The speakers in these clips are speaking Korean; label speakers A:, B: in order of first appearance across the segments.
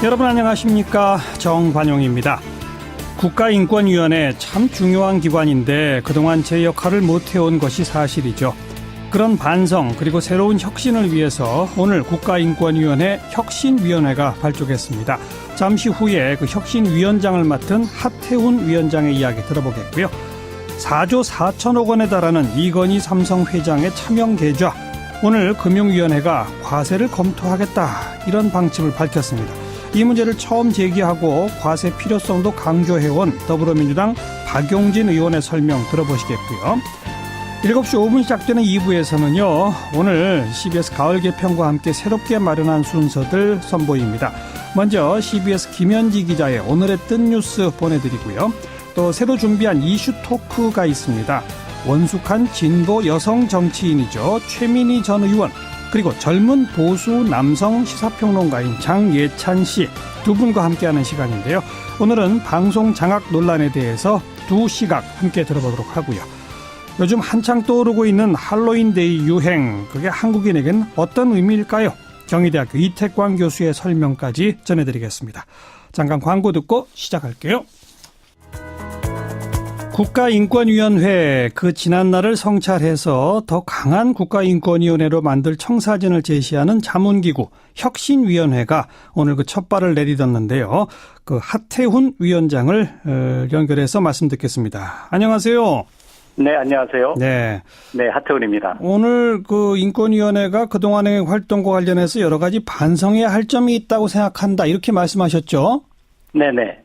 A: 여러분 안녕하십니까? 정관용입니다. 국가인권위원회 참 중요한 기관인데 그동안 제 역할을 못해온 것이 사실이죠. 그런 반성 그리고 새로운 혁신을 위해서 오늘 국가인권위원회 혁신위원회가 발족했습니다. 잠시 후에 그 혁신위원장을 맡은 하태훈 위원장의 이야기 들어보겠고요. 4조 4천억 원에 달하는 이건희 삼성 회장의 차명 계좌, 오늘 금융위원회가 과세를 검토하겠다 이런 방침을 밝혔습니다. 이 문제를 처음 제기하고 과세 필요성도 강조해온 더불어민주당 박용진 의원의 설명 들어보시겠고요. 7시 5분 시작되는 2부에서는요. 오늘 CBS 가을 개편과 함께 새롭게 마련한 순서들 선보입니다. 먼저 CBS 김현지 기자의 오늘의 뜬 뉴스 보내드리고요. 또 새로 준비한 이슈 토크가 있습니다. 원숙한 진보 여성 정치인이죠. 최민희 전 의원, 그리고 젊은 보수 남성 시사평론가인 장예찬 씨 두 분과 함께하는 시간인데요. 오늘은 방송 장악 논란에 대해서 두 시각 함께 들어보도록 하고요. 요즘 한창 떠오르고 있는 할로윈데이 유행, 그게 한국인에겐 어떤 의미일까요? 경희대학교 이태광 교수의 설명까지 전해드리겠습니다. 잠깐 광고 듣고 시작할게요. 국가인권위원회, 그 지난날을 성찰해서 더 강한 국가인권위원회로 만들 청사진을 제시하는 자문기구 혁신위원회가 오늘 그 첫 발을 내딛었는데요. 그 하태훈 위원장을 연결해서 말씀 듣겠습니다. 안녕하세요.
B: 네, 안녕하세요.
A: 네.
B: 네, 하태훈입니다.
A: 오늘 그 인권위원회가 그동안의 활동과 관련해서 여러 가지 반성해야 할 점이 있다고 생각한다, 이렇게 말씀하셨죠?
B: 네네.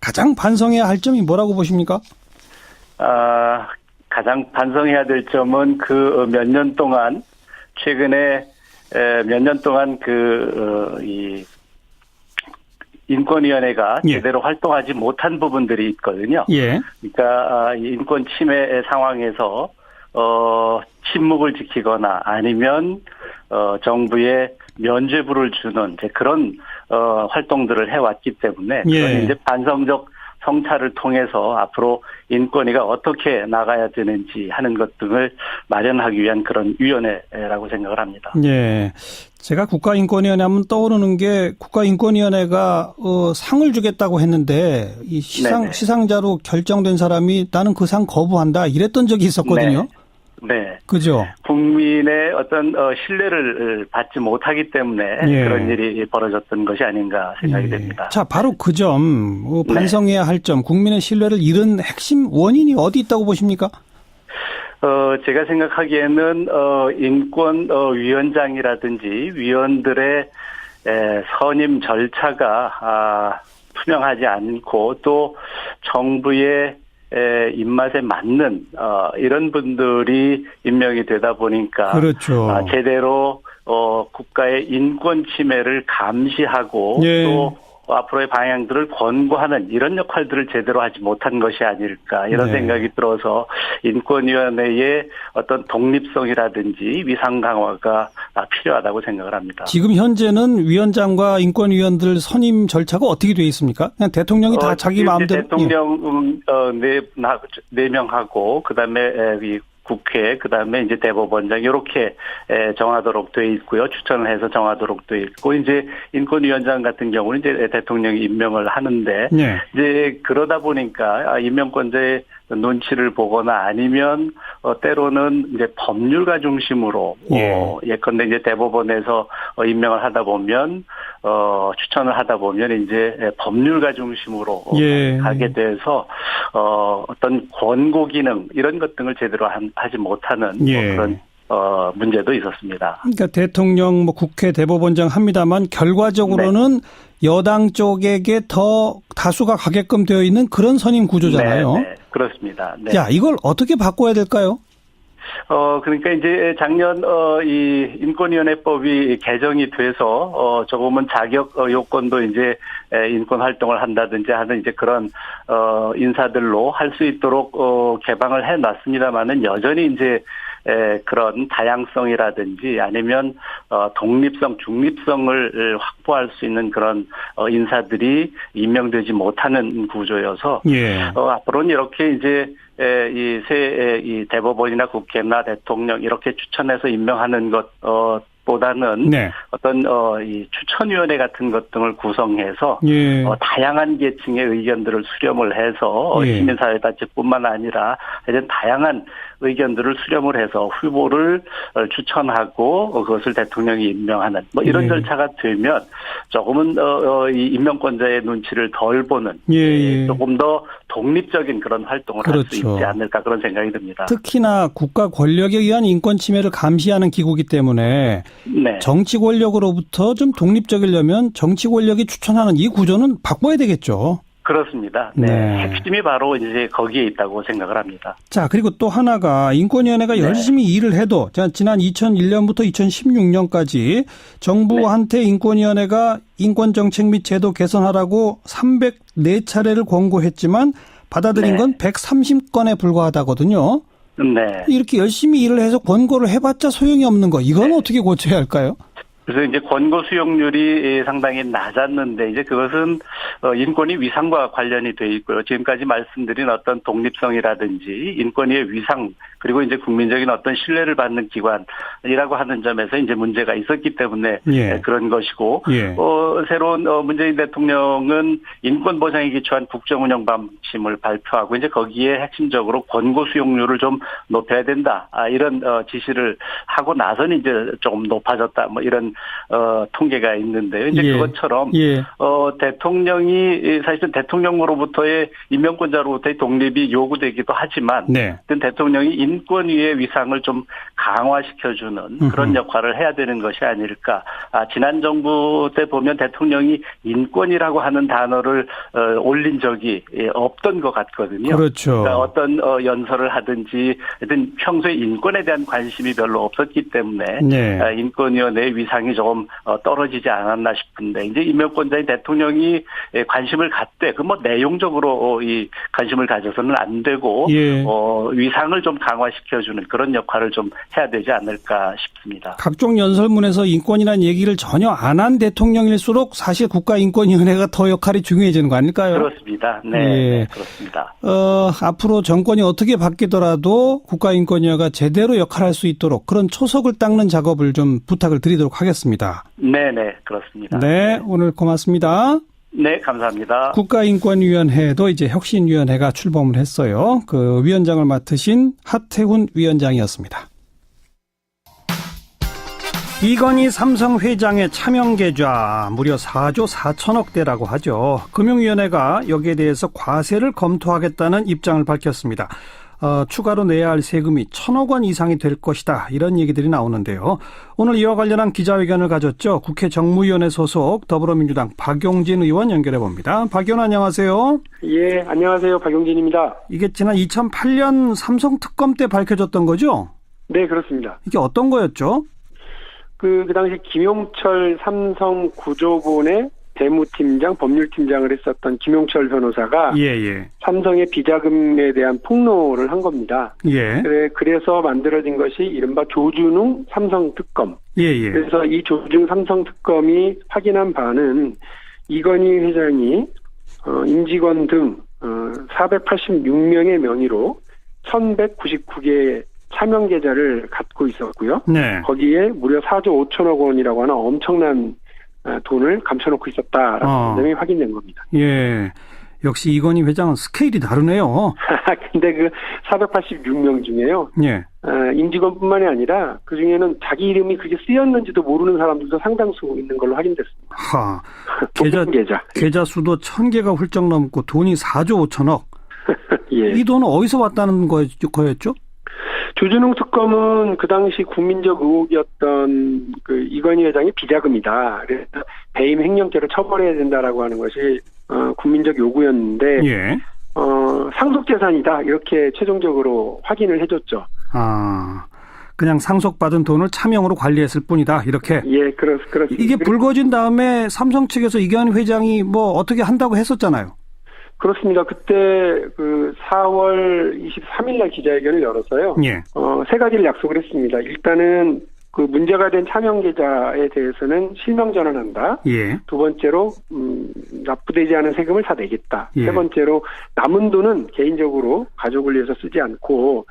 A: 가장 반성해야 할 점이 뭐라고 보십니까?
B: 가장 반성해야 될 점은 그 몇 년 동안, 최근에 몇 년 동안 이 인권위원회가 제대로 활동하지 못한 부분들이 있거든요.
A: 예.
B: 그러니까 이 인권 침해 상황에서 침묵을 지키거나 아니면 정부에 면죄부를 주는 이제 그런 활동들을 해왔기 때문에 그건 이제 반성적 성찰을 통해서 앞으로 인권위가 어떻게 나가야 되는지 하는 것 등을 마련하기 위한 그런 위원회라고 생각을 합니다.
A: 예. 제가 국가인권위원회 하면 떠오르는 게 국가인권위원회가 상을 주겠다고 했는데 이 시상자로 결정된 사람이 나는 그 상 거부한다 이랬던 적이 있었거든요.
B: 네.
A: 그죠?
B: 국민의 어떤 신뢰를 받지 못하기 때문에 그런 일이 벌어졌던 것이 아닌가 생각이 됩니다.
A: 자, 바로 그 점, 반성해야 할 점, 국민의 신뢰를 잃은 핵심 원인이 어디 있다고 보십니까?
B: 제가 생각하기에는 인권위원장이라든지 위원들의 선임 절차가 투명하지 않고 또 정부의 입맛에 맞는 이런 분들이 임명이 되다 보니까
A: 그렇죠.
B: 제대로 국가의 인권 침해를 감시하고 또 앞으로의 방향들을 권고하는 이런 역할들을 제대로 하지 못한 것이 아닐까 이런 생각이 들어서 인권위원회의 어떤 독립성이라든지 위상 강화가 필요하다고 생각을 합니다.
A: 지금 현재는 위원장과 인권위원들 선임 절차가 어떻게 되어 있습니까? 그냥 대통령이 다 자기 마음대로.
B: 대통령 4명하고 그다음에 국회, 그다음에 이제 대법원장 이렇게 정하도록 돼 있고요. 추천을 해서 정하도록 돼 있고 이제 인권위원장 같은 경우는 이제 대통령이 임명을 하는데 이제 그러다 보니까 임명권자의 눈치를 보거나 아니면 때로는 이제 법률가 중심으로 예컨대 이제 대법원에서 임명을 하다 보면 추천을 하다 보면 이제 법률가 중심으로 가게 돼서 어떤 권고 기능 이런 것 등을 제대로 하지 못하는 그런 문제도 있었습니다.
A: 그러니까 대통령, 국회, 대법원장 합니다만 결과적으로는 여당 쪽에게 더 다수가 가게끔 되어 있는 그런 선임 구조잖아요.
B: 네, 그렇습니다. 네.
A: 자, 이걸 어떻게 바꿔야 될까요?
B: 그러니까 이제 작년 이 인권위원회법이 개정이 돼서 조금은 자격 요건도 이제 인권 활동을 한다든지 하는 이제 그런 인사들로 할 수 있도록 개방을 해놨습니다만은 여전히 이제 그런 다양성이라든지 아니면 독립성, 중립성을 확보할 수 있는 그런 인사들이 임명되지 못하는 구조여서 앞으로는 이렇게 이제 이 대법원이나 국회나 대통령 이렇게 추천해서 임명하는 것 보다는
A: 네.
B: 어떤 이 추천위원회 같은 것 등을 구성해서
A: 예.
B: 다양한 계층의 의견들을 수렴을 해서
A: 예.
B: 시민사회단체뿐만 아니라 하여튼 다양한 의견들을 수렴을 해서 후보를 추천하고 그것을 대통령이 임명하는 뭐 이런
A: 예.
B: 절차가 되면 조금은 이 임명권자의 눈치를 덜 보는
A: 예.
B: 조금 더 독립적인 그런 활동을 할 수
A: 그렇죠.
B: 있지 않을까 그런 생각이 듭니다.
A: 특히나 국가 권력에 의한 인권 침해를 감시하는 기구이기 때문에
B: 네.
A: 정치 권력으로부터 좀 독립적이려면 정치 권력이 추천하는 이 구조는 바꿔야 되겠죠.
B: 그렇습니다. 네.
A: 네.
B: 핵심이 바로 이제 거기에 있다고 생각을 합니다.
A: 자, 그리고 또 하나가 인권위원회가
B: 네.
A: 열심히 일을 해도 지난 2001년부터 2016년까지 정부한테 인권위원회가 인권정책 및 제도 개선하라고 304차례를 권고했지만 받아들인
B: 네.
A: 건 130건에 불과하다거든요.
B: 네.
A: 이렇게 열심히 일을 해서 권고를 해봤자 소용이 없는 거. 이건 어떻게 고쳐야 할까요?
B: 그래서 이제 권고 수용률이 상당히 낮았는데 이제 그것은 인권위 위상과 관련이 돼 있고요. 지금까지 말씀드린 어떤 독립성이라든지 인권위의 위상 그리고 이제 국민적인 어떤 신뢰를 받는 기관이라고 하는 점에서 이제 문제가 있었기 때문에
A: 예.
B: 그런 것이고
A: 예.
B: 새로운 문재인 대통령은 인권 보장에 기초한 국정 운영 방침을 발표하고 이제 거기에 핵심적으로 권고 수용률을 좀 높여야 된다. 이런 지시를 하고 나서는 이제 조금 높아졌다. 뭐 이런 통계가 있는데요. 이제
A: 예.
B: 그것처럼
A: 예.
B: 대통령이 사실은 대통령으로부터의 임명권자로부터의 독립이 요구되기도 하지만
A: 네.
B: 대통령이 인권위의 위상을 좀 강화시켜주는 그런 역할을 해야 되는 것이 아닐까. 지난 정부 때 보면 대통령이 인권이라고 하는 단어를 올린 적이 없던 것 같거든요.
A: 그렇죠.
B: 그러니까 어떤 연설을 하든지 하여튼 평소에 인권에 대한 관심이 별로 없었기 때문에
A: 네.
B: 인권위원회의 위상이 조금 떨어지지 않았나 싶은데 이제 임명권자인 대통령이 관심을 갖되 그 뭐 내용적으로 이 관심을 가져서는 안 되고
A: 예.
B: 위상을 좀 강화시켜주는 그런 역할을 좀 해야 되지 않을까 싶습니다.
A: 각종 연설문에서 인권이라는 얘기를 전혀 안 한 대통령일수록 사실 국가인권위원회가 더 역할이 중요해지는 거 아닐까요?
B: 그렇습니다. 네,
A: 예.
B: 네, 그렇습니다.
A: 앞으로 정권이 어떻게 바뀌더라도 국가인권위원회가 제대로 역할할 수 있도록 그런 초석을 닦는 작업을 좀 부탁을 드리도록 하겠습니다.
B: 네, 네, 그렇습니다.
A: 네, 오늘 고맙습니다.
B: 네, 감사합니다.
A: 국가인권위원회도 이제 혁신위원회가 출범을 했어요. 그 위원장을 맡으신 하태훈 위원장이었습니다. 이건희 삼성 회장의 차명 계좌 무려 4조 4천억 대라고 하죠. 금융위원회가 여기에 대해서 과세를 검토하겠다는 입장을 밝혔습니다. 추가로 내야 할 세금이 1,000억 원 이상이 될 것이다. 이런 얘기들이 나오는데요. 오늘 이와 관련한 기자회견을 가졌죠. 국회 정무위원회 소속 더불어민주당 박용진 의원 연결해 봅니다. 박 의원 안녕하세요.
C: 예, 안녕하세요. 박용진입니다.
A: 이게 지난 2008년 삼성 특검 때 밝혀졌던 거죠?
C: 네, 그렇습니다.
A: 이게 어떤 거였죠?
C: 그 당시 김용철 삼성 구조본의 대무팀장, 법률팀장을 했었던 김용철 변호사가
A: 예.
C: 삼성의 비자금에 대한 폭로를 한 겁니다.
A: 예.
C: 그래서 만들어진 것이 이른바 조준웅 삼성특검.
A: 예.
C: 그래서 이 조준웅 삼성특검이 확인한 바는 이건희 회장이 임직원 등 486명의 명의로 1199개의 차명 계좌를 갖고 있었고요.
A: 네.
C: 거기에 무려 4조 5천억 원이라고 하는 엄청난 돈을 감춰놓고 있었다라는 점이 확인된 겁니다.
A: 예. 역시 이건희 회장은 스케일이 다르네요.
C: 근데 그 486명 중에요.
A: 예.
C: 임직원뿐만이 아니라 그 중에는 자기 이름이 그게 쓰였는지도 모르는 사람들도 상당수 있는 걸로 확인됐습니다.
A: 계좌 수도 1,000개가 훌쩍 넘고 돈이 4조 5천억.
C: 예.
A: 이 돈은 어디서 왔다는 거였죠?
C: 조준웅 특검은 그 당시 국민적 의혹이었던 그 이건희 회장의 비자금이다. 그래서 배임 횡령죄로 처벌해야 된다라고 하는 것이 국민적 요구였는데
A: 예.
C: 상속재산이다 이렇게 최종적으로 확인을 해줬죠.
A: 그냥 상속받은 돈을 차명으로 관리했을 뿐이다 이렇게.
C: 예, 그렇습니다.
A: 이게 불거진 다음에 삼성 측에서 이건희 회장이 뭐 어떻게 한다고 했었잖아요.
C: 그렇습니다. 그때 그 4월 23일 날 기자회견을 열어서요.
A: 예.
C: 세 가지를 약속을 했습니다. 일단은 그 문제가 된 차명 계좌에 대해서는 실명 전환한다.
A: 예.
C: 두 번째로 납부되지 않은 세금을 다 내겠다.
A: 예.
C: 세 번째로 남은 돈은 개인적으로 가족을 위해서 쓰지 않고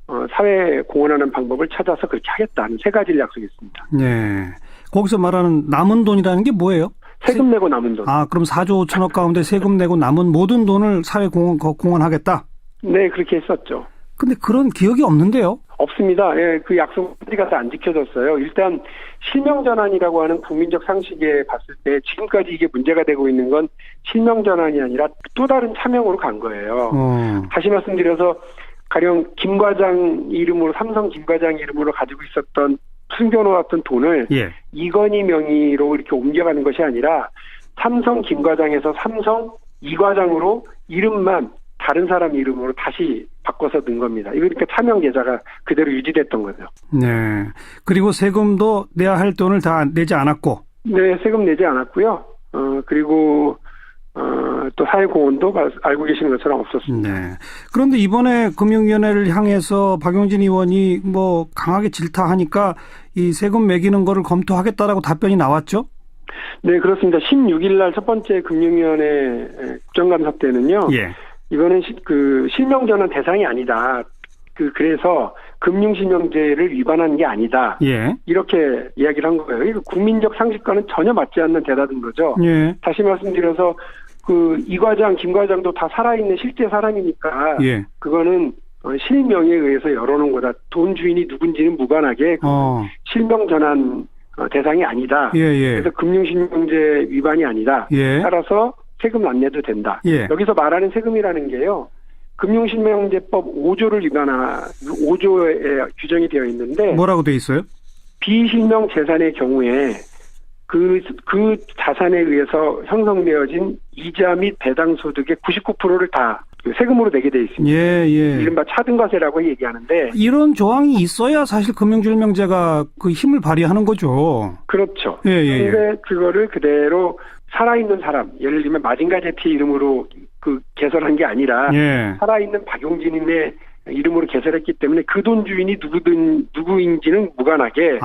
C: 사회에 공헌하는 방법을 찾아서 그렇게 하겠다는 세 가지를 약속했습니다.
A: 네. 거기서 말하는 남은 돈이라는 게 뭐예요?
C: 세금 내고 남은 돈.
A: 아, 그럼 4조 5천억 가운데 세금 내고 남은 모든 돈을 사회 공헌하겠다?
C: 네, 그렇게 했었죠.
A: 근데 그런 기억이 없는데요?
C: 없습니다. 예, 그 약속까지 안 지켜졌어요. 일단 실명전환이라고 하는 국민적 상식에 봤을 때 지금까지 이게 문제가 되고 있는 건 실명전환이 아니라 또 다른 차명으로 간 거예요. 다시 말씀드려서 가령 김 과장 이름으로 삼성 김 과장 이름으로 가지고 있었던 숨겨놓았던 돈을
A: 예.
C: 이건희 명의로 이렇게 옮겨가는 것이 아니라 삼성 김 과장에서 삼성 이 과장으로 이름만 다른 사람 이름으로 다시 바꿔서 넣은 겁니다. 이거 그러니까 차명 계좌가 그대로 유지됐던 거죠.
A: 네. 그리고 세금도 내야 할 돈을 다 내지 않았고.
C: 네, 세금 내지 않았고요. 그리고 또 사회공헌도 알고 계시는 것처럼 없었습니다.
A: 네. 그런데 이번에 금융위원회를 향해서 박용진 의원이 뭐 강하게 질타하니까 이 세금 매기는 거를 검토하겠다라고 답변이 나왔죠?
C: 네, 그렇습니다. 16일 날 첫 번째 금융위원회 국정감사 때는요.
A: 예.
C: 이거는 그 실명전환 대상이 아니다. 그래서 금융실명제를 위반한 게 아니다.
A: 예.
C: 이렇게 이야기를 한 거예요. 이거 국민적 상식과는 전혀 맞지 않는 대답인 거죠.
A: 예.
C: 다시 말씀드려서 이 과장, 김 과장도 다 살아있는 실제 사람이니까
A: 예.
C: 그거는 실명에 의해서 열어놓은 거다. 돈 주인이 누군지는 무관하게 실명전환 대상이 아니다.
A: 예.
C: 그래서 금융실명제 위반이 아니다.
A: 예.
C: 따라서 세금 안 내도 된다.
A: 예.
C: 여기서 말하는 세금이라는 게요. 금융실명제법 5조에 규정이 되어 있는데
A: 뭐라고 돼 있어요?
C: 비실명 재산의 경우에 그 자산에 의해서 형성되어진 이자 및 배당 소득의 99%를 다 세금으로 내게 돼 있습니다.
A: 예.
C: 이른바 차등과세라고 얘기하는데
A: 이런 조항이 있어야 사실 금융실명제가 그 힘을 발휘하는 거죠.
C: 그렇죠.
A: 예.
C: 그런데 그거를 그대로 살아있는 사람, 예를 들면 마징가 제티 이름으로 개설한 게 아니라
A: 예.
C: 살아있는 박용진의 이름으로 개설했기 때문에 그 돈 주인이 누구인지는 무관하게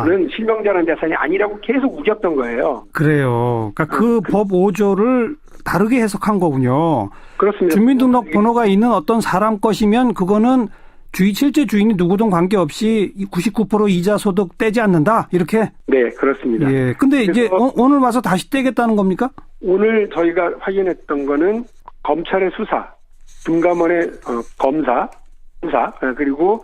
C: 그는 실명전환 대상이 아니라고 계속 우겼던 거예요.
A: 그래요. 그러니까 그 법 5조를 다르게 해석한 거군요.
C: 그렇습니다.
A: 주민등록번호가 있는 어떤 사람 것이면 그거는 실제 주인이 누구든 관계없이 99% 이자 소득 떼지 않는다. 이렇게?
C: 네, 그렇습니다.
A: 예. 근데 이제 오늘 와서 다시 떼겠다는 겁니까? 오늘
C: 저희가 확인했던 거는 검찰의 수사, 금감원의 검사, 그리고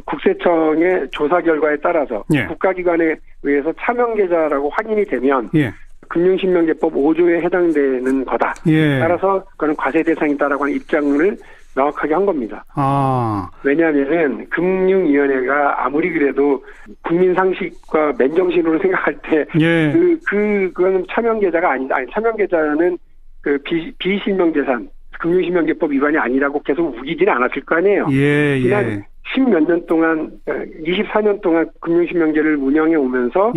C: 국세청의 조사 결과에 따라서
A: 예.
C: 국가기관에 의해서 차명계좌라고 확인이 되면
A: 예.
C: 금융실명제법 5조에 해당되는 거다.
A: 예.
C: 따라서 그거는 과세 대상이다라고 하는 입장을 명확하게 한 겁니다. 왜냐하면은 금융위원회가 아무리 그래도 국민 상식과 맨정신으로 생각할 때
A: 예.
C: 그거는 차명계좌가 아니다. 아니 차명계좌는 그 비실명재산 금융실명제법 위반이 아니라고 계속 우기지는 않았을 거 아니에요. 지난 10몇 년 동안 24년 동안 금융실명제를 운영해 오면서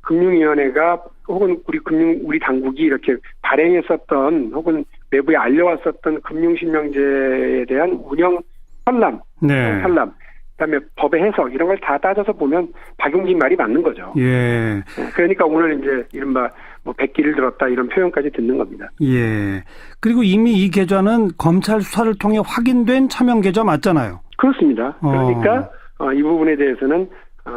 C: 금융위원회가 혹은 우리 당국이 이렇게 발행했었던 혹은 외부에 알려왔었던 금융실명제에 대한 운영 산람, 그다음에 법의 해석 이런 걸 다 따져서 보면 박용진 말이 맞는 거죠.
A: 예.
C: 그러니까 오늘 이제 이른바 백기를 들었다 이런 표현까지 듣는 겁니다.
A: 예. 그리고 이미 이 계좌는 검찰 수사를 통해 확인된 차명 계좌 맞잖아요.
C: 그렇습니다. 그러니까 이 부분에 대해서는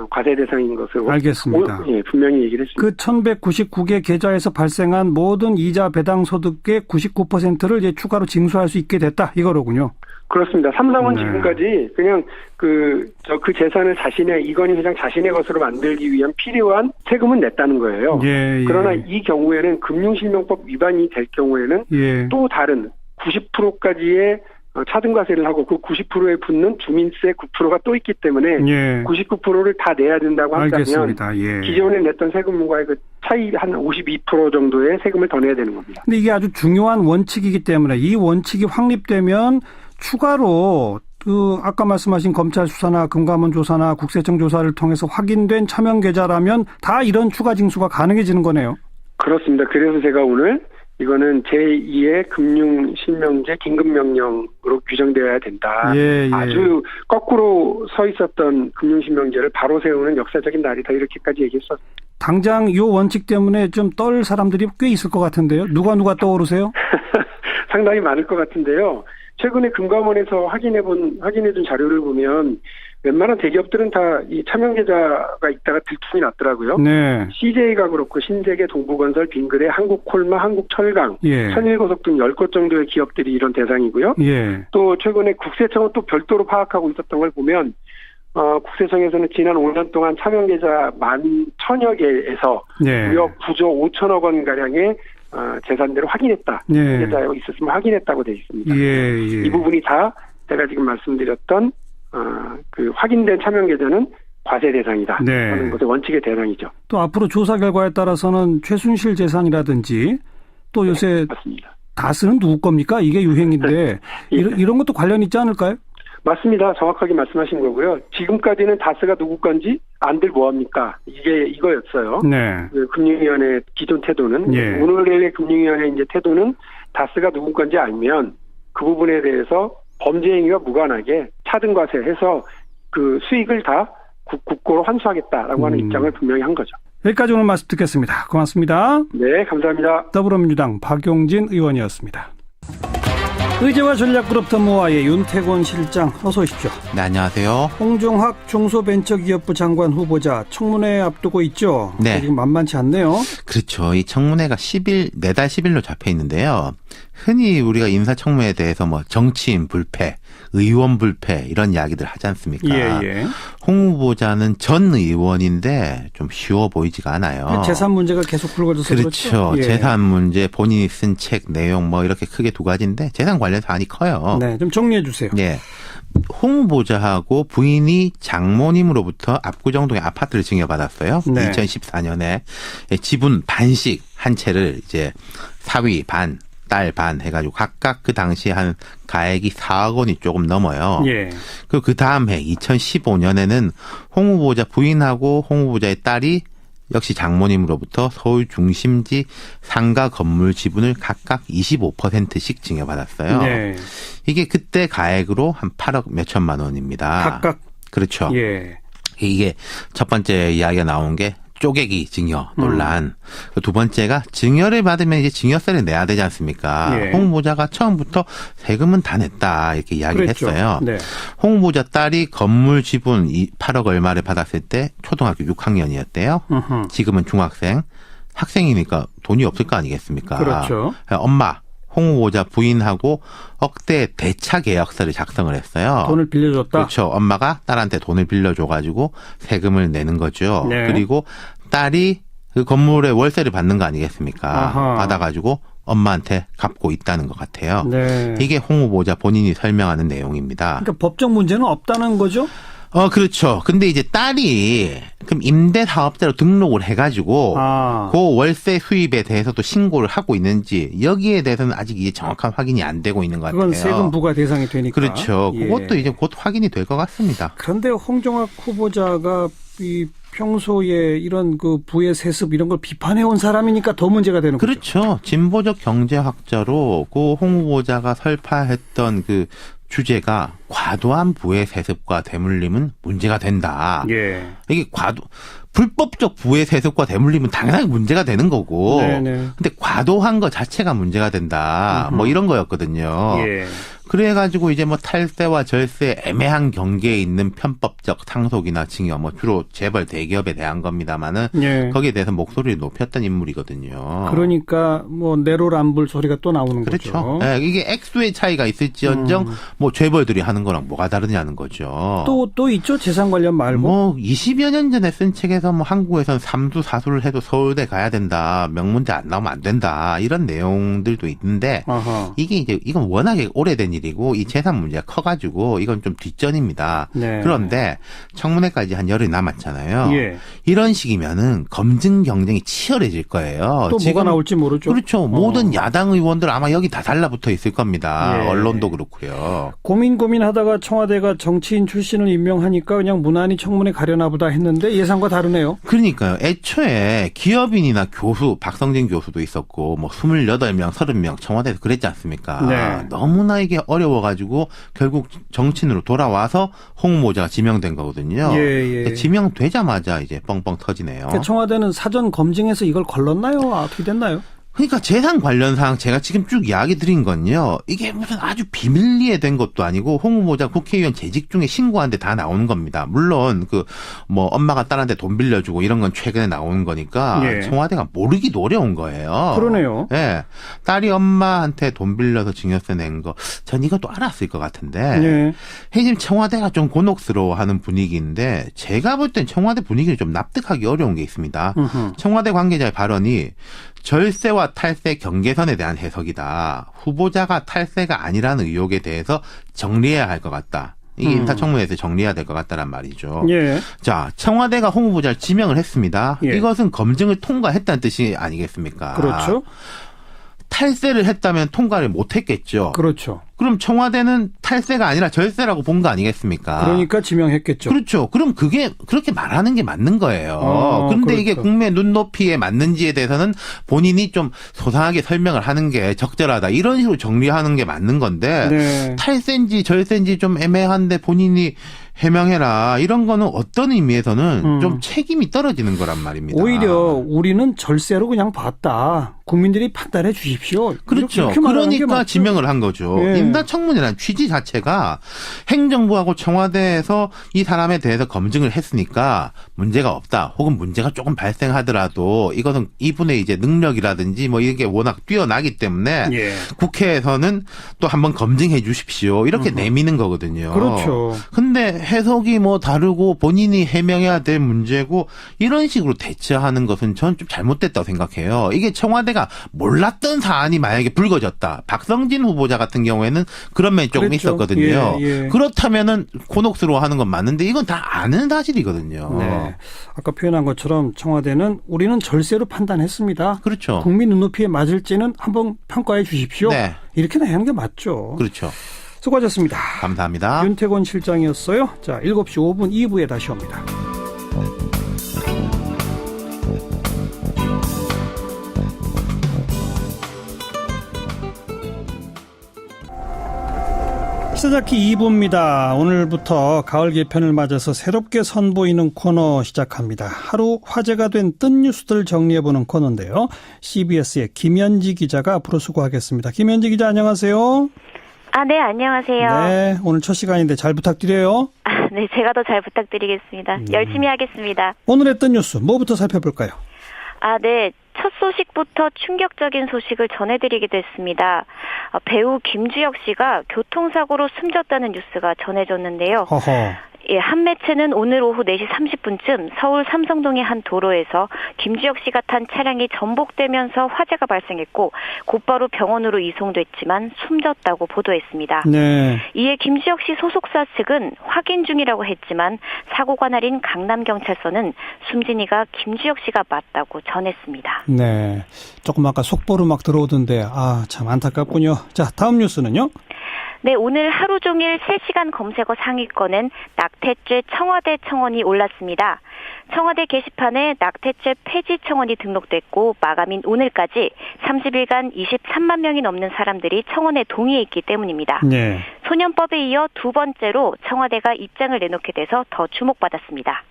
C: 과세 대상인 것으로
A: 알겠습니다.
C: 분명히 얘기를 했습니다.
A: 그 1199개 계좌에서 발생한 모든 이자 배당 소득의 99%를 이제 추가로 징수할 수 있게 됐다 이거로군요.
C: 그렇습니다. 삼성은 지금까지 그냥 그 재산을 이건희 회장 자신의 것으로 만들기 위한 필요한 세금은 냈다는 거예요. 그러나 이 경우에는 금융실명법 위반이 될 경우에는 또 다른 90%까지의 차등과세를 하고 그 90%에 붙는 주민세 9%가 또 있기 때문에 99%를 다 내야 된다고 한다면 기존에 냈던 세금과의 그 차이 한 52% 정도의 세금을 더 내야 되는 겁니다.
A: 근데 이게 아주 중요한 원칙이기 때문에 이 원칙이 확립되면 추가로 아까 말씀하신 검찰 수사나 금감원 조사나 국세청 조사를 통해서 확인된 차명 계좌라면 다 이런 추가 징수가 가능해지는 거네요.
C: 그렇습니다. 그래서 제가 오늘 이거는 제2의 금융실명제 긴급명령으로 규정되어야 된다. 아주 거꾸로 서 있었던 금융실명제를 바로 세우는 역사적인 날이다. 이렇게까지 얘기했었어요.
A: 당장 이 원칙 때문에 좀 떨 사람들이 꽤 있을 것 같은데요. 누가 떠오르세요?
C: 상당히 많을 것 같은데요. 최근에 금감원에서 확인해준 자료를 보면 웬만한 대기업들은 다 이 차명 계좌가 있다가 들통이 났더라고요.
A: 네.
C: CJ가 그렇고 신세계, 동부건설, 빙그레, 한국콜마, 한국철강,
A: 예.
C: 천일고속 등 10곳 정도의 기업들이 이런 대상이고요.
A: 예.
C: 또 최근에 국세청은 또 별도로 파악하고 있었던 걸 보면 국세청에서는 지난 5년 동안 차명 계좌 11,000여 개에서
A: 예.
C: 무려 9조 5천억 원 가량의 재산들을 확인했다.
A: 예.
C: 계좌에 있었으면 확인했다고 되어 있습니다.
A: 예.
C: 이 부분이 다 제가 지금 말씀드렸던 그 확인된 차명 계좌는 과세 대상이다
A: 네.
C: 하는 것의 원칙의 대상이죠.
A: 또 앞으로 조사 결과에 따라서는 최순실 재산이라든지 또 요새
C: 맞습니다.
A: 다스는 누구 겁니까? 이게 유행인데 이런 것도 관련 있지 않을까요?
C: 맞습니다. 정확하게 말씀하신 거고요. 지금까지는 다스가 누구 건지 안들 뭐합니까? 이거였어요.
A: 네.
C: 그 금융위원회 기존 태도는
A: 예.
C: 오늘의 금융위원회 이제 태도는 다스가 누구 건지 알면 그 부분에 대해서 범죄 행위와 무관하게 차등과세해서 그 수익을 다 국고로 환수하겠다라고 하는 입장을 분명히 한 거죠.
A: 여기까지 오늘 말씀 듣겠습니다. 고맙습니다.
C: 네, 감사합니다.
A: 더불어민주당 박용진 의원이었습니다. 의제와 전략그룹 더모아의 윤태곤 실장 어서 오십시오.
D: 네, 안녕하세요.
A: 홍종학 중소벤처기업부 장관 후보자 청문회 앞두고 있죠.
D: 네.
A: 지금 만만치 않네요.
D: 그렇죠. 이 청문회가 내달 10일로 잡혀 있는데요. 흔히 우리가 인사청문회에 대해서 뭐 정치인 불패, 의원 불패 이런 이야기들 하지 않습니까?
A: 예.
D: 홍 후보자는 전 의원인데 좀 쉬워 보이지가 않아요.
A: 재산 문제가 계속 불거져서
D: 그렇죠.
A: 예.
D: 재산 문제, 본인이 쓴 책 내용 뭐 이렇게 크게 두 가지인데 재산 관련 사안이 커요.
A: 네, 좀 정리해 주세요.
D: 예. 홍 후보자하고 부인이 장모님으로부터 압구정동의 아파트를 증여받았어요.
A: 네.
D: 2014년에 지분 반씩 한 채를 이제 사위 반, 딸 반 해가지고 각각 그 당시에 한 가액이 4억 원이 조금 넘어요.
A: 예.
D: 그 다음 해 2015년에는 홍 후보자 부인하고 홍 후보자의 딸이 역시 장모님으로부터 서울 중심지 상가 건물 지분을 각각 25%씩 증여받았어요.
A: 네.
D: 이게 그때 가액으로 한 8억 몇천만 원입니다.
A: 각각.
D: 그렇죠.
A: 예.
D: 이게 첫 번째 이야기가 나온 게 쪼개기 증여 논란. 두 번째가 증여를 받으면 이제 증여세를 내야 되지 않습니까?
A: 예.
D: 홍 후보자가 처음부터 세금은 다 냈다 이렇게 이야기를
A: 그랬죠.
D: 했어요.
A: 네.
D: 홍 후보자 딸이 건물 지분 8억 얼마를 받았을 때 초등학교 6학년이었대요.
A: 으흠.
D: 지금은 중학생. 학생이니까 돈이 없을 거 아니겠습니까?
A: 그렇죠.
D: 엄마, 홍 후보자 부인하고 억대 대차 계약서를 작성을 했어요.
A: 돈을 빌려줬다.
D: 그렇죠. 엄마가 딸한테 돈을 빌려줘가지고 세금을 내는 거죠.
A: 네.
D: 그리고 딸이 그 건물에 월세를 받는 거 아니겠습니까?
A: 아하.
D: 받아가지고 엄마한테 갚고 있다는 것 같아요.
A: 네.
D: 이게 홍 후보자 본인이 설명하는 내용입니다.
A: 그러니까 법적 문제는 없다는 거죠?
D: 그렇죠. 근데 이제 딸이 그럼 임대사업자로 등록을 해가지고 그 월세 수입에 대해서도 신고를 하고 있는지 여기에 대해서는 아직 이게 정확한 확인이 안 되고 있는 것 같아요.
A: 그건 세금 부과 대상이 되니까.
D: 그렇죠.
A: 예.
D: 그것도 이제 곧 확인이 될 것 같습니다.
A: 그런데 홍종학 후보자가 이 평소에 이런 그 부의 세습 이런 걸 비판해 온 사람이니까 더 문제가 되는 거죠.
D: 그렇죠. 진보적 경제학자로 그 홍 후보자가 설파했던 그 주제가 과도한 부의 세습과 대물림은 문제가 된다.
A: 예.
D: 이게 불법적 부의 세습과 대물림은 당연하게 문제가 되는 거고.
A: 네네.
D: 근데 과도한 것 자체가 문제가 된다. 뭐 이런 거였거든요.
A: 예.
D: 그래가지고 이제 뭐 탈세와 절세 애매한 경계에 있는 편법적 상속이나 증여 뭐 주로 재벌 대기업에 대한 겁니다만은
A: 예.
D: 거기에 대해서 목소리를 높였던 인물이거든요.
A: 그러니까 뭐 내로남불 소리가 또 나오는
D: 그렇죠.
A: 거죠.
D: 네, 이게 액수의 차이가 있을지언정 뭐 재벌들이 하는 거랑 뭐가 다르냐는 거죠.
A: 또 있죠 재산 관련 말고.
D: 뭐 20여 년 전에 쓴 책에서 뭐 한국에선 삼수 사수를 해도 서울대 가야 된다. 명문대 안 나오면 안 된다. 이런 내용들도 있는데
A: 아하.
D: 이건 워낙에 오래된 일이고 이 재산 문제가 커가지고 이건 좀 뒷전입니다.
A: 네.
D: 그런데 청문회까지 한 열흘 남았잖아요.
A: 예.
D: 이런 식이면은 검증 경쟁이 치열해질 거예요.
A: 또
D: 지금
A: 뭐가 나올지 모르죠.
D: 그렇죠. 모든 야당 의원들 아마 여기 다 달라붙어 있을 겁니다.
A: 예.
D: 언론도 그렇고요.
A: 고민하다가 청와대가 정치인 출신을 임명하니까 그냥 무난히 청문회 가려나 보다 했는데 예상과 다르네요.
D: 그러니까요. 애초에 기업인이나 교수, 박성진 교수도 있었고 뭐 28명, 30명 청와대에서 그랬지 않습니까?
A: 네.
D: 너무나 이게 어려워가지고 결국 정치인으로 돌아와서 홍 후보자가 지명된 거거든요.
A: 예.
D: 지명되자마자 이제 뻥뻥 터지네요.
A: 그러니까 청와대는 사전 검증해서 이걸 걸렀나요? 어떻게 됐나요?
D: 그러니까 재산 관련 사항 제가 지금 쭉 이야기 드린 건요. 이게 무슨 아주 비밀리에 된 것도 아니고 홍 후보자 국회의원 재직 중에 신고한데 다 나오는 겁니다. 물론 엄마가 딸한테 돈 빌려주고 이런 건 최근에 나오는 거니까
A: 예.
D: 청와대가 모르기도 어려운 거예요.
A: 그러네요.
D: 예. 딸이 엄마한테 돈 빌려서 증여세 낸 거 전 이것도 알았을 것 같은데
A: 예.
D: 지금 청와대가 좀 곤혹스러워하는 분위기인데 제가 볼 땐 청와대 분위기를 좀 납득하기 어려운 게 있습니다. 청와대 관계자의 발언이 절세와 탈세 경계선에 대한 해석이다. 후보자가 탈세가 아니라는 의혹에 대해서 정리해야 할 것 같다. 이게 인사청문회에서 정리해야 될 것 같다란 말이죠.
A: 예.
D: 자, 청와대가 홍 후보자를 지명을 했습니다.
A: 예.
D: 이것은 검증을 통과했다는 뜻이 아니겠습니까?
A: 그렇죠.
D: 탈세를 했다면 통과를 못했겠죠.
A: 그렇죠.
D: 그럼 청와대는 탈세가 아니라 절세라고 본 거 아니겠습니까?
A: 그러니까 지명했겠죠.
D: 그렇죠. 그럼 그게 그렇게 말하는 게 맞는 거예요. 그런데
A: 그렇죠.
D: 이게 국민의 눈높이에 맞는지에 대해서는 본인이 좀 소상하게 설명을 하는 게 적절하다. 이런 식으로 정리하는 게 맞는 건데
A: 네.
D: 탈세인지 절세인지 좀 애매한데 본인이 해명해라. 이런 거는 어떤 의미에서는 좀 책임이 떨어지는 거란 말입니다.
A: 오히려 우리는 절세로 그냥 봤다. 국민들이 판단해 주십시오.
D: 그렇죠.
A: 이렇게 말하는 게
D: 그러니까
A: 맞죠.
D: 지명을 한 거죠.
A: 예.
D: 인사청문회라는 취지 자체가 행정부하고 청와대에서 이 사람에 대해서 검증을 했으니까 문제가 없다. 혹은 문제가 조금 발생하더라도 이것은 이분의 이제 능력이라든지 이게 워낙 뛰어나기 때문에
A: 예.
D: 국회에서는 또 한번 검증해 주십시오. 이렇게 내미는 거거든요.
A: 그렇죠.
D: 근데 해석이 다르고 본인이 해명해야 될 문제고 이런 식으로 대처하는 것은 전 좀 잘못됐다고 생각해요. 이게 청와대가 몰랐던 사안이 만약에 불거졌다. 박성진 후보자 같은 경우에는 그런 면이 조금
A: 그랬죠.
D: 있었거든요.
A: 예, 예.
D: 그렇다면은 곤혹스러워하는 건 맞는데 이건 다 아는 사실이거든요.
A: 네. 아까 표현한 것처럼 청와대는 우리는 절세로 판단했습니다.
D: 그렇죠.
A: 국민 눈높이에 맞을지는 한번 평가해 주십시오.
D: 네.
A: 이렇게 하는 게 맞죠.
D: 그렇죠.
A: 수고하셨습니다.
D: 감사합니다.
A: 윤태권 실장이었어요. 자, 7시 5분 2부에 다시 옵니다. 시사자키 2부입니다. 오늘부터 가을 개편을 맞아서 새롭게 선보이는 코너 시작합니다. 하루 화제가 된 뜬 뉴스들 정리해보는 코너인데요. CBS의 김현지 기자가 앞으로 수고하겠습니다. 김현지 기자 안녕하세요.
E: 네, 안녕하세요.
A: 네, 오늘 첫 시간인데 잘 부탁드려요.
E: 네, 제가 더 잘 부탁드리겠습니다. 열심히 하겠습니다.
A: 오늘의 뜬 뉴스 뭐부터 살펴볼까요?
E: 네. 첫 소식부터 충격적인 소식을 전해드리게 됐습니다. 배우 김주혁 씨가 교통사고로 숨졌다는 뉴스가 전해졌는데요.
A: 허허.
E: 예, 한 매체는 오늘 오후 4시 30분쯤 서울 삼성동의 한 도로에서 김주혁 씨가 탄 차량이 전복되면서 화재가 발생했고 곧바로 병원으로 이송됐지만 숨졌다고 보도했습니다.
A: 네.
E: 이에 김주혁 씨 소속사 측은 확인 중이라고 했지만 사고가 날인 강남경찰서는 숨진 이가 김주혁 씨가 맞다고 전했습니다.
A: 네. 조금 아까 속보로 막 들어오던데 참 안타깝군요. 자, 다음 뉴스는요?
E: 네, 오늘 하루 종일 실시간 검색어 상위권엔 낙태죄 청와대 청원이 올랐습니다. 청와대 게시판에 낙태죄 폐지 청원이 등록됐고 마감인 오늘까지 30일간 23만 명이 넘는 사람들이 청원에 동의했기 때문입니다.
A: 네.
E: 소년법에 이어 두 번째로 청와대가 입장을 내놓게 돼서 더 주목받았습니다.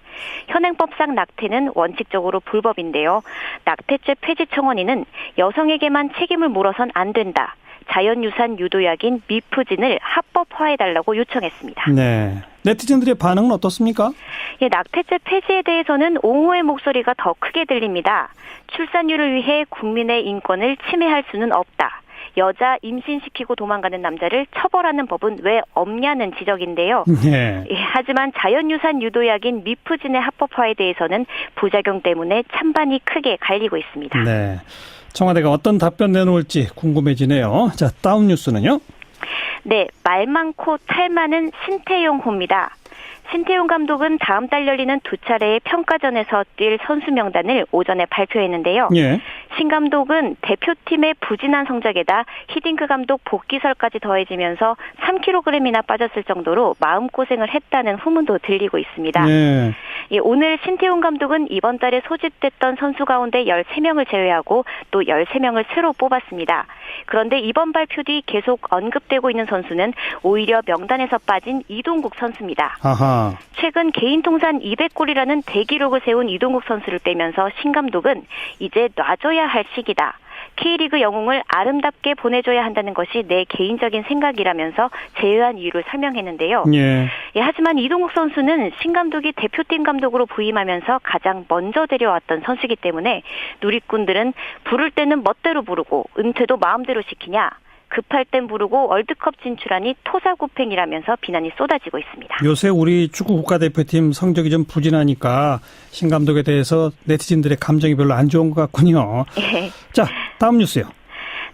E: 현행법상 낙태는 원칙적으로 불법인데요. 낙태죄 폐지 청원인은 여성에게만 책임을 물어선 안 된다. 자연유산 유도약인 미프진을 합법화해달라고 요청했습니다.
A: 네. 네티즌들의 반응은 어떻습니까?
E: 예, 낙태죄 폐지에 대해서는 옹호의 목소리가 더 크게 들립니다. 출산율을 위해 국민의 인권을 침해할 수는 없다. 여자 임신시키고 도망가는 남자를 처벌하는 법은 왜 없냐는 지적인데요.
A: 네.
E: 예, 하지만 자연유산 유도약인 미프진의 합법화에 대해서는 부작용 때문에 찬반이 크게 갈리고 있습니다.
A: 네. 청와대가 어떤 답변 내놓을지 궁금해지네요. 자, 다음 뉴스는요?
E: 네, 말 많고 탈 많은 신태용 호입니다. 신태용 감독은 다음 달 열리는 두 차례의 평가전에서 뛸 선수 명단을 오전에 발표했는데요.
A: 예.
E: 신 감독은 대표팀의 부진한 성적에다 히딩크 감독 복귀설까지 더해지면서 3kg이나 빠졌을 정도로 마음고생을 했다는 후문도 들리고 있습니다.
A: 예.
E: 예, 오늘 신태용 감독은 이번 달에 소집됐던 선수 가운데 13명을 제외하고 또 13명을 새로 뽑았습니다. 그런데 이번 발표 뒤 계속 언급되고 있는 선수는 오히려 명단에서 빠진 이동국 선수입니다.
A: 아하.
E: 최근 개인 통산 200골이라는 대기록을 세운 이동국 선수를 빼면서 신 감독은 이제 놔줘야 할 시기다. K리그 영웅을 아름답게 보내줘야 한다는 것이 내 개인적인 생각이라면서 제의한 이유를 설명했는데요.
A: 예.
E: 예, 하지만 이동욱 선수는 신 감독이 대표팀 감독으로 부임하면서 가장 먼저 데려왔던 선수이기 때문에 누리꾼들은 부를 때는 멋대로 부르고 은퇴도 마음대로 시키냐, 급할 땐 부르고 월드컵 진출하니 토사구팽이라면서 비난이 쏟아지고 있습니다.
A: 요새 우리 축구 국가대표팀 성적이 좀 부진하니까 신 감독에 대해서 네티즌들의 감정이 별로 안 좋은 것 같군요.
E: 예.
A: 자, 다음 뉴스요.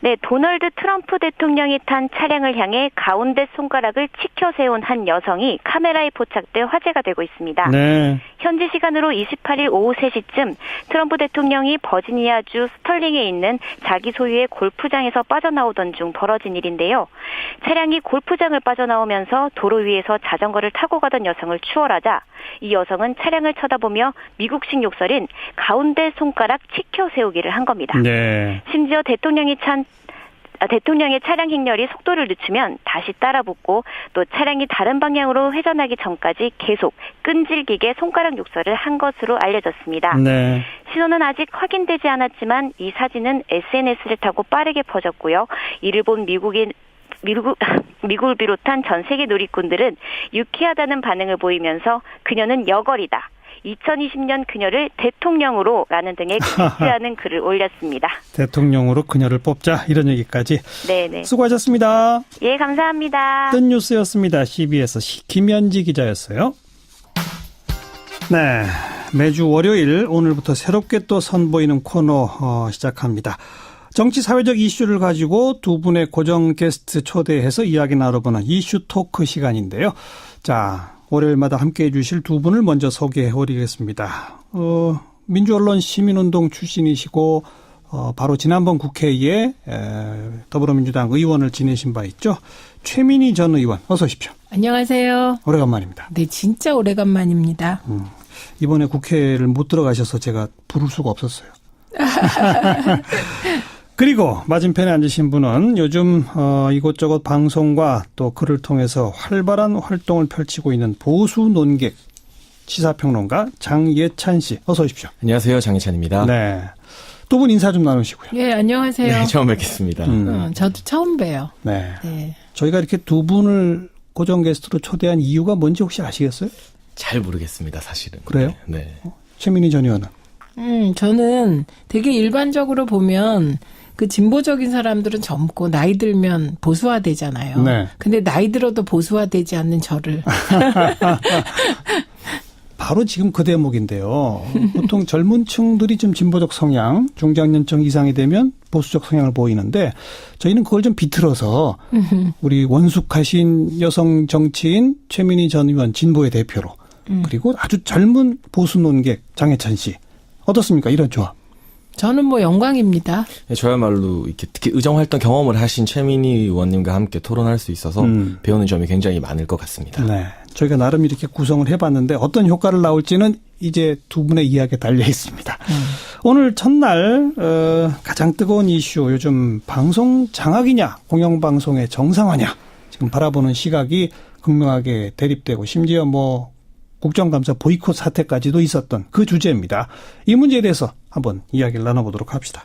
E: 네, 도널드 트럼프 대통령이 탄 차량을 향해 가운데 손가락을 치켜 세운 한 여성이 카메라에 포착돼 화제가 되고 있습니다.
A: 네.
E: 현지 시간으로 28일 오후 3시쯤 트럼프 대통령이 버지니아주 스털링에 있는 자기 소유의 골프장에서 빠져나오던 중 벌어진 일인데요. 차량이 골프장을 빠져나오면서 도로 위에서 자전거를 타고 가던 여성을 추월하자 이 여성은 차량을 쳐다보며 미국식 욕설인 가운데 손가락 치켜 세우기를 한 겁니다.
A: 네.
E: 심지어 대통령의 차량 행렬이 속도를 늦추면 다시 따라붙고 또 차량이 다른 방향으로 회전하기 전까지 계속 끈질기게 손가락 욕설을 한 것으로 알려졌습니다.
A: 네.
E: 신원은 아직 확인되지 않았지만 이 사진은 SNS를 타고 빠르게 퍼졌고요. 이를 본 미국을 비롯한 전 세계 누리꾼들은 유쾌하다는 반응을 보이면서 그녀는 여걸이다. 2020년 그녀를 대통령으로 라는 등의 퀴즈하는 글을 올렸습니다.
A: 대통령으로 그녀를 뽑자 이런 얘기까지.
E: 네네.
A: 수고하셨습니다.
E: 예, 감사합니다.
A: 뜬 뉴스였습니다. CBS 김현지 기자였어요. 네, 매주 월요일 오늘부터 새롭게 또 선보이는 코너 시작합니다. 정치 사회적 이슈를 가지고 두 분의 고정 게스트 초대해서 이야기 나눠보는 이슈 토크 시간인데요. 자, 월요일마다 함께해 주실 두 분을 먼저 소개해 드리겠습니다. 민주언론 시민운동 출신이시고 바로 지난번 국회에 더불어민주당 의원을 지내신 바 있죠. 최민희 전 의원 어서 오십시오.
F: 안녕하세요.
A: 오래간만입니다.
F: 네, 진짜 오래간만입니다.
A: 이번에 국회를 못 들어가셔서 제가 부를 수가 없었어요. 그리고 맞은편에 앉으신 분은 요즘 이곳저곳 방송과 또 글을 통해서 활발한 활동을 펼치고 있는 보수 논객 시사평론가 장예찬 씨 어서 오십시오.
G: 안녕하세요. 장예찬입니다.
A: 네, 두 분 인사 좀 나누시고요.
F: 예, 안녕하세요.
G: 네, 처음 뵙겠습니다.
F: 저도 처음 봬요.
A: 네.
F: 네.
A: 저희가 이렇게 두 분을 고정 게스트로 초대한 이유가 뭔지 혹시 아시겠어요?
G: 잘 모르겠습니다, 사실은.
A: 그래요?
G: 네.
A: 최민희 전 의원은?
F: 저는 되게 일반적으로 보면 그 진보적인 사람들은 젊고 나이 들면 보수화되잖아요.
A: 네.
F: 근데 나이 들어도 보수화되지 않는 저를.
A: 바로 지금 그 대목인데요. 보통 젊은 층들이 좀 진보적 성향, 중장년층 이상이 되면 보수적 성향을 보이는데 저희는 그걸 좀 비틀어서 우리 원숙하신 여성 정치인 최민희 전 의원 진보의 대표로 그리고 아주 젊은 보수 논객 장혜찬 씨. 어떻습니까? 이런 조합.
F: 저는 뭐 영광입니다.
G: 네, 저야말로 이렇게 특히 의정 활동 경험을 하신 최민희 의원님과 함께 토론할 수 있어서 배우는 점이 굉장히 많을 것 같습니다.
A: 네. 저희가 나름 이렇게 구성을 해봤는데 어떤 효과를 나올지는 이제 두 분의 이야기에 달려 있습니다. 오늘 첫날 가장 뜨거운 이슈 요즘 방송 장악이냐 공영방송의 정상화냐 지금 바라보는 시각이 극명하게 대립되고 심지어 뭐 국정감사 보이콧 사태까지도 있었던 그 주제입니다. 이 문제에 대해서 한번 이야기를 나눠보도록 합시다.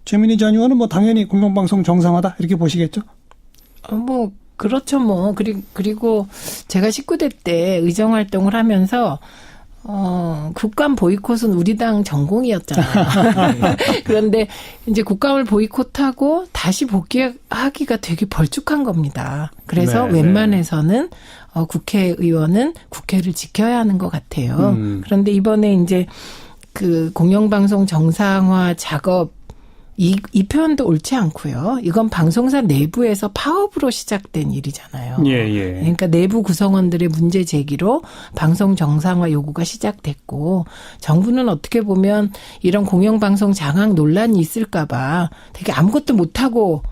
A: 최민희 전 의원은 뭐 당연히 공영방송 정상화다 이렇게 보시겠죠?
F: 뭐 그렇죠 뭐. 그리고 제가 19대 때 의정 활동을 하면서 국감 보이콧은 우리 당 전공이었잖아요. 그런데 이제 국감을 보이콧하고 다시 복귀하기가 되게 벌쭉한 겁니다. 그래서
A: 네,
F: 웬만해서는 국회의원은 국회를 지켜야 하는 것 같아요. 그런데 이번에 이제 그 공영방송 정상화 작업 이 표현도 옳지 않고요. 이건 방송사 내부에서 파업으로 시작된 일이잖아요.
A: 예.
F: 그러니까 내부 구성원들의 문제 제기로 방송 정상화 요구가 시작됐고 정부는 어떻게 보면 이런 공영방송 장악 논란이 있을까 봐 되게 아무것도 못하고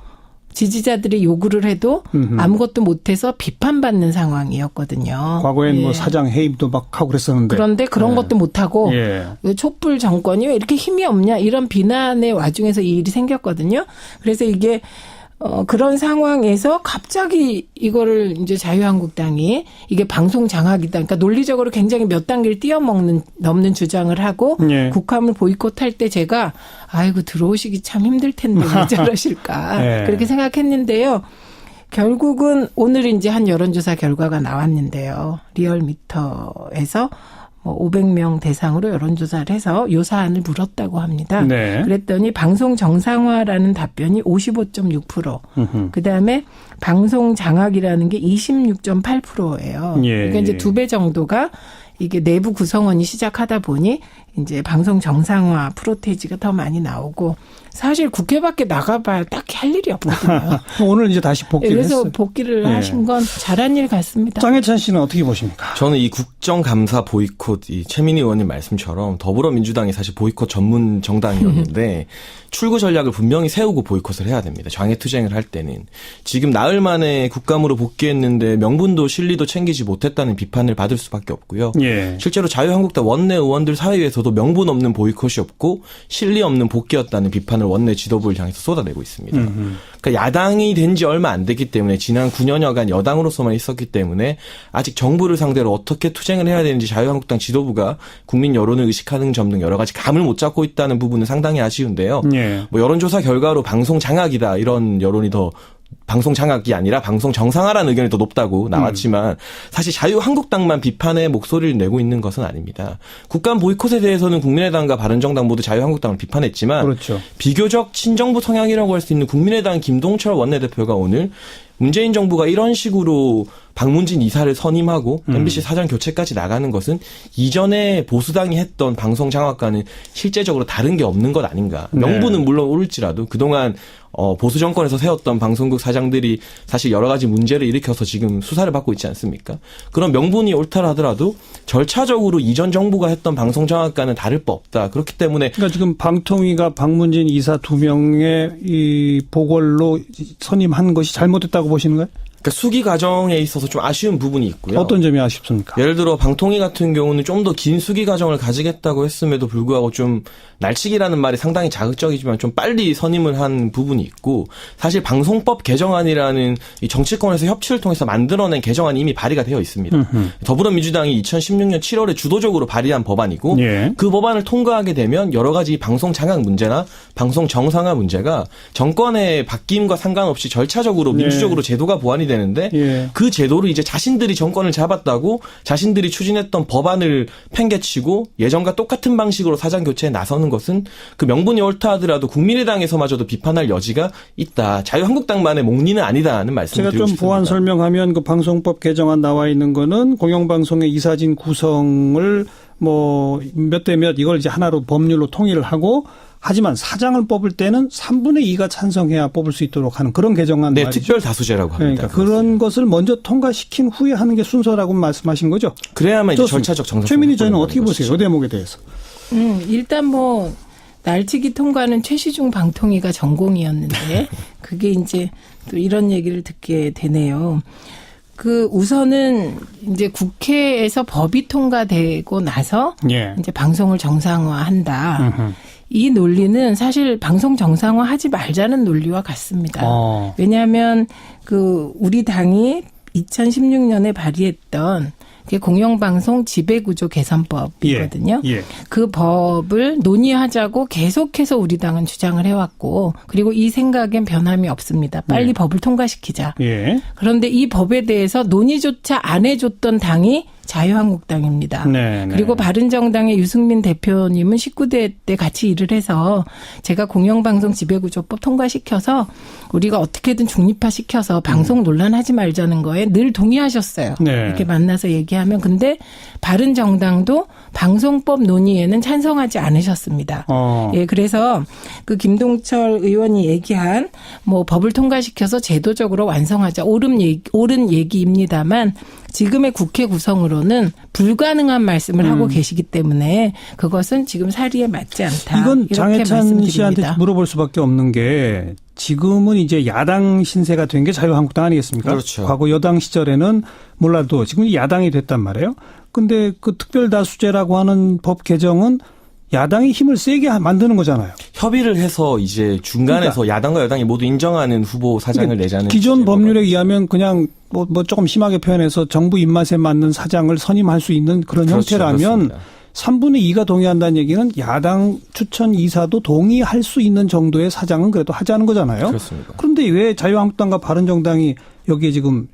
F: 지지자들이 요구를 해도 아무것도 못해서 비판받는 상황이었거든요.
A: 과거엔
F: 예.
A: 뭐 사장 해임도 막 하고 그랬었는데.
F: 그런데 그런 것도 못하고
A: 예.
F: 왜 촛불 정권이 왜 이렇게 힘이 없냐 이런 비난의 와중에서 이 일이 생겼거든요. 그래서 이게 그런 상황에서 갑자기 이거를 이제 자유한국당이 이게 방송 장악이다. 그러니까 논리적으로 굉장히 몇 단계를 넘는 주장을 하고
A: 예.
F: 국감을 보이콧할 때 제가 아이고 들어오시기 참 힘들 텐데 왜 저러실까
A: 예.
F: 그렇게 생각했는데요. 결국은 오늘 이제 한 여론조사 결과가 나왔는데요. 리얼미터에서 500명 대상으로 여론조사를 해서 요 사안을 물었다고 합니다.
A: 네.
F: 그랬더니 방송 정상화라는 답변이 55.6%. 그다음에 방송 장악이라는 게 26.8%예요.
A: 예,
F: 그러니까 이제 2배 정도가 이게 내부 구성원이 시작하다 보니 이제 방송 정상화 프로테이지가 더 많이 나오고 사실 국회 밖에 나가봐야 딱히 할 일이 없거든요.
A: 오늘 이제 다시 복귀를
F: 그래서
A: 했어요.
F: 복귀를
A: 예.
F: 하신 건 잘한 일 같습니다.
A: 장해찬 씨는 어떻게 보십니까?
G: 저는 이 국정감사 보이콧, 이 최민희 의원님 말씀처럼 더불어민주당이 사실 보이콧 전문 정당이었는데 출구 전략을 분명히 세우고 보이콧을 해야 됩니다. 장애투쟁을 할 때는. 지금 나흘 만에 국감으로 복귀했는데 명분도 실리도 챙기지 못했다는 비판을 받을 수밖에 없고요.
A: 예.
G: 실제로 자유한국당 원내 의원들 사이에서도 명분 없는 보이콧이었고 실리 없는 복귀였다는 비판을 원내 지도부를 향해서 쏟아내고 있습니다. 그러니까 야당이 된 지 얼마 안 됐기 때문에 지난 9년여간 여당으로서만 있었기 때문에 아직 정부를 상대로 어떻게 투쟁을 해야 되는지 자유한국당 지도부가 국민 여론을 의식하는 점 등 여러 가지 감을 못 잡고 있다는 부분은 상당히 아쉬운데요.
A: 예.
G: 뭐 여론조사 결과로 방송 장악이다 이런 여론이 더 방송 장악이 아니라 방송 정상화라는 의견이 더 높다고 나왔지만 사실 자유한국당만 비판의 목소리를 내고 있는 것은 아닙니다. 국감 보이콧에 대해서는 국민의당과 바른정당 모두 자유한국당을 비판했지만
A: 그렇죠.
G: 비교적 친정부 성향이라고 할 수 있는 국민의당 김동철 원내대표가 오늘 문재인 정부가 이런 식으로 박문진 이사를 선임하고 MBC 사장 교체까지 나가는 것은 이전에 보수당이 했던 방송 장악과는 실제적으로 다른 게 없는 것 아닌가. 명분은 물론 옳을지라도 그동안 보수 정권에서 세웠던 방송국 사장들이 사실 여러 가지 문제를 일으켜서 지금 수사를 받고 있지 않습니까? 그런 명분이 옳다 하더라도 절차적으로 이전 정부가 했던 방송 장악과는 다를 바 없다. 그렇기 때문에
A: 그러니까 지금 방통위가 박문진 이사 2명의 이 보궐로 선임한 것이 잘못됐다고 보시는 거예요?
G: 그러니까 수기 과정에 있어서 좀 아쉬운 부분이 있고요.
A: 어떤 점이 아쉽습니까?
G: 예를 들어 방통위 같은 경우는 좀 더 긴 수기 과정을 가지겠다고 했음에도 불구하고 좀 날치기라는 말이 상당히 자극적이지만 좀 빨리 선임을 한 부분이 있고 사실 방송법 개정안이라는 이 정치권에서 협치를 통해서 만들어낸 개정안이 이미 발의가 되어 있습니다. 더불어민주당이 2016년 7월에 주도적으로 발의한 법안이고
A: 예.
G: 그 법안을 통과하게 되면 여러 가지 방송 장악 문제나 방송 정상화 문제가 정권의 바뀜과 상관없이 절차적으로 민주적으로 제도가 보완이 되는데
A: 예.
G: 그 제도를 이제 자신들이 정권을 잡았다고 자신들이 추진했던 법안을 팽개치고 예전과 똑같은 방식으로 사장 교체에 나서는 것은 그 명분이 옳다 하더라도 국민의당에서마저도 비판할 여지가 있다. 자유한국당만의 몽리는 아니다는 말씀을
A: 제가
G: 드리고
A: 좀
G: 싶습니다.
A: 보완 설명하면 그 방송법 개정안 나와 있는 거는 공영방송의 이사진 구성을 뭐 몇 대 몇 이걸 이제 하나로 법률로 통일을 하고 하지만 사장을 뽑을 때는 3분의 2가 찬성해야 뽑을 수 있도록 하는 그런 개정안
G: 네,
A: 말이죠.
G: 특별 다수제라고 합니다.
A: 그러니까 그런 것을 먼저 통과시킨 후에 하는 게 순서라고 말씀하신 거죠?
G: 그래야만 이제
A: 좋습니다.
G: 절차적 정상.
A: 최민희 저는 어떻게 보세요? 이 대목에 대해서.
F: 일단 뭐 날치기 통과는 최시중 방통위가 전공이었는데 그게 이제 또 이런 얘기를 듣게 되네요. 그 우선은 이제 국회에서 법이 통과되고 나서
A: 예.
F: 이제 방송을 정상화한다. 이 논리는 사실 방송 정상화하지 말자는 논리와 같습니다. 왜냐하면 그 우리 당이 2016년에 발의했던 그게 공영방송 지배구조 개선법이거든요.
A: 예.
F: 그 법을 논의하자고 계속해서 우리 당은 주장을 해왔고 그리고 이 생각엔 변함이 없습니다. 빨리 법을 통과시키자.
A: 예.
F: 그런데 이 법에 대해서 논의조차 안 해줬던 당이 자유한국당입니다.
A: 네,
F: 그리고 바른정당의 유승민 대표님은 19대 때 같이 일을 해서 제가 공영방송 지배구조법 통과시켜서 우리가 어떻게든 중립화시켜서 방송 논란하지 말자는 거에 늘 동의하셨어요.
A: 네.
F: 이렇게 만나서 얘기하면. 근데 바른정당도 방송법 논의에는 찬성하지 않으셨습니다. 예, 그래서 그 김동철 의원이 얘기한 뭐 법을 통과시켜서 제도적으로 완성하자 옳은 얘기입니다만 지금의 국회 구성으로는 불가능한 말씀을 하고 계시기 때문에 그것은 지금 사리에 맞지 않다.
A: 이건 장해찬 씨한테
F: 말씀드립니다.
A: 물어볼 수밖에 없는 게 지금은 이제 야당 신세가 된 게 자유한국당 아니겠습니까?
G: 그렇죠.
A: 과거 여당 시절에는 몰라도 지금 야당이 됐단 말이에요. 근데 그 특별다수제라고 하는 법 개정은 야당이 힘을 세게 만드는 거잖아요.
G: 협의를 해서 이제 중간에서 야당과 여당이 모두 인정하는 후보 사장을 내자는
A: 기존 법률에 의하면 그냥 뭐 조금 심하게 표현해서 정부 입맛에 맞는 사장을 선임할 수 있는 그런
G: 그렇죠,
A: 형태라면
G: 그렇습니다.
A: 3분의 2가 동의한다는 얘기는 야당 추천 이사도 동의할 수 있는 정도의 사장은 그래도 하자는 거잖아요.
G: 그렇습니다.
A: 그런데 왜 자유한국당과 바른정당이 여기에 지금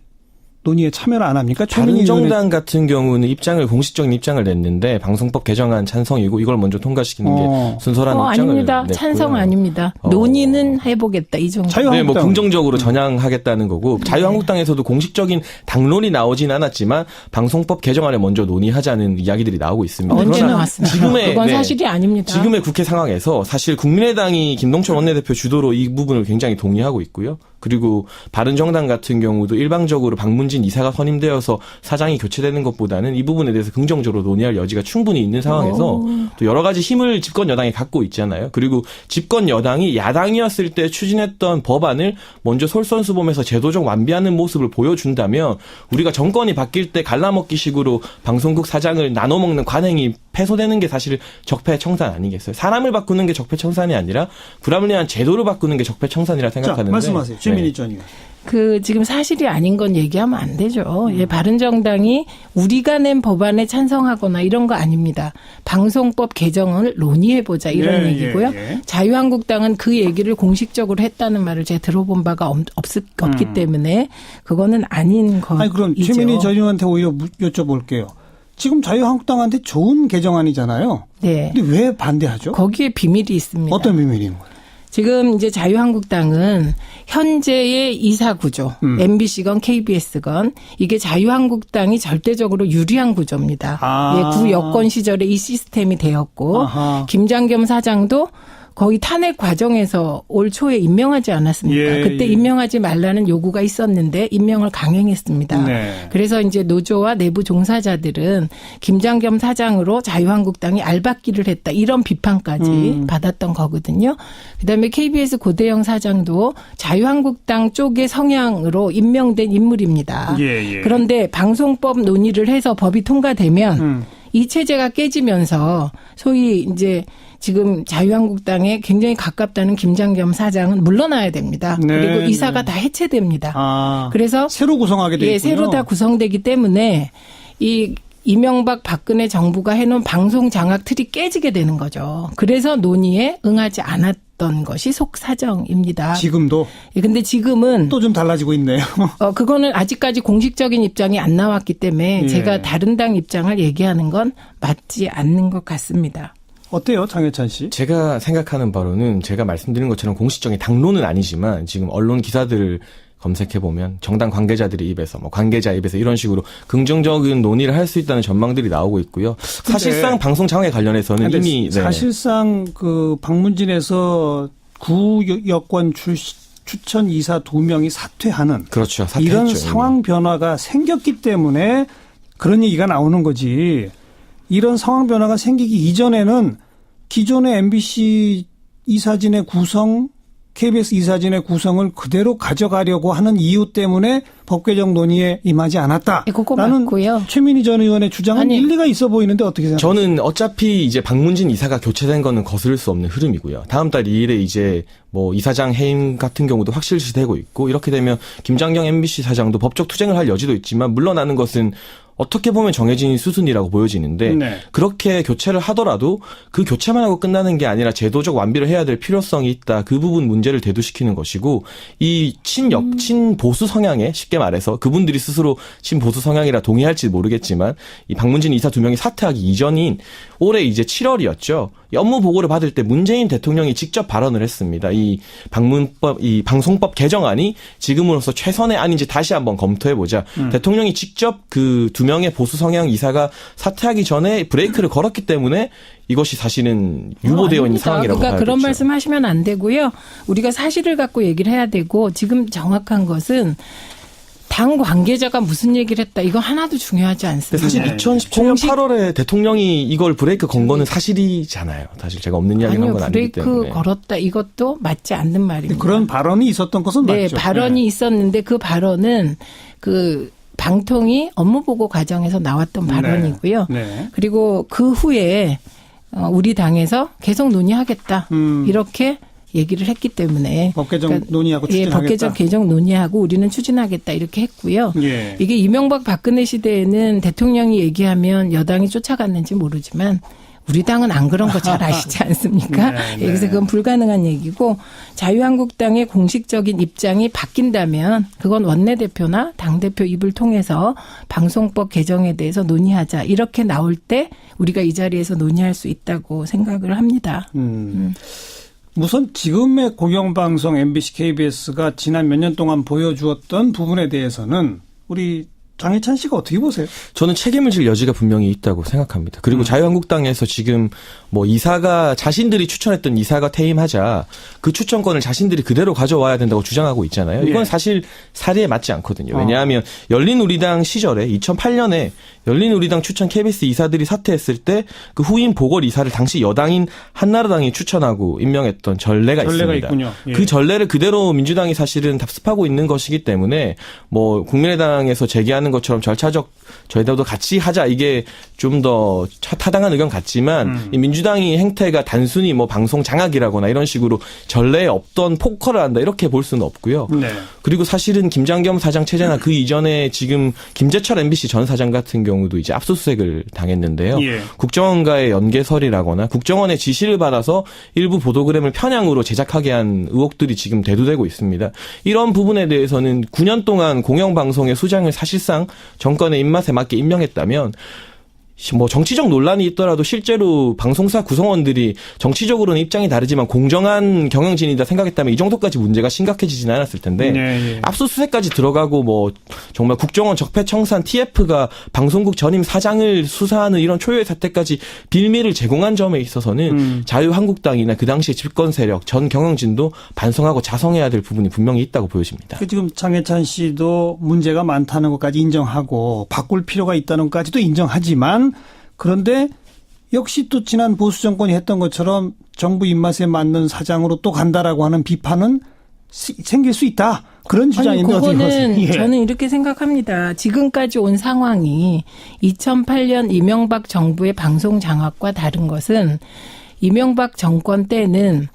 A: 논의에 참여를 안 합니까?
G: 바른정당 같은 경우는 공식적인 입장을 냈는데 방송법 개정안 찬성이고 이걸 먼저 통과시키는 게 순서라는 입장을
F: 아닙니다.
G: 냈고요.
F: 찬성 아닙니다. 논의는 해보겠다 이 정도.
G: 네, 뭐 긍정적으로 전향하겠다는 거고 자유한국당에서도 공식적인 당론이 나오진 않았지만 방송법 개정안을 먼저 논의하자는 이야기들이 나오고 있습니다.
F: 언제 나왔습니까? 그건 사실이 아닙니다.
G: 지금의 국회 상황에서 사실 국민의당이 김동철 원내대표 주도로 이 부분을 굉장히 동의하고 있고요. 그리고 바른정당 같은 경우도 일방적으로 박문진 이사가 선임되어서 사장이 교체되는 것보다는 이 부분에 대해서 긍정적으로 논의할 여지가 충분히 있는 상황에서 또 여러 가지 힘을 집권 여당이 갖고 있잖아요. 그리고 집권 여당이 야당이었을 때 추진했던 법안을 먼저 솔선수범해서 제도적 완비하는 모습을 보여준다면 우리가 정권이 바뀔 때 갈라먹기식으로 방송국 사장을 나눠먹는 관행이 패소되는 게 사실 적폐청산 아니겠어요? 사람을 바꾸는 게 적폐청산이 아니라 불합리한 제도를 바꾸는 게 적폐청산이라 생각하는데.
A: 자, 말씀하세요. 최민희 전 의원.
F: 지금 사실이 아닌 건 얘기하면 안 되죠. 예, 바른정당이 우리가 낸 법안에 찬성하거나 이런 거 아닙니다. 방송법 개정을 논의해보자 이런 얘기고요. 자유한국당은 그 얘기를 공식적으로 했다는 말을 제가 들어본 바가 없기 때문에 그거는 아닌 거죠.
A: 아니 그럼 최민희 전 의원한테 오히려 여쭤볼게요. 지금 자유한국당한테 좋은 개정안이잖아요.
F: 네.
A: 근데 왜 반대하죠?
F: 거기에 비밀이 있습니다.
A: 어떤 비밀인 거예요?
F: 지금 이제 자유한국당은 현재의 이사 구조, MBC건 KBS건 이게 자유한국당이 절대적으로 유리한 구조입니다. 예, 구 여권 시절에 이 시스템이 되었고 김장겸 사장도 거의 탄핵 과정에서 올 초에 임명하지 않았습니까? 그때 임명하지 말라는 요구가 있었는데 임명을 강행했습니다. 네. 그래서 이제 노조와 내부 종사자들은 김장겸 사장으로 자유한국당이 알박기를 했다. 이런 비판까지 받았던 거거든요. 그다음에 KBS 고대영 사장도 자유한국당 쪽의 성향으로 임명된 인물입니다. 그런데 방송법 논의를 해서 법이 통과되면 이 체제가 깨지면서 소위 이제 지금 자유한국당에 굉장히 가깝다는 김장겸 사장은 물러나야 됩니다. 그리고 이사가 다 해체됩니다. 그래서
A: 새로 구성하게 되겠군요.
F: 예, 새로 다 구성되기 때문에 이 이명박 박근혜 정부가 해놓은 방송 장악 틀이 깨지게 되는 거죠. 그래서 논의에 응하지 않았던 것이 속사정입니다.
A: 지금도?
F: 예, 근데 지금은
A: 또 좀 달라지고 있네요.
F: 그거는 아직까지 공식적인 입장이 안 나왔기 때문에 제가 다른 당 입장을 얘기하는 건 맞지 않는 것 같습니다.
A: 어때요, 장혜찬 씨?
G: 제가 생각하는 바로는 제가 말씀드린 것처럼 공식적인 당론은 아니지만 지금 언론 기사들을 검색해보면 정당 관계자들의 입에서 관계자 입에서 이런 식으로 긍정적인 논의를 할 수 있다는 전망들이 나오고 있고요. 사실상 방송 장악에 관련해서는 이미
A: 사실상 그 방문진에서 구 여권 추천 이사 2명이 사퇴하는
G: 그렇죠. 사퇴했죠,
A: 이런 상황 변화가 생겼기 때문에 그런 얘기가 나오는 거지. 이런 상황 변화가 생기기 이전에는 기존의 MBC 이사진의 구성, KBS 이사진의 구성을 그대로 가져가려고 하는 이유 때문에 법 개정 논의에 임하지 않았다. 라는 최민희 전 의원의 주장은 일리가 있어 보이는데 어떻게 생각하세요?
G: 저는 어차피 이제 박문진 이사가 교체된 거는 거스를 수 없는 흐름이고요. 다음 달 2일에 이제 이사장 해임 같은 경우도 확실시되고 있고 이렇게 되면 김장경 MBC 사장도 법적 투쟁을 할 여지도 있지만 물러나는 것은 어떻게 보면 정해진 수순이라고 보여지는데 그렇게 교체를 하더라도 그 교체만 하고 끝나는 게 아니라 제도적 완비를 해야 될 필요성이 있다. 그 부분 문제를 대두시키는 것이고 이 친보수 성향에 쉽게 말해서 그분들이 스스로 친보수 성향이라 동의할지 모르겠지만 이 박문진 이사 2명이 사퇴하기 이전인 올해 이제 7월이었죠. 업무 보고를 받을 때 문재인 대통령이 직접 발언을 했습니다. 이 방송법 개정안이 지금으로서 최선의 안인지 다시 한번 검토해보자. 대통령이 직접 그 2명의 보수 성향 이사가 사퇴하기 전에 브레이크를 걸었기 때문에 이것이 사실은 유보되어 있는 상황이라고 봐야겠죠.
F: 그러니까 그런 말씀하시면 안 되고요. 우리가 사실을 갖고 얘기를 해야 되고 지금 정확한 것은 당 관계자가 무슨 얘기를 했다. 이거 하나도 중요하지 않습니다.
G: 사실 2017년 8월에 대통령이 이걸 브레이크 건 거는 사실이잖아요. 사실 제가 없는 이야기를 한 건 아니기 때문에.
F: 브레이크 걸었다. 이것도 맞지 않는 말입니다.
A: 그런 발언이 있었던 것은 맞죠.
F: 네. 발언이 있었는데 그 발언은 방통위 업무보고 과정에서 나왔던 발언이고요. 그리고 그 후에 우리 당에서 계속 논의하겠다. 이렇게 얘기를 했기 때문에
A: 법 개정 논의하고 추진하겠다.
F: 법 개정 논의하고 우리는 추진하겠다 이렇게 했고요.
A: 예.
F: 이게 이명박 박근혜 시대에는 대통령이 얘기하면 여당이 쫓아갔는지 모르지만 우리 당은 안 그런 거 잘 아시지 않습니까?
A: 네, 네.
F: 그래서 그건 불가능한 얘기고 자유한국당의 공식적인 입장이 바뀐다면 그건 원내대표나 당대표 입을 통해서 방송법 개정에 대해서 논의하자. 이렇게 나올 때 우리가 이 자리에서 논의할 수 있다고 생각을 합니다.
A: 우선 지금의 공영방송 MBC, KBS가 지난 몇 년 동안 보여주었던 부분에 대해서는 우리 장해찬 씨가 어떻게 보세요?
G: 저는 책임을 질 여지가 분명히 있다고 생각합니다. 그리고 자유한국당에서 지금 뭐 이사가 자신들이 추천했던 이사가 퇴임하자 그 추천권을 자신들이 그대로 가져와야 된다고 주장하고 있잖아요. 이건
A: 예.
G: 사실 사리에 맞지 않거든요. 왜냐하면 열린우리당 시절에 2008년에 열린우리당 추천 KBS 이사들이 사퇴했을 때 그 후임 보궐 이사를 당시 여당인 한나라당이 추천하고 임명했던 전례가 있습니다.
A: 있군요. 예.
G: 그 전례를 그대로 민주당이 사실은 답습하고 있는 것이기 때문에 뭐 국민의당에서 제기하는 것처럼 절차적 저희들도 같이 하자 이게 좀 더 타당한 의견 같지만 이 민주당이 행태가 단순히 뭐 방송 장악이라거나 이런 식으로 전례에 없던 포커를 한다 이렇게 볼 수는 없고요.
A: 네.
G: 그리고 사실은 김장겸 사장 체제나 그 이전에 지금 김재철 MBC 전 사장 같은 경우도 이제 압수수색을 당했는데요.
A: 예.
G: 국정원과의 연계설이라거나 국정원의 지시를 받아서 일부 보도그램을 편향으로 제작하게 한 의혹들이 지금 대두되고 있습니다. 이런 부분에 대해서는 9년 동안 공영방송의 수장을 사실상 정권의 입맛에 맞게 임명했다면 뭐 정치적 논란이 있더라도 실제로 방송사 구성원들이 정치적으로는 입장이 다르지만 공정한 경영진이다 생각했다면 이 정도까지 문제가 심각해지지는 않았을 텐데
A: 네.
G: 압수수색까지 들어가고 뭐 정말 국정원 적폐청산 TF가 방송국 전임 사장을 수사하는 이런 초유의 사태까지 빌미를 제공한 점에 있어서는 자유한국당이나 그 당시의 집권 세력 전 경영진도 반성하고 자성해야 될 부분이 분명히 있다고 보여집니다.
A: 지금 장해찬 씨도 문제가 많다는 것까지 인정하고 바꿀 필요가 있다는 것까지도 인정하지만 그런데 역시 또 지난 보수 정권이 했던 것처럼 정부 입맛에 맞는 사장으로 또 간다라고 하는 비판은 생길 수 있다. 그런 주장인데 어떻게 보세요?
F: 그거는
A: 예.
F: 저는 이렇게 생각합니다. 지금까지 온 상황이 2008년 이명박 정부의 방송 장악과 다른 것은 이명박 정권 때는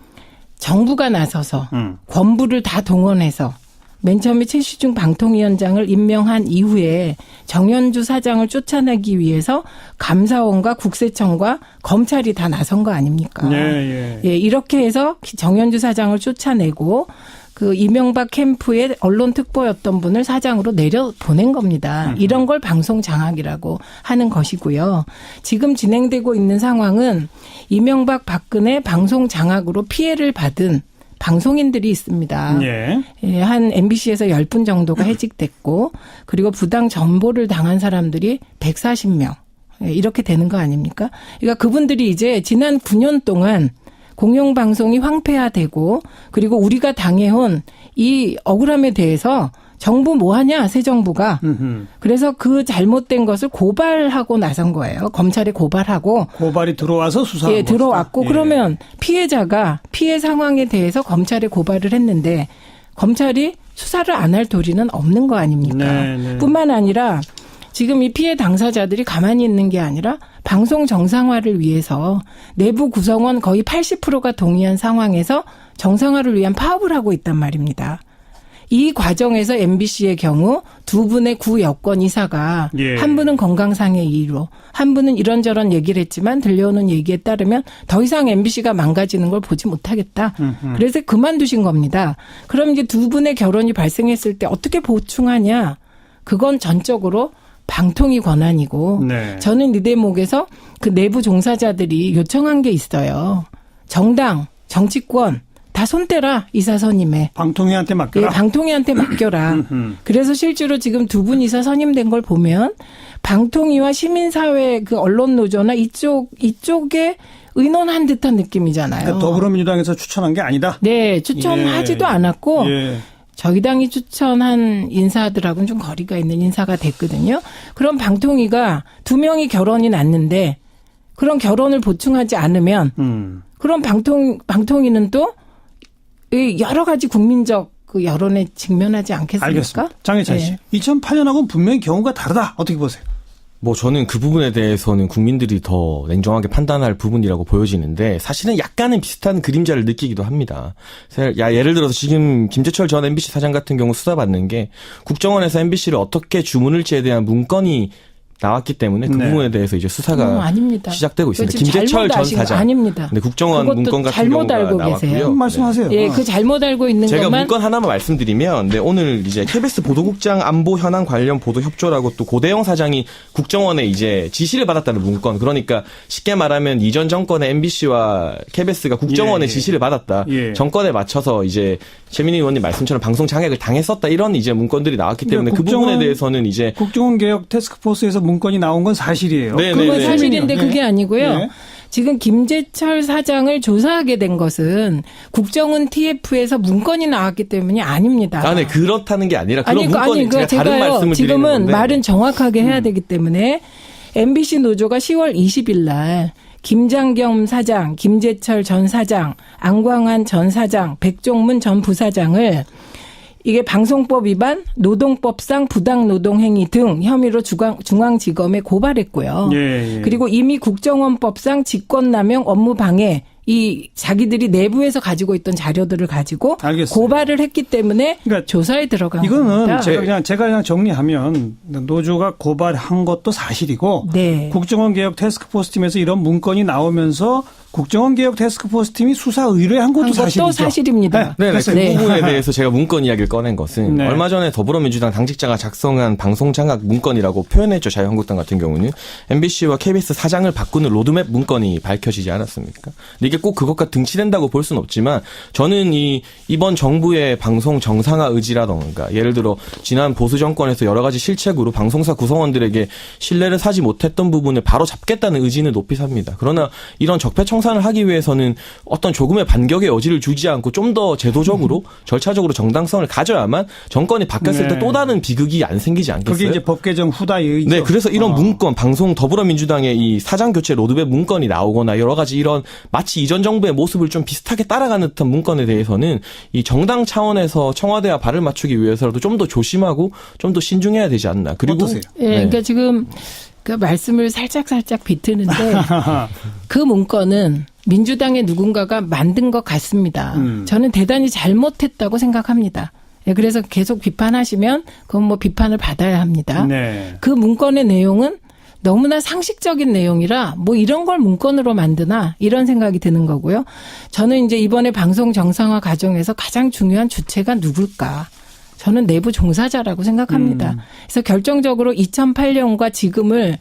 F: 정부가 나서서 권부를 다 동원해서 맨 처음에 최시중 방통위원장을 임명한 이후에 정연주 사장을 쫓아내기 위해서 감사원과 국세청과 검찰이 다 나선 거 아닙니까?
A: 예.
F: 예, 이렇게 해서 정연주 사장을 쫓아내고 그 이명박 캠프의 언론 특보였던 분을 사장으로 내려 보낸 겁니다. 이런 걸 방송 장악이라고 하는 것이고요. 지금 진행되고 있는 상황은 이명박 박근혜 방송 장악으로 피해를 받은 방송인들이 있습니다.
A: 예.
F: 예, 한 MBC에서 10분 정도가 해직됐고 그리고 부당 전보를 당한 사람들이 140명. 예, 이렇게 되는 거 아닙니까? 그러니까 그분들이 이제 지난 9년 동안 공영방송이 황폐화되고 그리고 우리가 당해온 이 억울함에 대해서 정부 뭐 하냐 새 정부가. 그래서 그 잘못된 것을 고발하고 나선 거예요. 검찰에 고발하고.
A: 고발이 들어와서 수사한
F: 예,
A: 것이다.
F: 들어왔고
A: 예.
F: 그러면 피해자가 피해 상황에 대해서 검찰에 고발을 했는데 검찰이 수사를 안 할 도리는 없는 거 아닙니까?
A: 네.
F: 뿐만 아니라 지금 이 피해 당사자들이 가만히 있는 게 아니라 방송 정상화를 위해서 내부 구성원 거의 80%가 동의한 상황에서 정상화를 위한 파업을 하고 있단 말입니다. 이 과정에서 MBC의 경우 두 분의 구 여권 이사가
A: 예.
F: 한 분은 건강상의 이유로 한 분은 이런저런 얘기를 했지만 들려오는 얘기에 따르면 더 이상 MBC가 망가지는 걸 보지 못하겠다. 그래서 그만두신 겁니다. 그럼 이제 두 분의 결혼이 발생했을 때 어떻게 보충하냐. 그건 전적으로 방통위 권한이고
A: 네.
F: 저는 이 대목에서 그 내부 종사자들이 요청한 게 있어요. 정당, 정치권 다 손대라 이사 선임에.
A: 방통위한테 맡겨라.
F: 예, 방통위한테 맡겨라. 그래서 실제로 지금 두 분 이사 선임된 걸 보면 방통위와 시민사회 그 언론노조나 이쪽에 의논한 듯한 느낌이잖아요.
A: 그러니까 더불어민주당에서 추천한 게 아니다.
F: 네, 추천하지도 않았고
A: 예.
F: 저희 당이 추천한 인사들하고는 좀 거리가 있는 인사가 됐거든요. 그럼 방통위가 두 명이 결혼이 났는데 그런 결혼을 보충하지 않으면 그럼 방통위는 또 여러 가지 국민적 그 여론에 직면하지 않겠습니까?
A: 알겠습니다. 장해찬 씨.
F: 네.
A: 2008년하고는 분명히 경우가 다르다. 어떻게 보세요?
G: 저는 그 부분에 대해서는 국민들이 더 냉정하게 판단할 부분이라고 보여지는데 사실은 약간은 비슷한 그림자를 느끼기도 합니다. 예를 들어서 지금 김재철 전 MBC 사장 같은 경우 수사받는 게 국정원에서 MBC를 어떻게 주문을지에 대한 문건이 나왔기 때문에 그 부분에 대해서 이제 수사가
F: 아닙니다.
G: 시작되고 있습니다. 김재철 전 사장.
F: 아닙니다.
G: 네, 국정원 문건 같은
F: 잘못
G: 경우가
F: 알고
G: 나왔고요.
F: 계세요.
A: 말씀하세요.
F: 예, 그 잘못 알고 있는
G: 제가
F: 것만
G: 문건 하나만 말씀드리면, 네, 오늘 이제 KBS 보도국장 안보 현안 관련 보도 협조라고 또 고대영 사장이 국정원에 이제 지시를 받았다는 문건. 그러니까 쉽게 말하면 이전 정권의 MBC와 KBS가 국정원의 지시를 받았다. 정권에 맞춰서 이제 최민희 의원님 말씀처럼 방송 장악을 당했었다. 이런 이제 문건들이 나왔기 때문에 그 부분에 대해서는 이제
A: 국정원 개혁 테스크포스에서 문건이 나온 건 사실이에요.
F: 그건 사실인데 그게 아니고요. 지금 김재철 사장을 조사하게 된 것은 국정원 TF에서 문건이 나왔기 때문이 아닙니다.
G: 네, 그렇다는 게 아니라 그런 문건이 제가 다른 말씀을
F: 지금은
G: 드리는 건데.
F: 말은 정확하게 해야 되기 때문에 MBC 노조가 10월 20일 날 김장겸 사장, 김재철 전 사장, 안광한 전 사장, 백종문 전 부사장을 이게 방송법 위반, 노동법상 부당노동행위 등 혐의로 중앙지검에 고발했고요. 그리고 이미 국정원법상 직권남용 업무방해 이 자기들이 내부에서 가지고 있던 자료들을 가지고 고발을 했기 때문에 조사에 들어간 겁니다.
A: 이거는 제가 그냥 정리하면 노조가 고발한 것도 사실이고 국정원 개혁 테스크포스 팀에서 이런 문건이 나오면서 국정원 개혁 테스크포스 팀이 수사 의뢰한 것도 사실이죠.
F: 사실입니다.
G: 네, 그 부분에 대해서 제가 문건 이야기를 꺼낸 것은 얼마 전에 더불어민주당 당직자가 작성한 방송 장악 문건이라고 표현했죠. 자유한국당 같은 경우는 MBC와 KBS 사장을 바꾸는 로드맵 문건이 밝혀지지 않았습니까? 근데 이게 꼭 그것과 등치된다고 볼 수는 없지만 저는 이번 정부의 방송 정상화 의지라던가 예를 들어 지난 보수 정권에서 여러 가지 실책으로 방송사 구성원들에게 신뢰를 사지 못했던 부분을 바로 잡겠다는 의지는 높이 삽니다. 그러나 이런 적폐 청산을 하기 위해서는 어떤 조금의 반격의 여지를 주지 않고 좀 더 제도적으로 절차적으로 정당성을 가져야만 정권이 바뀌었을 때 또 다른 비극이 안 생기지 않겠어요?
A: 그게 이제 법 개정 후다이죠.
G: 네, 그래서 이런 문건, 방송 더불어민주당의 이 사장 교체 로드맵 문건이 나오거나 여러 가지 이런 마치 이전 정부의 모습을 좀 비슷하게 따라가는 듯한 문건에 대해서는 이 정당 차원에서 청와대와 발을 맞추기 위해서라도 좀 더 조심하고 좀 더 신중해야 되지 않나. 그리고
A: 어떠세요?
F: 그러니까 지금 그 말씀을 살짝 비트는데 그 문건은 민주당의 누군가가 만든 것 같습니다. 저는 대단히 잘못했다고 생각합니다. 그래서 계속 비판하시면 그건 비판을 받아야 합니다. 그 문건의 내용은 너무나 상식적인 내용이라 이런 걸 문건으로 만드나 이런 생각이 드는 거고요. 저는 이제 이번에 방송 정상화 과정에서 가장 중요한 주체가 누굴까? 저는 내부 종사자라고 생각합니다. 그래서 결정적으로 2008년과 지금을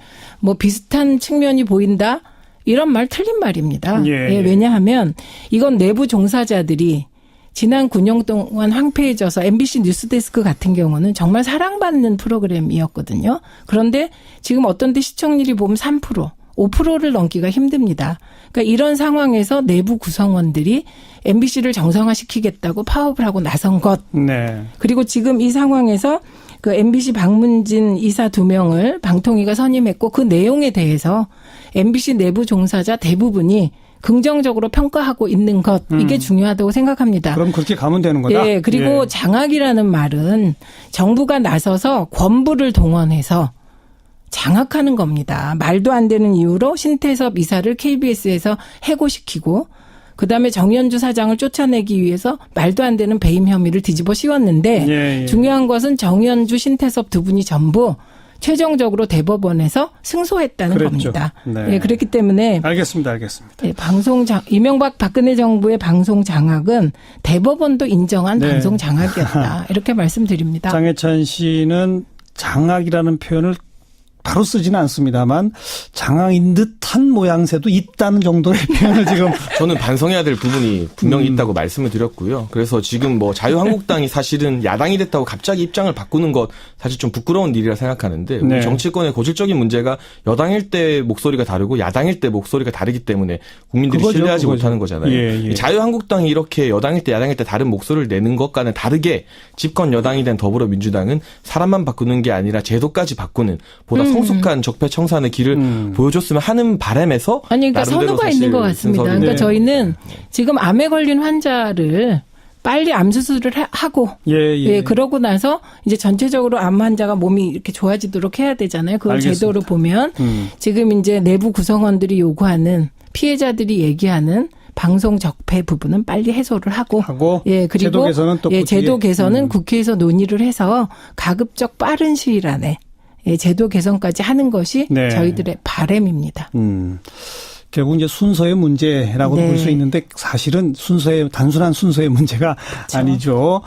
F: 비슷한 측면이 보인다? 이런 말 틀린 말입니다. 왜냐하면 이건 내부 종사자들이 지난 9년 동안 황폐해져서 MBC 뉴스데스크 같은 경우는 정말 사랑받는 프로그램이었거든요. 그런데 지금 어떤 데 시청률이 보면 3%, 5%를 넘기가 힘듭니다. 그러니까 이런 상황에서 내부 구성원들이 MBC를 정상화시키겠다고 파업을 하고 나선 것. 그리고 지금 이 상황에서 그 MBC 박문진 이사 2명을 방통위가 선임했고 그 내용에 대해서 MBC 내부 종사자 대부분이 긍정적으로 평가하고 있는 것. 이게 중요하다고 생각합니다.
A: 그럼 그렇게 가면 되는 거다?
F: 네. 그리고 장악이라는 말은 정부가 나서서 권부를 동원해서 장악하는 겁니다. 말도 안 되는 이유로 신태섭 이사를 KBS에서 해고시키고 그다음에 정연주 사장을 쫓아내기 위해서 말도 안 되는 배임 혐의를 뒤집어 씌웠는데 중요한 것은 정연주, 신태섭 두 분이 전부 최종적으로 대법원에서 승소했다는 겁니다. 그렇기 때문에
A: 알겠습니다.
F: 이명박 박근혜 정부의 방송 장악은 대법원도 인정한 방송 장악이었다. 이렇게 말씀드립니다.
A: 장해찬 씨는 장악이라는 표현을 바로 쓰지는 않습니다만 장악인 듯한 모양새도 있다는 정도의 표현을 지금
G: 저는 반성해야 될 부분이 분명히 있다고 말씀을 드렸고요. 그래서 지금 자유한국당이 사실은 야당이 됐다고 갑자기 입장을 바꾸는 것 사실 좀 부끄러운 일이라 생각하는데 우리 정치권의 고질적인 문제가 여당일 때 목소리가 다르고 야당일 때 목소리가 다르기 때문에 국민들이 신뢰하지 못하는 거잖아요. 자유한국당이 이렇게 여당일 때 야당일 때 다른 목소리를 내는 것과는 다르게 집권 여당이 된 더불어민주당은 사람만 바꾸는 게 아니라 제도까지 바꾸는 보다 성숙한 적폐 청산의 길을 보여줬으면 하는 바람에서
F: 그러니까 선우가 있는 것 같습니다. 그러니까 저희는 지금 암에 걸린 환자를 빨리 암 수술을 하고 예, 그러고 나서 이제 전체적으로 암 환자가 몸이 이렇게 좋아지도록 해야 되잖아요. 그걸
A: 알겠습니다.
F: 제도로 보면 지금 이제 내부 구성원들이 요구하는 피해자들이 얘기하는 방송 적폐 부분은 빨리 해소를 하고 예, 그리고
A: 제도 개선은 또
F: 제도 개선은 국회에서 논의를 해서 가급적 빠른 시일 안에 제도 개선까지 하는 것이
A: 네.
F: 저희들의 바람입니다.
A: 결국 이제 순서의 문제라고도 볼 수 있는데 사실은 단순한 순서의 문제가
F: 그렇죠.
A: 아니죠.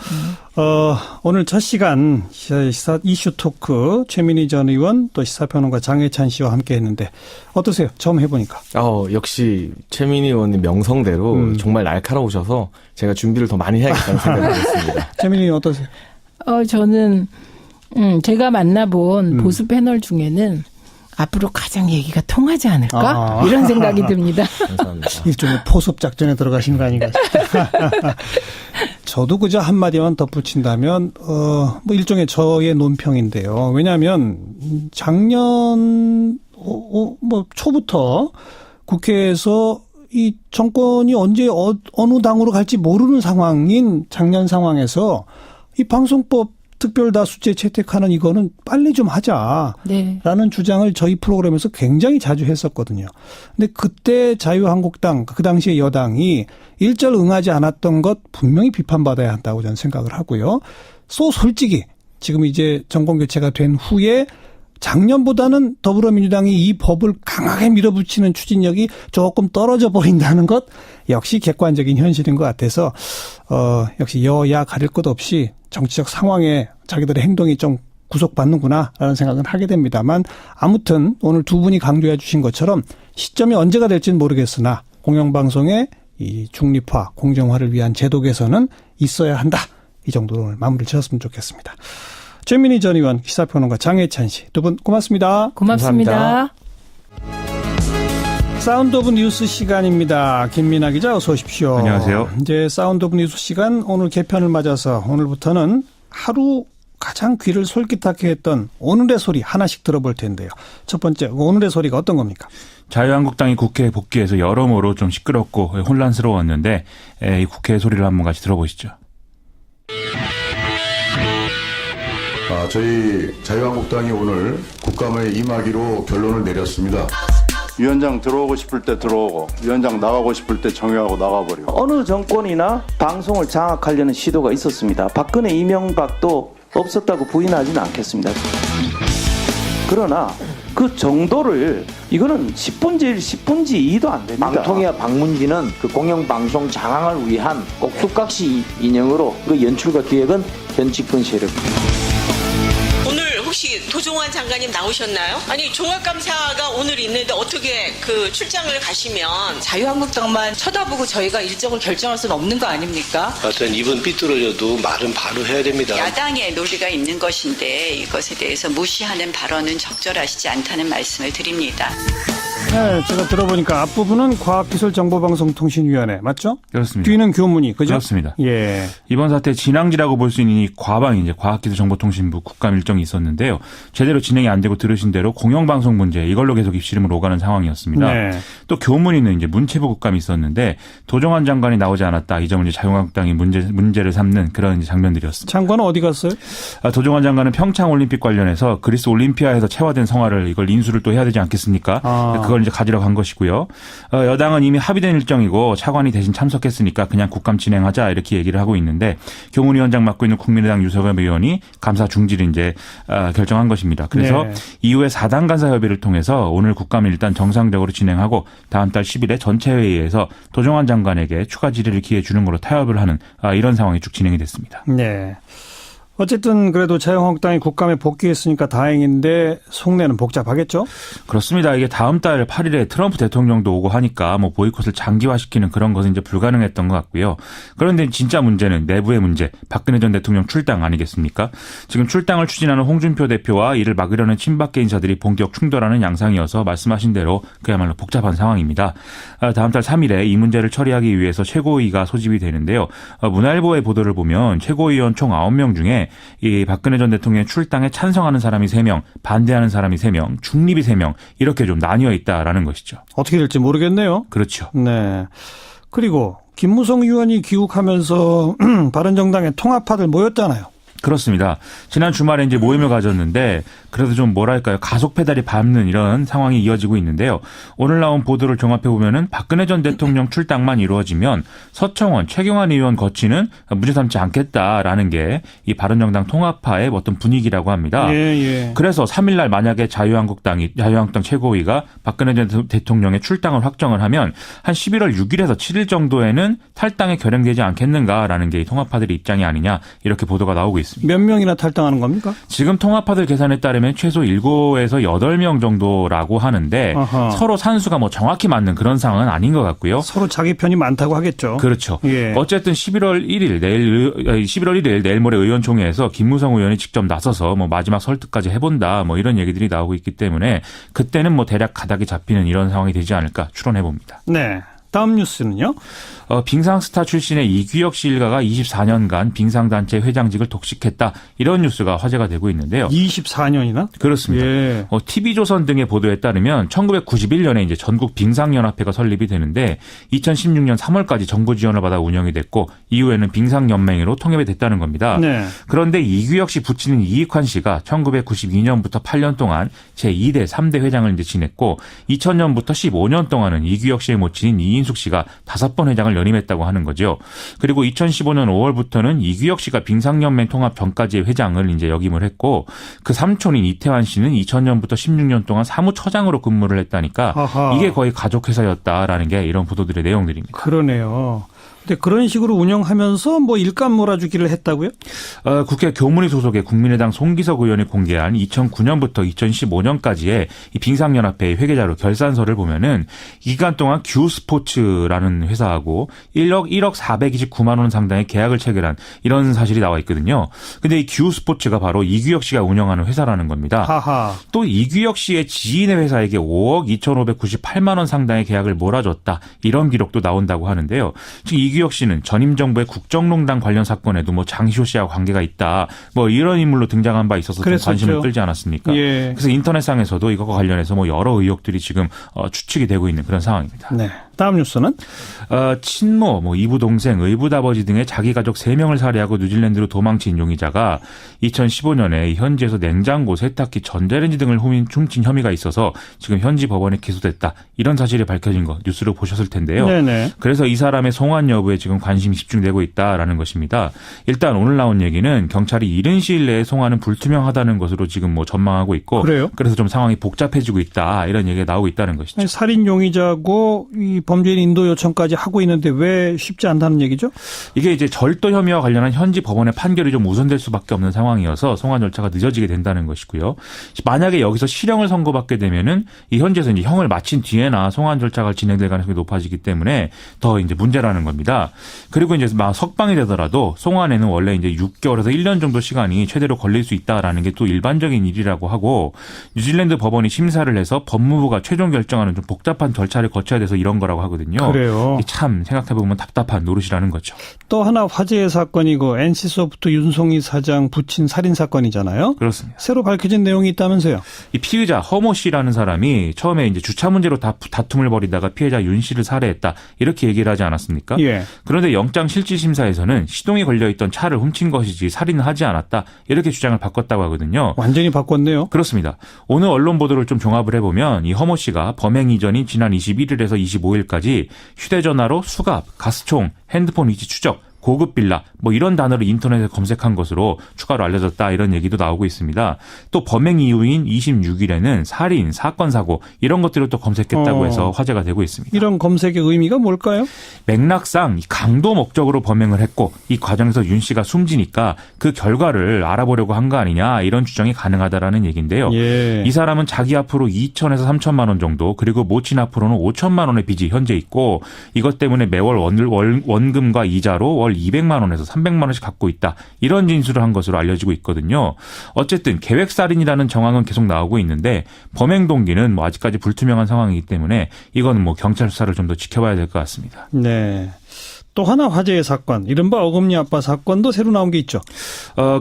A: 오늘 첫 시간 시사 이슈 토크 최민희 전 의원 또 시사평론가 장혜찬 씨와 함께 했는데 어떠세요? 처음 해보니까.
G: 역시 최민희 의원님 명성대로 정말 날카로우셔서 제가 준비를 더 많이 해야겠다는 생각이 들었습니다.
A: 최민희 의원 어떠세요?
F: 저는 제가 만나본 보수 패널 중에는 앞으로 가장 얘기가 통하지 않을까? 이런 생각이 듭니다.
G: 감사합니다.
A: 일종의 포섭 작전에 들어가신 거 아닌가 싶어요. 저도 그저 한마디만 덧붙인다면 뭐 일종의 저의 논평인데요. 왜냐하면 작년 뭐 초부터 국회에서 이 정권이 언제 어느 당으로 갈지 모르는 상황인 작년 상황에서 이 방송법 특별다수제 채택하는 이거는 빨리 좀 하자라는
F: 네.
A: 주장을 저희 프로그램에서 굉장히 자주 했었거든요. 근데 그때 자유한국당 그 당시에 여당이 일절 응하지 않았던 것 분명히 비판받아야 한다고 저는 생각을 하고요. 솔직히 지금 이제 정권 교체가 된 후에 작년보다는 더불어민주당이 이 법을 강하게 밀어붙이는 추진력이 조금 떨어져 버린다는 것 역시 객관적인 현실인 것 같아서 역시 여야 가릴 것 없이 정치적 상황에 자기들의 행동이 좀 구속받는구나라는 생각은 하게 됩니다만 아무튼 오늘 두 분이 강조해 주신 것처럼 시점이 언제가 될지는 모르겠으나 공영방송의 이 중립화, 공정화를 위한 제도 개선은 있어야 한다. 이 정도로 오늘 마무리를 지었으면 좋겠습니다. 최민희 전 의원, 시사평론가 장혜찬 씨 두 분 고맙습니다.
F: 고맙습니다.
A: 사운드 오브 뉴스 시간입니다. 김민아 기자 어서 오십시오.
H: 안녕하세요.
A: 이제 사운드 오브 뉴스 시간 오늘 개편을 맞아서 오늘부터는 하루 가장 귀를 솔깃하게 했던 오늘의 소리 하나씩 들어볼 텐데요. 첫 번째 오늘의 소리가 어떤 겁니까?
H: 자유한국당이 국회에 복귀해서 여러모로 좀 시끄럽고 혼란스러웠는데 이 국회의 소리를 한번 같이 들어보시죠.
I: 저희 자유한국당이 오늘 국감에 임하기로 결론을 내렸습니다. 위원장 들어오고 싶을 때 들어오고 위원장 나가고 싶을 때 정회하고 나가버리고.
J: 어느 정권이나 방송을 장악하려는 시도가 있었습니다. 박근혜 이명박도 없었다고 부인하지는 않겠습니다. 그러나 그 정도를 이거는 10분지 1, 10분지 2도 안 됩니다.
K: 방통위와 방문진은 그 공영방송 장악을 위한 꼭두각시 인형으로 그 연출과 기획은 현 집권 세력.
L: 혹시 도종환 장관님 나오셨나요? 아니 종합감사가 오늘 있는데 어떻게 그 출장을 가시면 자유한국당만 쳐다보고 저희가 일정을 결정할 수는 없는 거 아닙니까?
M: 하여튼 입은 삐뚤어져도 말은 바로 해야 됩니다.
L: 야당의 논리가 있는 것인데 이것에 대해서 무시하는 발언은 적절하시지 않다는 말씀을 드립니다.
A: 네, 제가 들어보니까 앞부분은 과학기술정보방송통신위원회 맞죠?
H: 그렇습니다.
A: 뒤는 교문이 그죠?
H: 그렇습니다.
A: 예.
H: 이번 사태 진앙지라고 볼 수 있는 이 과방이 이제 과학기술정보통신부 국감 일정이 있었는데요. 제대로 진행이 안 되고 들으신 대로 공영방송 문제 이걸로 계속 입씨름을 오가는 상황이었습니다. 네. 또 교문위는 이제 문체부 국감이 있었는데 도종환 장관이 나오지 않았다. 이 점을 이제 자유한국당이 문제를 삼는 그런 장면들이었습니다.
A: 장관은 어디 갔어요?
H: 도종환 장관은 평창 올림픽 관련해서 그리스 올림피아에서 채화된 성화를 이걸 인수를 또 해야 되지 않겠습니까? 그걸 이제 가지러 간 것이고요. 여당은 이미 합의된 일정이고 차관이 대신 참석했으니까 그냥 국감 진행하자 이렇게 얘기를 하고 있는데 교문위원장 맡고 있는 국민의당 유석엽 의원이 감사 중지를 이제 결정한 것입니다. 그래서 네. 이후에 4당 간사 협의를 통해서 오늘 국감을 일단 정상적으로 진행하고 다음 달 10일에 전체 회의에서 도종환 장관에게 추가 질의를 기회 주는 걸로 타협을 하는 이런 상황이 쭉 진행이 됐습니다.
A: 네. 어쨌든 그래도 자유한국당이 국감에 복귀했으니까 다행인데 속내는 복잡하겠죠?
H: 그렇습니다. 이게 다음 달 8일에 트럼프 대통령도 오고 하니까 뭐 보이콧을 장기화시키는 그런 것은 이제 불가능했던 것 같고요. 그런데 진짜 문제는 내부의 문제, 박근혜 전 대통령 출당 아니겠습니까? 지금 출당을 추진하는 홍준표 대표와 이를 막으려는 친박계 인사들이 본격 충돌하는 양상이어서 말씀하신 대로 그야말로 복잡한 상황입니다. 다음 달 3일에 이 문제를 처리하기 위해서 최고위가 소집이 되는데요. 문화일보의 보도를 보면 최고위원 총 9명 중에 이 박근혜 전 대통령의 출당에 찬성하는 사람이 3명, 반대하는 사람이 3명, 중립이 3명 이렇게 좀 나뉘어 있다라는 것이죠.
A: 어떻게 될지 모르겠네요.
H: 그렇죠.
A: 네. 그리고 김무성 의원이 귀국하면서 바른정당의 통합파들 모였잖아요.
H: 그렇습니다. 지난 주말에 이제 모임을 가졌는데 그래도 좀 뭐랄까요, 가속 페달이 밟는 이런 상황이 이어지고 있는데요. 오늘 나온 보도를 종합해 보면은 박근혜 전 대통령 출당만 이루어지면 서청원, 최경환 의원 거치는 문제 삼지 않겠다라는 게 이 바른정당 통합파의 어떤 분위기라고 합니다.
A: 예.
H: 그래서 3일날 만약에 자유한국당 최고위가 박근혜 전 대통령의 출당을 확정을 하면 한 11월 6일에서 7일 정도에는 탈당에 결행되지 않겠는가라는 게 이 통합파들의 입장이 아니냐 이렇게 보도가 나오고 있습니다.
A: 몇 명이나 탈당하는 겁니까?
H: 지금 통합파들 계산에 따르면 최소 7에서 8명 정도라고 하는데
A: 아하.
H: 서로 산수가 뭐 정확히 맞는 그런 상황은 아닌 것 같고요.
A: 서로 자기 편이 많다고 하겠죠.
H: 그렇죠.
A: 예.
H: 어쨌든 11월 1일 내일 모레 의원총회에서 김무성 의원이 직접 나서서 뭐 마지막 설득까지 해본다 뭐 이런 얘기들이 나오고 있기 때문에 그때는 뭐 대략 가닥이 잡히는 이런 상황이 되지 않을까 추론해 봅니다.
A: 네. 다음 뉴스는요?
H: 빙상스타 출신의 이규혁 씨 일가가 24년간 빙상단체 회장직을 독식했다. 이런 뉴스가 화제가 되고 있는데요.
A: 24년이나?
H: 그렇습니다.
A: 예.
H: TV조선 등의 보도에 따르면 1991년에 이제 전국 빙상연합회가 설립이 되는데 2016년 3월까지 정부 지원을 받아 운영이 됐고 이후에는 빙상연맹으로 통합이 됐다는 겁니다.
A: 네.
H: 그런데 이규혁 씨 부친인 이익환 씨가 1992년부터 8년 동안 제2대, 3대 회장을 이제 지냈고 2000년부터 15년 동안은 이규혁 씨의 모친인 이인숙 씨가 5번 회장을 연임했다고 하는 거죠. 그리고 2015년 5월부터는 이규혁 씨가 빙상연맹 통합 전까지의 회장을 이제 역임을 했고 그 삼촌인 이태환 씨는 2000년부터 16년 동안 사무처장으로 근무를 했다니까
A: 아하.
H: 이게 거의 가족회사였다라는 게 이런 보도들의 내용들입니다.
A: 그러네요. 근데 그런 식으로 운영하면서 뭐 일감 몰아주기를 했다고요?
H: 국회 교문위 소속의 국민의당 송기석 의원이 공개한 2009년부터 2015년까지의 이 빙상연합회의 회계자료 결산서를 보면은 이 기간 동안 규스포츠라는 회사하고 1억 429만 원 상당의 계약을 체결한 이런 사실이 나와 있거든요. 근데 이 규스포츠가 바로 이규혁 씨가 운영하는 회사라는 겁니다.
A: 하하.
H: 또 이규혁 씨의 지인의 회사에게 5억 2,598만 원 상당의 계약을 몰아줬다. 이런 기록도 나온다고 하는데요. 즉 이규혁 씨는 전임 정부의 국정농단 관련 사건에도 뭐 장시호 씨와 관계가 있다. 뭐 이런 인물로 등장한 바 있어서 좀 관심을 끌지 않았습니까?
A: 예.
H: 그래서 인터넷상에서도 이것과 관련해서 뭐 여러 의혹들이 지금 추측이 되고 있는 그런 상황입니다.
A: 네. 다음 뉴스는?
H: 친모, 이부 동생, 의붓아버지 등의 자기 가족 3명을 살해하고 뉴질랜드로 도망친 용의자가 2015년에 현지에서 냉장고, 세탁기, 전자레인지 등을 훔친 혐의가 있어서 지금 현지 법원에 기소됐다. 이런 사실이 밝혀진 거 뉴스로 보셨을 텐데요.
A: 네네.
H: 그래서 이 사람의 송환 여부에 지금 관심이 집중되고 있다라는 것입니다. 일단 오늘 나온 얘기는 경찰이 이른 시일 내에 송환은 불투명하다는 것으로 지금 뭐 전망하고 있고
A: 그래요?
H: 그래서 좀 상황이 복잡해지고 있다. 이런 얘기가 나오고 있다는 것이죠.
A: 살인 용의자고 이 범죄인 인도 요청까지 하고 있는데 왜 쉽지 않다는 얘기죠?
H: 이게 이제 절도 혐의와 관련한 현지 법원의 판결이 좀 우선될 수밖에 없는 상황이어서 송환 절차가 늦어지게 된다는 것이고요. 만약에 여기서 실형을 선고받게 되면은 이 현지에서 이제 형을 마친 뒤에나 송환 절차가 진행될 가능성이 높아지기 때문에 더 이제 문제라는 겁니다. 그리고 이제 막 석방이 되더라도 송환에는 원래 이제 6개월에서 1년 정도 시간이 최대로 걸릴 수 있다라는 게 또 일반적인 일이라고 하고 뉴질랜드 법원이 심사를 해서 법무부가 최종 결정하는 좀 복잡한 절차를 거쳐야 돼서 이런 거라고 하거든요.
A: 그래요.
H: 참 생각해보면 답답한 노릇이라는 거죠.
A: 또 하나 화제의 사건이고 NC소프트 윤송희 사장 부친 살인 사건이잖아요.
H: 그렇습니다.
A: 새로 밝혀진 내용이 있다면서요.
H: 이 피의자 허모 씨라는 사람이 처음에 이제 주차 문제로 다툼을 벌이다가 피해자 윤 씨를 살해했다. 이렇게 얘기를 하지 않았습니까?
A: 예.
H: 그런데 영장실질심사에서는 시동이 걸려있던 차를 훔친 것이지 살인을 하지 않았다. 이렇게 주장을 바꿨다고 하거든요.
A: 완전히 바꿨네요.
H: 그렇습니다. 오늘 언론 보도를 좀 종합을 해보면 이 허모 씨가 범행 이전인 지난 21일에서 25일까지 휴대전화로 수갑, 가스총, 핸드폰 위치 추적, 고급 빌라 이런 단어를 인터넷에 검색한 것으로 추가로 알려졌다 이런 얘기도 나오고 있습니다. 또 범행 이후인 26일에는 살인, 사건 사고 이런 것들을 또 검색했다고 해서 화제가 되고 있습니다.
A: 이런 검색의 의미가 뭘까요?
H: 맥락상 강도 목적으로 범행을 했고 이 과정에서 윤 씨가 숨지니까 그 결과를 알아보려고 한 거 아니냐 이런 주장이 가능하다라는 얘기인데요.
A: 예.
H: 이 사람은 자기 앞으로 2천에서 3천만 원 정도 그리고 모친 앞으로는 5천만 원의 빚이 현재 있고 이것 때문에 매월 원금과 이자로 월 200만 원에서 300만 원씩 갖고 있다. 이런 진술을 한 것으로 알려지고 있거든요. 어쨌든 계획살인이라는 정황은 계속 나오고 있는데 범행 동기는 아직까지 불투명한 상황이기 때문에 이거는 경찰 수사를 좀 더 지켜봐야 될 것 같습니다.
A: 네. 또 하나 화제의 사건, 이른바 어금니 아빠 사건도 새로 나온 게 있죠.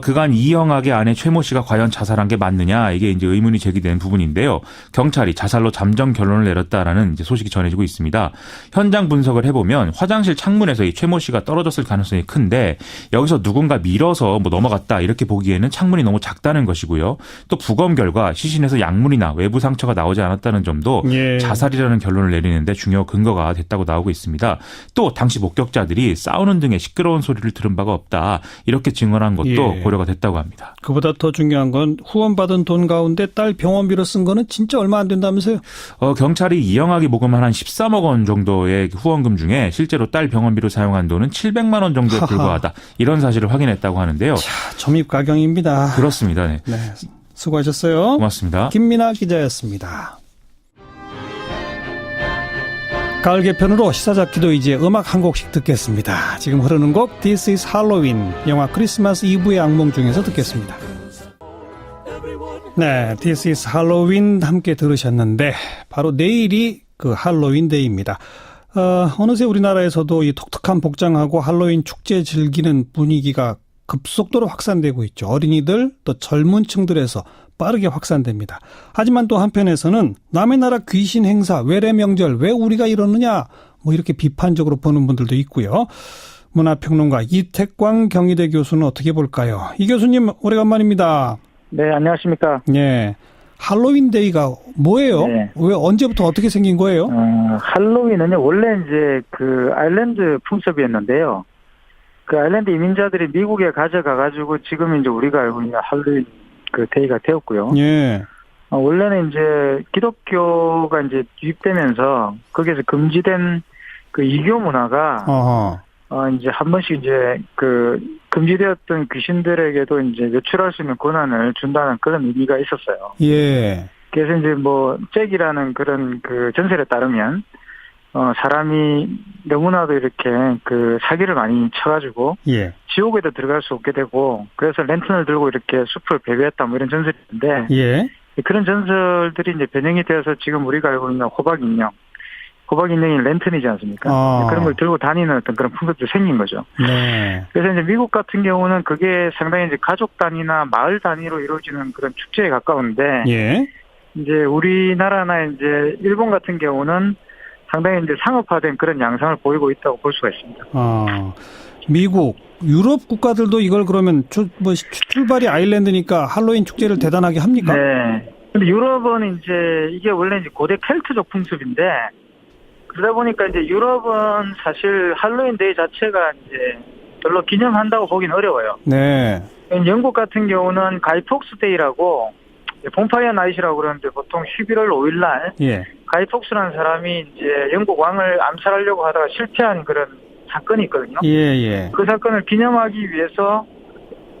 H: 그간 이영학의 아내 최모 씨가 과연 자살한 게 맞느냐, 이게 이제 의문이 제기되는 부분인데요. 경찰이 자살로 잠정 결론을 내렸다라는 이제 소식이 전해지고 있습니다. 현장 분석을 해보면 화장실 창문에서 이 최모 씨가 떨어졌을 가능성이 큰데 여기서 누군가 밀어서 뭐 넘어갔다 이렇게 보기에는 창문이 너무 작다는 것이고요. 또 부검 결과 시신에서 약물이나 외부 상처가 나오지 않았다는 점도 자살이라는 결론을 내리는데 중요 근거가 됐다고 나오고 있습니다. 또 당시 목격자들이 싸우는 등의 시끄러운 소리를 들은 바가 없다 이렇게 증언한 것도 고려가 됐다고 합니다.
A: 그보다 더 중요한 건 후원받은 돈 가운데 딸 병원비로 쓴 거는 진짜 얼마 안 된다면서요?
H: 경찰이 이영학이 모금한 한 13억 원 정도의 후원금 중에 실제로 딸 병원비로 사용한 돈은 700만 원 정도에 불과하다. 이런 사실을 확인했다고 하는데요.
A: 자, 점입가경입니다.
H: 그렇습니다. 네.
A: 네, 수고하셨어요.
H: 고맙습니다.
A: 김민아 기자였습니다. 가을 개편으로 시사잡기도 이제 음악 한 곡씩 듣겠습니다. 지금 흐르는 곡 This is Halloween, 영화 크리스마스 이브의 악몽 중에서 듣겠습니다. 네, This is Halloween 함께 들으셨는데 바로 내일이 그 할로윈 데이입니다. 어느새 우리나라에서도 이 독특한 복장하고 할로윈 축제 즐기는 분위기가 급속도로 확산되고 있죠. 어린이들 또 젊은 층들에서 빠르게 확산됩니다. 하지만 또 한편에서는 남의 나라 귀신 행사, 외래 명절 왜 우리가 이러느냐 뭐 이렇게 비판적으로 보는 분들도 있고요. 문화평론가 이택광 경희대 교수는 어떻게 볼까요? 이 교수님 오래간만입니다.
N: 네, 안녕하십니까.
A: 네. 할로윈 데이가 뭐예요?
N: 네.
A: 왜 언제부터 어떻게 생긴 거예요?
N: 할로윈은요, 원래 이제 그 아일랜드 풍습이었는데요. 그 아일랜드 이민자들이 미국에 가져가가지고 지금 이제 우리가 알고 있는 할로윈 그 데이가 되었고요.
A: 예.
N: 원래는 이제 기독교가 이제 유입되면서 거기에서 금지된 그 이교 문화가 이제 한 번씩 이제 그 금지되었던 귀신들에게도 이제 외출할 수 있는 권한을 준다는 그런 의미가 있었어요.
A: 예.
N: 그래서 이제 뭐 잭이라는 그런 그 전설에 따르면 사람이 너무나도 이렇게 그 사기를 많이 쳐가지고 지옥에도 들어갈 수 없게 되고 그래서 랜턴을 들고 이렇게 숲을 배회했다 뭐 이런 전설이 있는데 그런 전설들이 이제 변형이 되어서 지금 우리가 알고 있는 호박 인형이 랜턴이지 않습니까? 그런 걸 들고 다니는 어떤 그런 풍습도 생긴 거죠.
A: 네.
N: 그래서 이제 미국 같은 경우는 그게 상당히 이제 가족 단위나 마을 단위로 이루어지는 그런 축제에 가까운데 이제 우리나라나 이제 일본 같은 경우는 상당히 이제 상업화된 그런 양상을 보이고 있다고 볼 수가 있습니다.
A: 미국, 유럽 국가들도 이걸 그러면 출발이 아일랜드니까 할로윈 축제를 대단하게 합니까?
N: 네. 근데 유럽은 이제 이게 원래 이제 고대 켈트족 풍습인데 그러다 보니까 이제 유럽은 사실 할로윈 데이 자체가 이제 별로 기념한다고 보기는 어려워요.
A: 네.
N: 영국 같은 경우는 가이 폭스 데이라고 봄파이어 나잇이라고 그러는데 보통 11월 5일 날 가이 폭스라는 사람이 이제 영국 왕을 암살하려고 하다가 실패한 그런 사건이 있거든요. 그 사건을 기념하기 위해서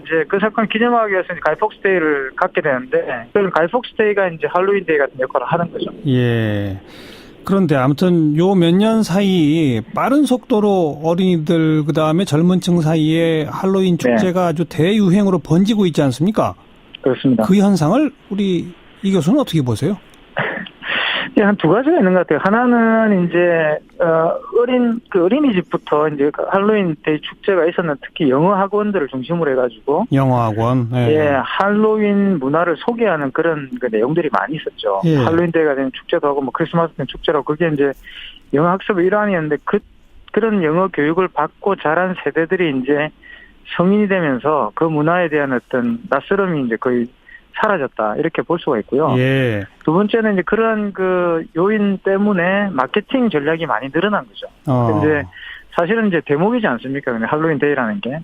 N: 이제 그 사건을 기념하기 위해서 이제 가이 폭스 데이를 갖게 되는데 그런 가이 폭스 데이가 이제 할로윈 데이 같은 역할을 하는 거죠.
A: 예. 그런데 아무튼 요 몇 년 사이 빠른 속도로 어린이들 그다음에 젊은 층 사이에 할로윈 축제가 아주 대유행으로 번지고 있지 않습니까?
N: 그렇습니다.
A: 그 현상을 우리 이 교수는 어떻게 보세요?
N: 한 두 가지가 있는 것 같아요. 하나는 이제 어린이집부터 이제 할로윈 데이 축제가 있었는데 특히 영어 학원들을 중심으로 해가지고
A: 영어 학원,
N: 할로윈 문화를 소개하는 그런 그 내용들이 많이 있었죠. 할로윈 데이가 되면 축제도 하고 뭐 크리스마스 때는 축제라고 그게 이제 영어 학습의 일환이었는데 그런 영어 교육을 받고 자란 세대들이 이제 성인이 되면서 그 문화에 대한 어떤 낯설음이 이제 거의 사라졌다 이렇게 볼 수가 있고요. 두 번째는 이제 그런 그 요인 때문에 마케팅 전략이 많이 늘어난 거죠. 근데 사실은 이제 대목이지 않습니까? 근데 할로윈 데이라는 게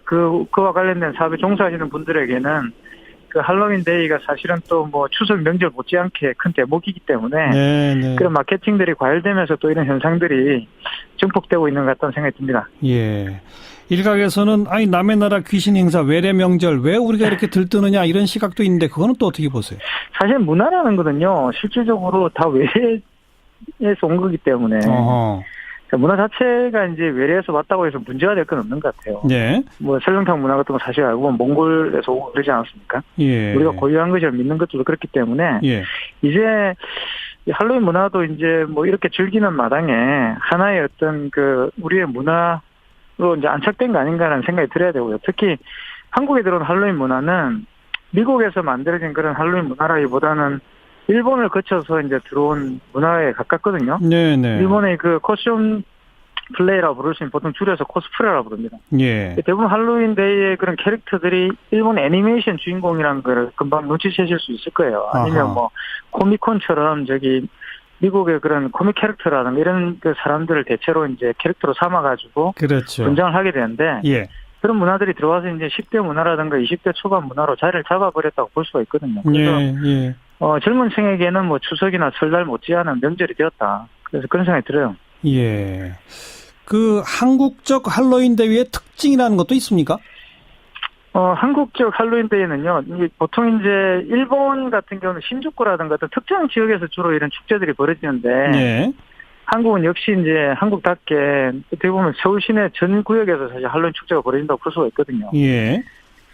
N: 그와 관련된 사업에 종사하시는 분들에게는 그 할로윈 데이가 사실은 또 뭐 추석 명절 못지않게 큰 대목이기 때문에 그런 마케팅들이 과열되면서 또 이런 현상들이 증폭되고 있는 것 같다는 생각이 듭니다.
A: 일각에서는 아니 남의 나라 귀신 행사 외래 명절 왜 우리가 이렇게 들뜨느냐 이런 시각도 있는데 그거는 또 어떻게 보세요?
N: 사실 문화라는 거는요 실질적으로 다 외래에서 온 거기 때문에 문화 자체가 이제 외래에서 왔다고 해서 문제가 될 건 없는 것 같아요. 뭐 설렁탕 문화 같은 거 사실 알고 보면 몽골에서 오고 그러지 않았습니까? 우리가 고유한 것을 믿는 것도 그렇기 때문에 이제 이 할로윈 문화도 이제 뭐 이렇게 즐기는 마당에 하나의 어떤 그 우리의 문화로 이제 안착된 거 아닌가라는 생각이 들어야 되고요. 특히 한국에 들어온 할로윈 문화는 미국에서 만들어진 그런 할로윈 문화라기보다는 일본을 거쳐서 이제 들어온 문화에 가깝거든요.
A: 네네.
N: 일본의 그 코스튬 플레이라고 부를 수 있는 보통 줄여서 코스프레라고 부릅니다.
A: 예.
N: 대부분 할로윈 데이의 그런 캐릭터들이 일본 애니메이션 주인공이라는 걸 금방 눈치채실 수 있을 거예요. 아니면
A: 아하.
N: 뭐 코미콘처럼 저기 미국의 그런 코믹 캐릭터라든가 이런 그 사람들을 대체로 이제 캐릭터로 삼아가지고
A: 그렇죠.
N: 분장을 하게 되는데
A: 예.
N: 그런 문화들이 들어와서 이제 10대 문화라든가 20대 초반 문화로 자리를 잡아버렸다고 볼 수가 있거든요. 그래서
A: 예.
N: 젊은 층에게는 뭐 추석이나 설날 못지않은 명절이 되었다. 그래서 그런 생각이 들어요.
A: 예. 그 한국적 할로윈 대회의 특징이라는 것도 있습니까?
N: 한국적 할로윈 데이는요, 보통 이제 일본 같은 경우는 신주쿠라든가 어떤 특정 지역에서 주로 이런 축제들이 벌어지는데,
A: 예.
N: 한국은 역시 이제 한국답게 어떻게 보면 서울 시내 전 구역에서 사실 할로윈 축제가 벌어진다고 볼 수가 있거든요.
A: 예.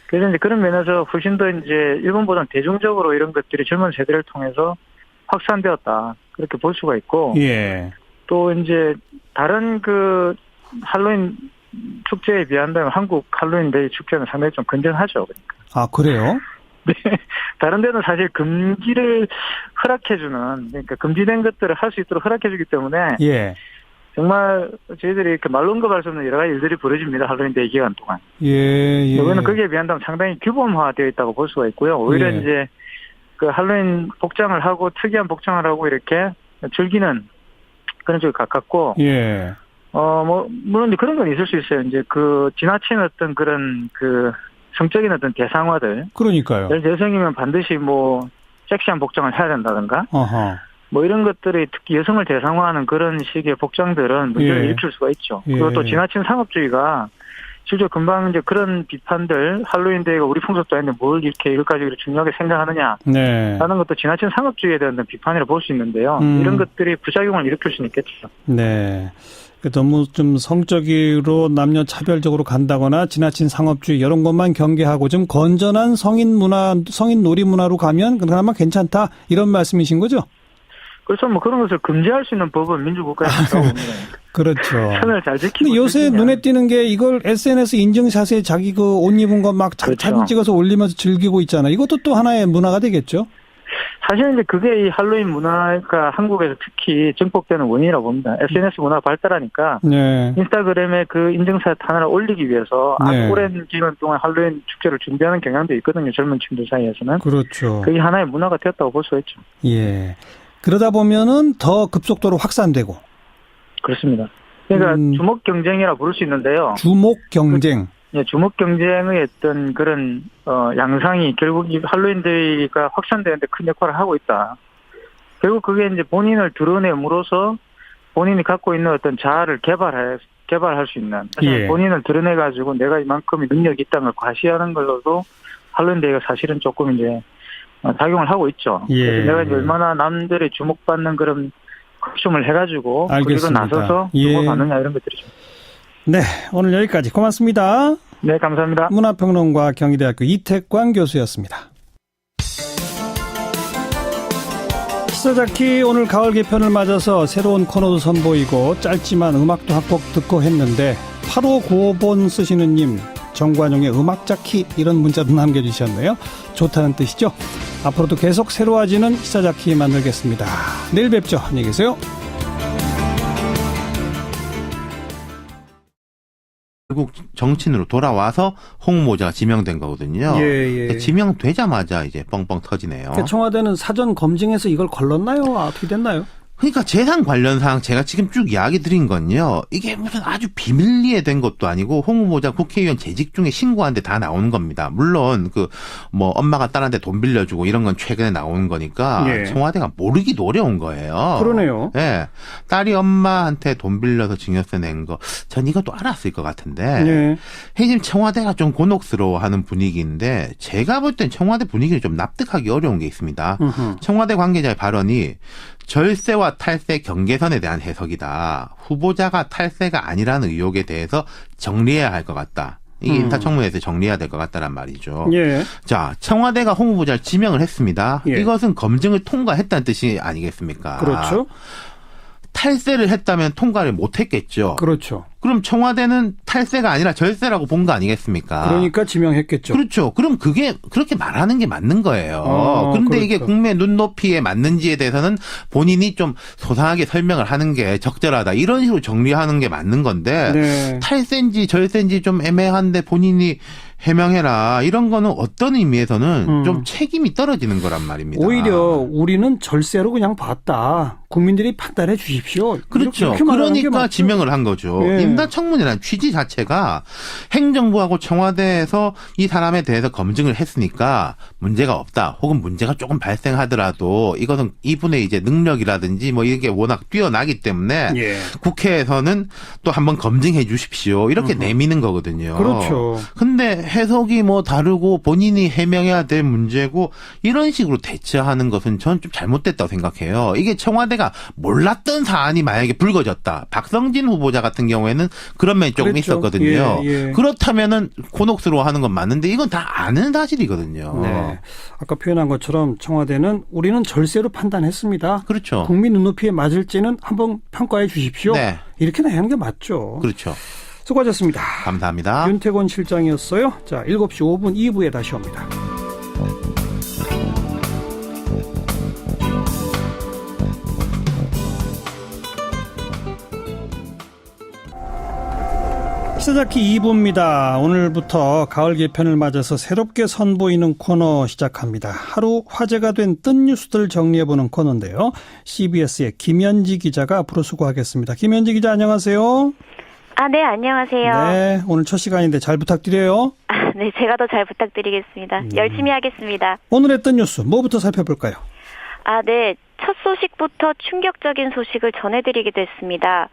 N: 그래서 이제 그런 면에서 훨씬 더 이제 일본보다는 대중적으로 이런 것들이 젊은 세대를 통해서 확산되었다. 그렇게 볼 수가 있고,
A: 예.
N: 또 이제 다른 그 할로윈 축제에 비한다면 한국 할로윈 데이 축제는 상당히 좀 건전하죠. 그러니까.
A: 아, 그래요?
N: 네. 다른 데는 사실 금지를 허락해주는, 그러니까 금지된 것들을 할 수 있도록 허락해주기 때문에.
A: 예.
N: 정말 저희들이 이렇게 말로 언급할 수 없는 여러 가지 일들이 벌어집니다. 할로윈 데이 기간 동안.
A: 예.
N: 이거는 거기에 비한다면 상당히 규범화되어 있다고 볼 수가 있고요. 오히려
A: 예.
N: 이제 그 할로윈 복장을 하고 특이한 복장을 하고 이렇게 즐기는 그런 쪽에 가깝고.
A: 예.
N: 물론 이제 그런 건 있을 수 있어요. 이제 그 지나친 어떤 그런 그 성적인 어떤 대상화들.
A: 그러니까요.
N: 여성이면 반드시 뭐 섹시한 복장을 해야 된다든가.
A: 어허.
N: 뭐 이런 것들이 특히 여성을 대상화하는 그런 식의 복장들은 문제를
A: 예.
N: 일으킬 수가 있죠.
A: 예.
N: 그리고 또 지나친 상업주의가 실제 금방 이제 그런 비판들 할로윈 데이가 우리 풍속도 아닌데 뭘 이렇게 이것까지 중요하게 생각하느냐.
A: 네.
N: 라는 것도 지나친 상업주의에 대한 비판이라 볼 수 있는데요. 이런 것들이 부작용을 일으킬 수는 있겠죠.
A: 네. 너무 좀 성적으로 남녀 차별적으로 간다거나 지나친 상업주의 이런 것만 경계하고 좀 건전한 성인 문화, 성인 놀이 문화로 가면 그나마 괜찮다 이런 말씀이신 거죠?
N: 그래서 뭐 그런 것을 금지할 수 있는 법은 민주국가에 있다고 봅니다.
A: 그렇죠.
N: 선을 잘 지키고.
A: 근데 요새 눈에 띄는 게 이걸 SNS 인증샷에 자기 그 옷 입은 거 막
N: 그렇죠.
A: 사진 찍어서 올리면서 즐기고 있잖아요. 이것도 또 하나의 문화가 되겠죠?
N: 사실 이제 그게 이 할로윈 문화가 한국에서 특히 증폭되는 원인이라고 봅니다. SNS 문화가 발달하니까
A: 네.
N: 인스타그램에 그 인증샷 하나를 올리기 위해서
A: 네.
N: 아주 오랜 기간 동안 할로윈 축제를 준비하는 경향도 있거든요. 젊은 층들 사이에서는.
A: 그렇죠.
N: 그게 하나의 문화가 되었다고 볼 수가 있죠.
A: 예. 그러다 보면은 더 급속도로 확산되고.
N: 그렇습니다. 그러니까 주목 경쟁이라 부를 수 있는데요.
A: 주목 경쟁.
N: 주목 경쟁의 어떤 그런 양상이 결국 이 할로윈 데이가 확산되는데 큰 역할을 하고 있다. 결국 그게 이제 본인을 드러내므로써 본인이 갖고 있는 어떤 자아를 개발할 수 있는
A: 예.
N: 본인을 드러내 가지고 내가 이만큼의 능력이 있다는 걸 과시하는 걸로도 할로윈 데이가 사실은 조금 이제 작용을 하고 있죠.
A: 예.
N: 그래서 내가 이제 얼마나 남들의 주목받는 그런 코스튬을 해가지고 그리고
A: 알겠습니다.
N: 나서서
A: 예.
N: 주목받느냐 이런 것들이죠.
A: 네, 오늘 여기까지 고맙습니다.
N: 네, 감사합니다.
A: 문화평론가 경희대학교 이택광 교수였습니다. 시사자키 오늘 가을 개편을 맞아서 새로운 코너도 선보이고 짧지만 음악도 한 곡 듣고 했는데 8595번 쓰시는 님 정관용의 음악자키 이런 문자도 남겨주셨네요. 좋다는 뜻이죠. 앞으로도 계속 새로워지는 시사자키 만들겠습니다. 내일 뵙죠. 안녕히 계세요.
D: 결국 정치인으로 돌아와서 홍 후보자가 지명된 거거든요.
A: 예.
D: 지명되자마자 이제 뻥뻥 터지네요.
A: 그러니까 청와대는 사전 검증해서 이걸 걸렀나요? 어떻게 됐나요?
D: 그러니까 재산 관련 사항 제가 지금 쭉 이야기 드린 건요. 이게 무슨 아주 비밀리에 된 것도 아니고 홍 후보자 국회의원 재직 중에 신고한데 다 나오는 겁니다. 물론 그 뭐 엄마가 딸한테 돈 빌려주고 이런 건 최근에 나오는 거니까
A: 예.
D: 청와대가 모르기도 어려운 거예요.
A: 그러네요.
D: 예. 딸이 엄마한테 돈 빌려서 증여세 낸 거 전 이것도 알았을 것 같은데
A: 네.
D: 지금 청와대가 좀 곤혹스러워하는 분위기인데 제가 볼 땐 청와대 분위기를 좀 납득하기 어려운 게 있습니다. 청와대 관계자의 발언이 절세와 탈세 경계선에 대한 해석이다. 후보자가 탈세가 아니라는 의혹에 대해서 정리해야 할 것 같다. 이게 인사청문회에서 정리해야 될 것 같다는 말이죠.
A: 예.
D: 자, 청와대가 홍 후보자를 지명을 했습니다.
A: 예.
D: 이것은 검증을 통과했다는 뜻이 아니겠습니까?
A: 그렇죠.
D: 탈세를 했다면 통과를 못했겠죠.
A: 그렇죠.
D: 그럼 청와대는 탈세가 아니라 절세라고 본 거 아니겠습니까?
A: 그러니까 지명했겠죠.
D: 그렇죠. 그럼 그게 그렇게 말하는 게 맞는 거예요. 그런데
A: 그렇죠.
D: 이게 국민의 눈높이에 맞는지에 대해서는 본인이 좀 소상하게 설명을 하는 게 적절하다. 이런 식으로 정리하는 게 맞는 건데
A: 네.
D: 탈세인지 절세인지 좀 애매한데 본인이 해명해라. 이런 거는 어떤 의미에서는 좀 책임이 떨어지는 거란 말입니다.
A: 오히려 우리는 절세로 그냥 봤다. 국민들이 판단해 주십시오.
D: 그렇죠.
A: 이렇게 말하는 게
D: 그러니까
A: 맞죠.
D: 지명을 한 거죠.
A: 예.
D: 인사청문회라는 취지 자체가 행정부하고 청와대에서 이 사람에 대해서 검증을 했으니까 문제가 없다. 혹은 문제가 조금 발생하더라도 이것은 이분의 이제 능력이라든지 뭐 이게 워낙 뛰어나기 때문에
A: 예.
D: 국회에서는 또 한번 검증해 주십시오. 이렇게 내미는 거거든요.
A: 그렇죠.
D: 근데 해석이 뭐 다르고 본인이 해명해야 될 문제고 이런 식으로 대처하는 것은 전 좀 잘못됐다고 생각해요. 이게 청와대가 몰랐던 사안이 만약에 불거졌다. 박성진 후보자 같은 경우에는 그런 면이 조금
A: 그랬죠.
D: 있었거든요.
A: 예.
D: 그렇다면은 곤혹스러워하는 건 맞는데 이건 다 아는 사실이거든요.
A: 네. 아까 표현한 것처럼 청와대는 우리는 절세로 판단했습니다.
D: 그렇죠.
A: 국민 눈높이에 맞을지는 한번 평가해 주십시오.
D: 네.
A: 이렇게 하는 게 맞죠.
D: 그렇죠.
A: 수고하셨습니다.
D: 감사합니다.
A: 윤태권 실장이었어요. 자, 7시 5분 2부에 다시 옵니다. 시사자키 2부입니다. 오늘부터 가을 개편을 맞아서 새롭게 선보이는 코너 시작합니다. 하루 화제가 된 뜬 뉴스들 정리해보는 코너인데요. CBS의 김현지 기자가 앞으로 수고하겠습니다. 김현지 기자 안녕하세요.
E: 네, 안녕하세요.
A: 네, 오늘 첫 시간인데 잘 부탁드려요.
E: 네, 제가 더 잘 부탁드리겠습니다. 열심히 하겠습니다.
A: 오늘의 뜬 뉴스 뭐부터 살펴볼까요?
E: 네. 첫 소식부터 충격적인 소식을 전해드리게 됐습니다.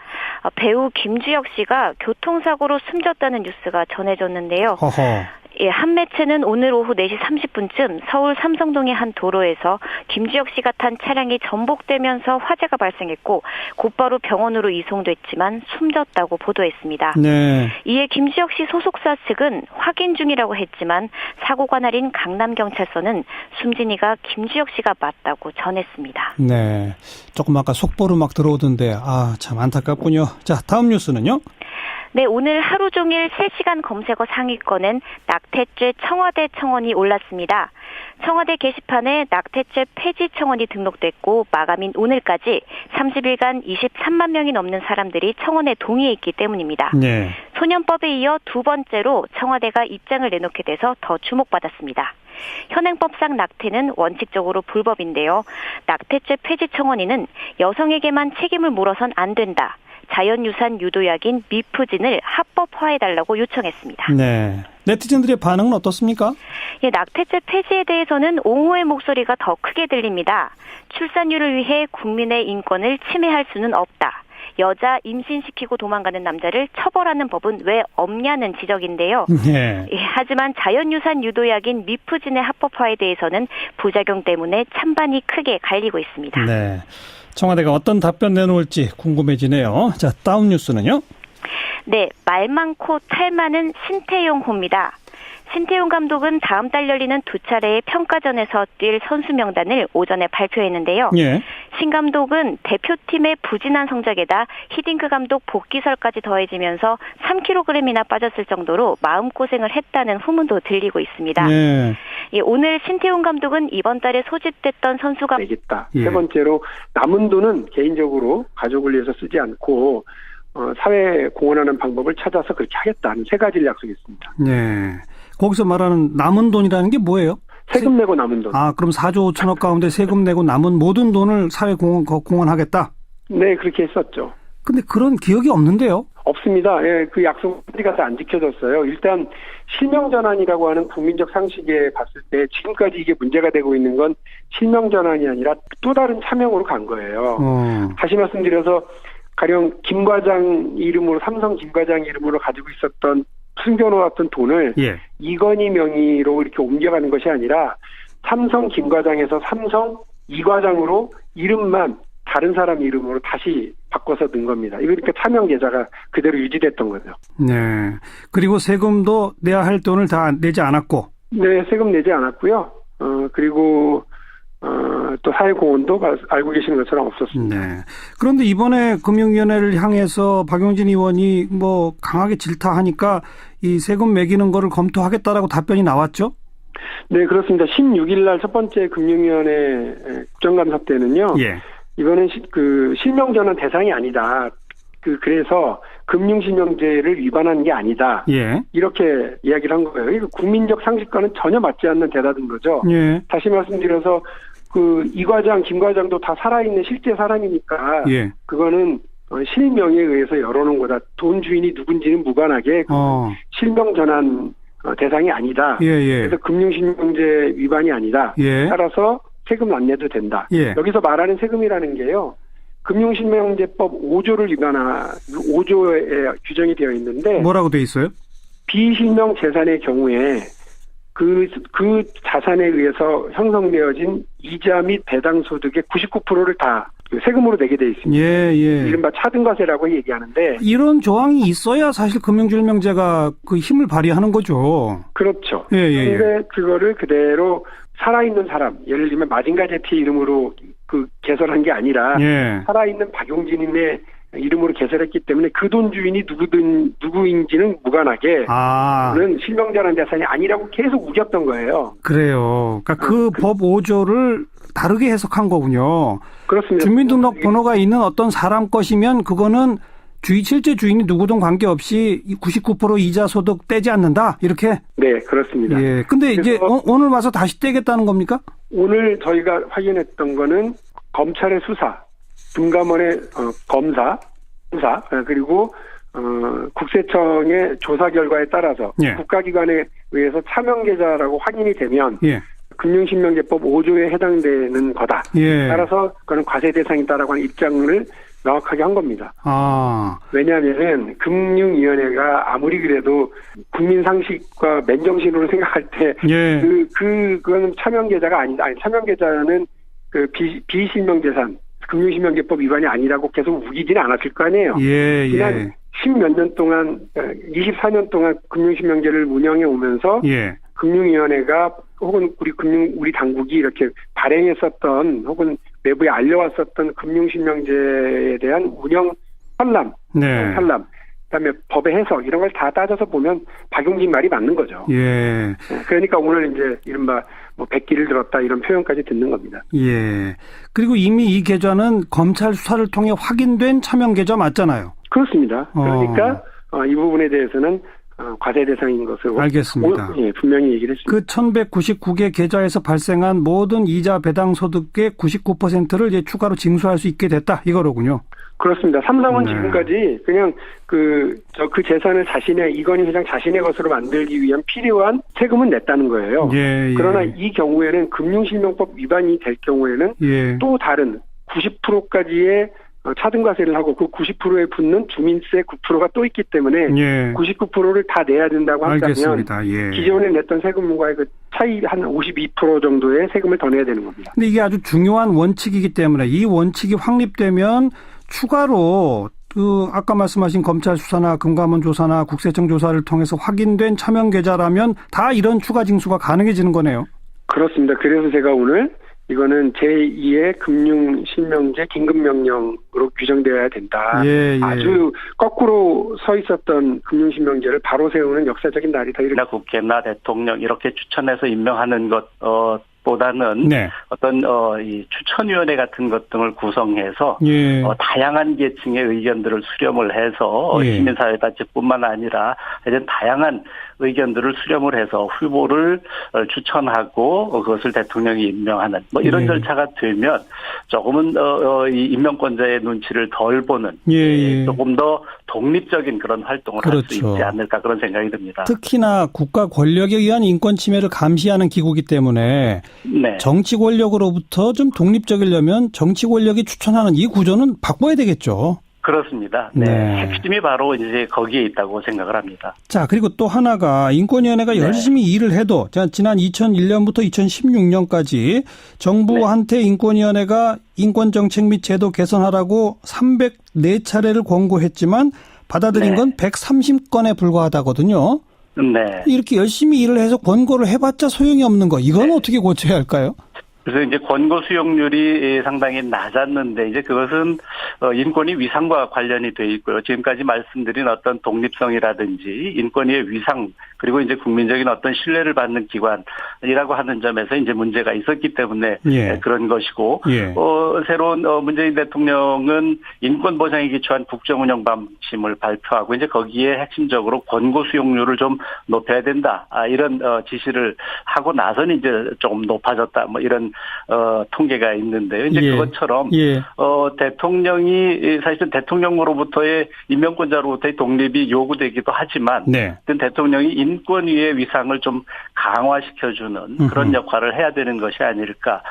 E: 배우 김주혁 씨가 교통사고로 숨졌다는 뉴스가 전해졌는데요.
A: 허허.
E: 예, 한 매체는 오늘 오후 4시 30분쯤 서울 삼성동의 한 도로에서 김주혁 씨가 탄 차량이 전복되면서 화재가 발생했고 곧바로 병원으로 이송됐지만 숨졌다고 보도했습니다.
A: 네.
E: 이에 김주혁 씨 소속사 측은 확인 중이라고 했지만 사고가 날인 강남경찰서는 숨진 이가 김주혁 씨가 맞다고 전했습니다.
A: 네. 조금 아까 속보로 막 들어오던데 참 안타깝군요. 자, 다음 뉴스는요?
E: 네, 오늘 하루 종일 실시간 검색어 상위권엔 낙태죄 청와대 청원이 올랐습니다. 청와대 게시판에 낙태죄 폐지 청원이 등록됐고 마감인 오늘까지 30일간 23만 명이 넘는 사람들이 청원에 동의했기 때문입니다.
A: 네.
E: 소년법에 이어 두 번째로 청와대가 입장을 내놓게 돼서 더 주목받았습니다. 현행법상 낙태는 원칙적으로 불법인데요. 낙태죄 폐지 청원인은 여성에게만 책임을 물어선 안 된다. 자연유산 유도약인 미프진을 합법화해달라고 요청했습니다.
A: 네. 네티즌들의 반응은 어떻습니까?
E: 예, 낙태죄 폐지에 대해서는 옹호의 목소리가 더 크게 들립니다. 출산율을 위해 국민의 인권을 침해할 수는 없다. 여자 임신시키고 도망가는 남자를 처벌하는 법은 왜 없냐는 지적인데요.
A: 네.
E: 예, 하지만 자연유산 유도약인 미프진의 합법화에 대해서는 부작용 때문에 찬반이 크게 갈리고 있습니다.
A: 네. 청와대가 어떤 답변 내놓을지 궁금해지네요. 자, 다음 뉴스는요?
E: 네, 말 많고 탈 많은 신태용 호입니다. 신태용 감독은 다음 달 열리는 두 차례의 평가전에서 뛸 선수 명단을 오전에 발표했는데요.
A: 예.
E: 신 감독은 대표팀의 부진한 성적에다 히딩크 감독 복귀설까지 더해지면서 3kg이나 빠졌을 정도로 마음고생을 했다는 후문도 들리고 있습니다.
A: 예.
E: 예, 오늘 신태용 감독은 이번 달에 소집됐던 선수가
C: 내겠다.
A: 예.
C: 세 번째로 남은 돈은 개인적으로 가족을 위해서 쓰지 않고 사회에 공헌하는 방법을 찾아서 그렇게 하겠다는 세 가지를 약속했습니다.
A: 네. 거기서 말하는 남은 돈이라는 게 뭐예요?
C: 세금 내고 남은 돈.
A: 그럼 4조 5천억 가운데 세금 내고 남은 모든 돈을 사회 공헌하겠다?
C: 네, 그렇게 했었죠.
A: 근데 그런 기억이 없는데요?
C: 없습니다. 예, 그 약속이 안 지켜졌어요. 일단 실명전환이라고 하는 국민적 상식에 봤을 때 지금까지 이게 문제가 되고 있는 건 실명전환이 아니라 또 다른 차명으로 간 거예요. 다시 말씀드려서 가령 김 과장 이름으로 삼성 김 과장 이름으로 가지고 있었던 숨겨놓았던 돈을 이건희 명의로 이렇게 옮겨가는 것이 아니라 삼성 김 과장에서 삼성 이 과장으로 이름만 다른 사람 이름으로 다시 바꿔서 넣은 겁니다. 이러니까 차명 계좌가 그대로 유지됐던 거죠.
A: 네. 그리고 세금도 내야 할 돈을 다 내지 않았고.
C: 네, 세금 내지 않았고요. 그리고 또 사회공헌도 알고 계시는 것처럼 없었습니다.
A: 네. 그런데 이번에 금융위원회를 향해서 박용진 의원이 뭐 강하게 질타하니까 이 세금 매기는 거를 검토하겠다라고 답변이 나왔죠?
C: 네, 그렇습니다. 16일 날 첫 번째 금융위원회 국정감사 때는요.
A: 예.
C: 이거는 실명전환 대상이 아니다. 그래서 금융실명제를 위반한 게 아니다.
A: 예.
C: 이렇게 이야기를 한 거예요. 이거 국민적 상식과는 전혀 맞지 않는 대답인 거죠.
A: 예.
C: 다시 말씀드려서 이 과장, 김 과장도 다 살아있는 실제 사람이니까
A: 예.
C: 그거는 실명에 의해서 열어놓은 거다. 돈 주인이 누군지는 무관하게 실명전환 대상이 아니다.
A: 예.
C: 그래서 금융실명제 위반이 아니다.
A: 예.
C: 따라서 세금 안 내도 된다.
A: 예.
C: 여기서 말하는 세금이라는 게요. 금융실명제법 5조에 규정이 되어 있는데
A: 뭐라고 돼 있어요?
C: 비실명 재산의 경우에 그 자산에 의해서 형성되어진 이자 및 배당 소득의 99%를 다 세금으로 내게 돼 있습니다.
A: 예.
C: 이른바 차등과세라고 얘기하는데
A: 이런 조항이 있어야 사실 금융실명제가 그 힘을 발휘하는 거죠.
C: 그렇죠.
A: 예.
C: 그런데 그거를 그대로 살아있는 사람, 예를 들면 마징가 제티 이름으로 개설한 게 아니라 살아있는 박용진의 이름으로 개설했기 때문에 그 돈 주인이 누구인지는 무관하게 그는 실명전환 대상이 아니라고 계속 우겼던 거예요.
A: 그래요. 그러니까 그 법 5조를 다르게 해석한 거군요.
C: 그렇습니다.
A: 주민등록번호가 있는 어떤 사람 것이면 그거는 실제 주인이 누구든 관계없이 99% 이자 소득 떼지 않는다. 이렇게?
C: 네, 그렇습니다.
A: 예. 근데 이제 오늘 와서 다시 떼겠다는 겁니까?
C: 오늘 저희가 확인했던 거는 검찰의 수사, 금감원의 검사 그리고 국세청의 조사 결과에 따라서 국가기관에 의해서 차명 계좌라고 확인이 되면 금융실명제법 5조에 해당되는 거다. 따라서 그거는 과세 대상이다라고 하는 입장을 명확하게 한 겁니다. 왜냐하면 금융위원회가 아무리 그래도 국민 상식과 맨정신으로 생각할 때 그거는 차명 계좌가 아니다. 아니 차명 계좌는 그 비실명 재산 금융실명제법 위반이 아니라고 계속 우기지는 않았을 거 아니에요. 지난 10몇 년 동안 24년 동안 금융실명제를 운영해 오면서 금융위원회가 혹은 우리 당국이 이렇게 발행했었던 혹은 내부에 알려왔었던 금융실명제에 대한 운영 산람, 그다음에 법의 해석 이런 걸 다 따져서 보면 박용진 말이 맞는 거죠. 그러니까 오늘 이제 이른바 백기를 들었다 이런 표현까지 듣는 겁니다.
A: 그리고 이미 이 계좌는 검찰 수사를 통해 확인된 차명 계좌 맞잖아요.
C: 그렇습니다. 그러니까 이 부분에 대해서는 과세 대상인 것으로
A: 알겠습니다.
C: 분명히 얘기를 했습니다.
A: 그 1199개 계좌에서 발생한 모든 이자 배당 소득의 99%를 이제 추가로 징수할 수 있게 됐다 이거로군요.
C: 그렇습니다. 삼성은 지금까지 그냥 그 재산을 이건희 회장 자신의 것으로 만들기 위한 필요한 세금은 냈다는 거예요. 그러나 이 경우에는 금융실명법 위반이 될 경우에는 또 다른 90%까지의 차등과세를 하고 그 90%에 붙는 주민세 9%가 또 있기 때문에 99%를 다 내야 된다고 한다면 기존에 냈던 세금과의 그 차이 한 52% 정도의 세금을 더 내야 되는 겁니다.
A: 근데 이게 아주 중요한 원칙이기 때문에 이 원칙이 확립되면 추가로 아까 말씀하신 검찰 수사나 금감원 조사나 국세청 조사를 통해서 확인된 차명 계좌라면 다 이런 추가 징수가 가능해지는 거네요.
C: 그렇습니다. 그래서 제가 오늘 이거는 제2의 금융실명제 긴급명령으로 규정되어야 된다. 아주 거꾸로 서 있었던 금융실명제를 바로 세우는 역사적인 날이다.
B: 국회나 대통령 이렇게 추천해서 임명하는 것 보다는 어떤 이 추천위원회 같은 것 등을 구성해서 다양한 계층의 의견들을 수렴을 해서 시민사회단체뿐만 아니라 하여튼 다양한 의견들을 수렴을 해서 후보를 추천하고 그것을 대통령이 임명하는 이런 절차가 되면 조금은 이 임명권자의 눈치를 덜 보는 조금 더 독립적인 그런 활동을 할 수 있지 않을까 그런 생각이 듭니다.
A: 특히나 국가 권력에 의한 인권 침해를 감시하는 기구이기 때문에 정치 권력으로부터 좀 독립적이려면 정치 권력이 추천하는 이 구조는 바꿔야 되겠죠.
B: 그렇습니다. 네. 핵심이 바로 이제 거기에 있다고 생각을 합니다.
A: 자, 그리고 또 하나가 인권위원회가 열심히 일을 해도 지난 2001년부터 2016년까지 정부한테 인권위원회가 인권정책 및 제도 개선하라고 304차례를 권고했지만 받아들인 건 130건에 불과하다거든요.
B: 네.
A: 이렇게 열심히 일을 해서 권고를 해봤자 소용이 없는 거. 이건 어떻게 고쳐야 할까요?
B: 그래서 이제 권고 수용률이 상당히 낮았는데 이제 그것은 인권위 위상과 관련이 돼 있고요. 지금까지 말씀드린 어떤 독립성이라든지 인권위의 위상 그리고 이제 국민적인 어떤 신뢰를 받는 기관이라고 하는 점에서 이제 문제가 있었기 때문에 그런 것이고 새로운 문재인 대통령은 인권 보장에 기초한 국정운영 방침을 발표하고 이제 거기에 핵심적으로 권고 수용률을 좀 높여야 된다. 이런 지시를 하고 나서는 이제 조금 높아졌다. 뭐 이런 통계가 있는데요. 이제 그것처럼 대통령이 사실은 대통령으로부터의 임명권자로부터의 독립이 요구되기도 하지만 대통령이 인권위의 위상을 좀 강화시켜주는 그런 역할을 해야 되는 것이 아닐까.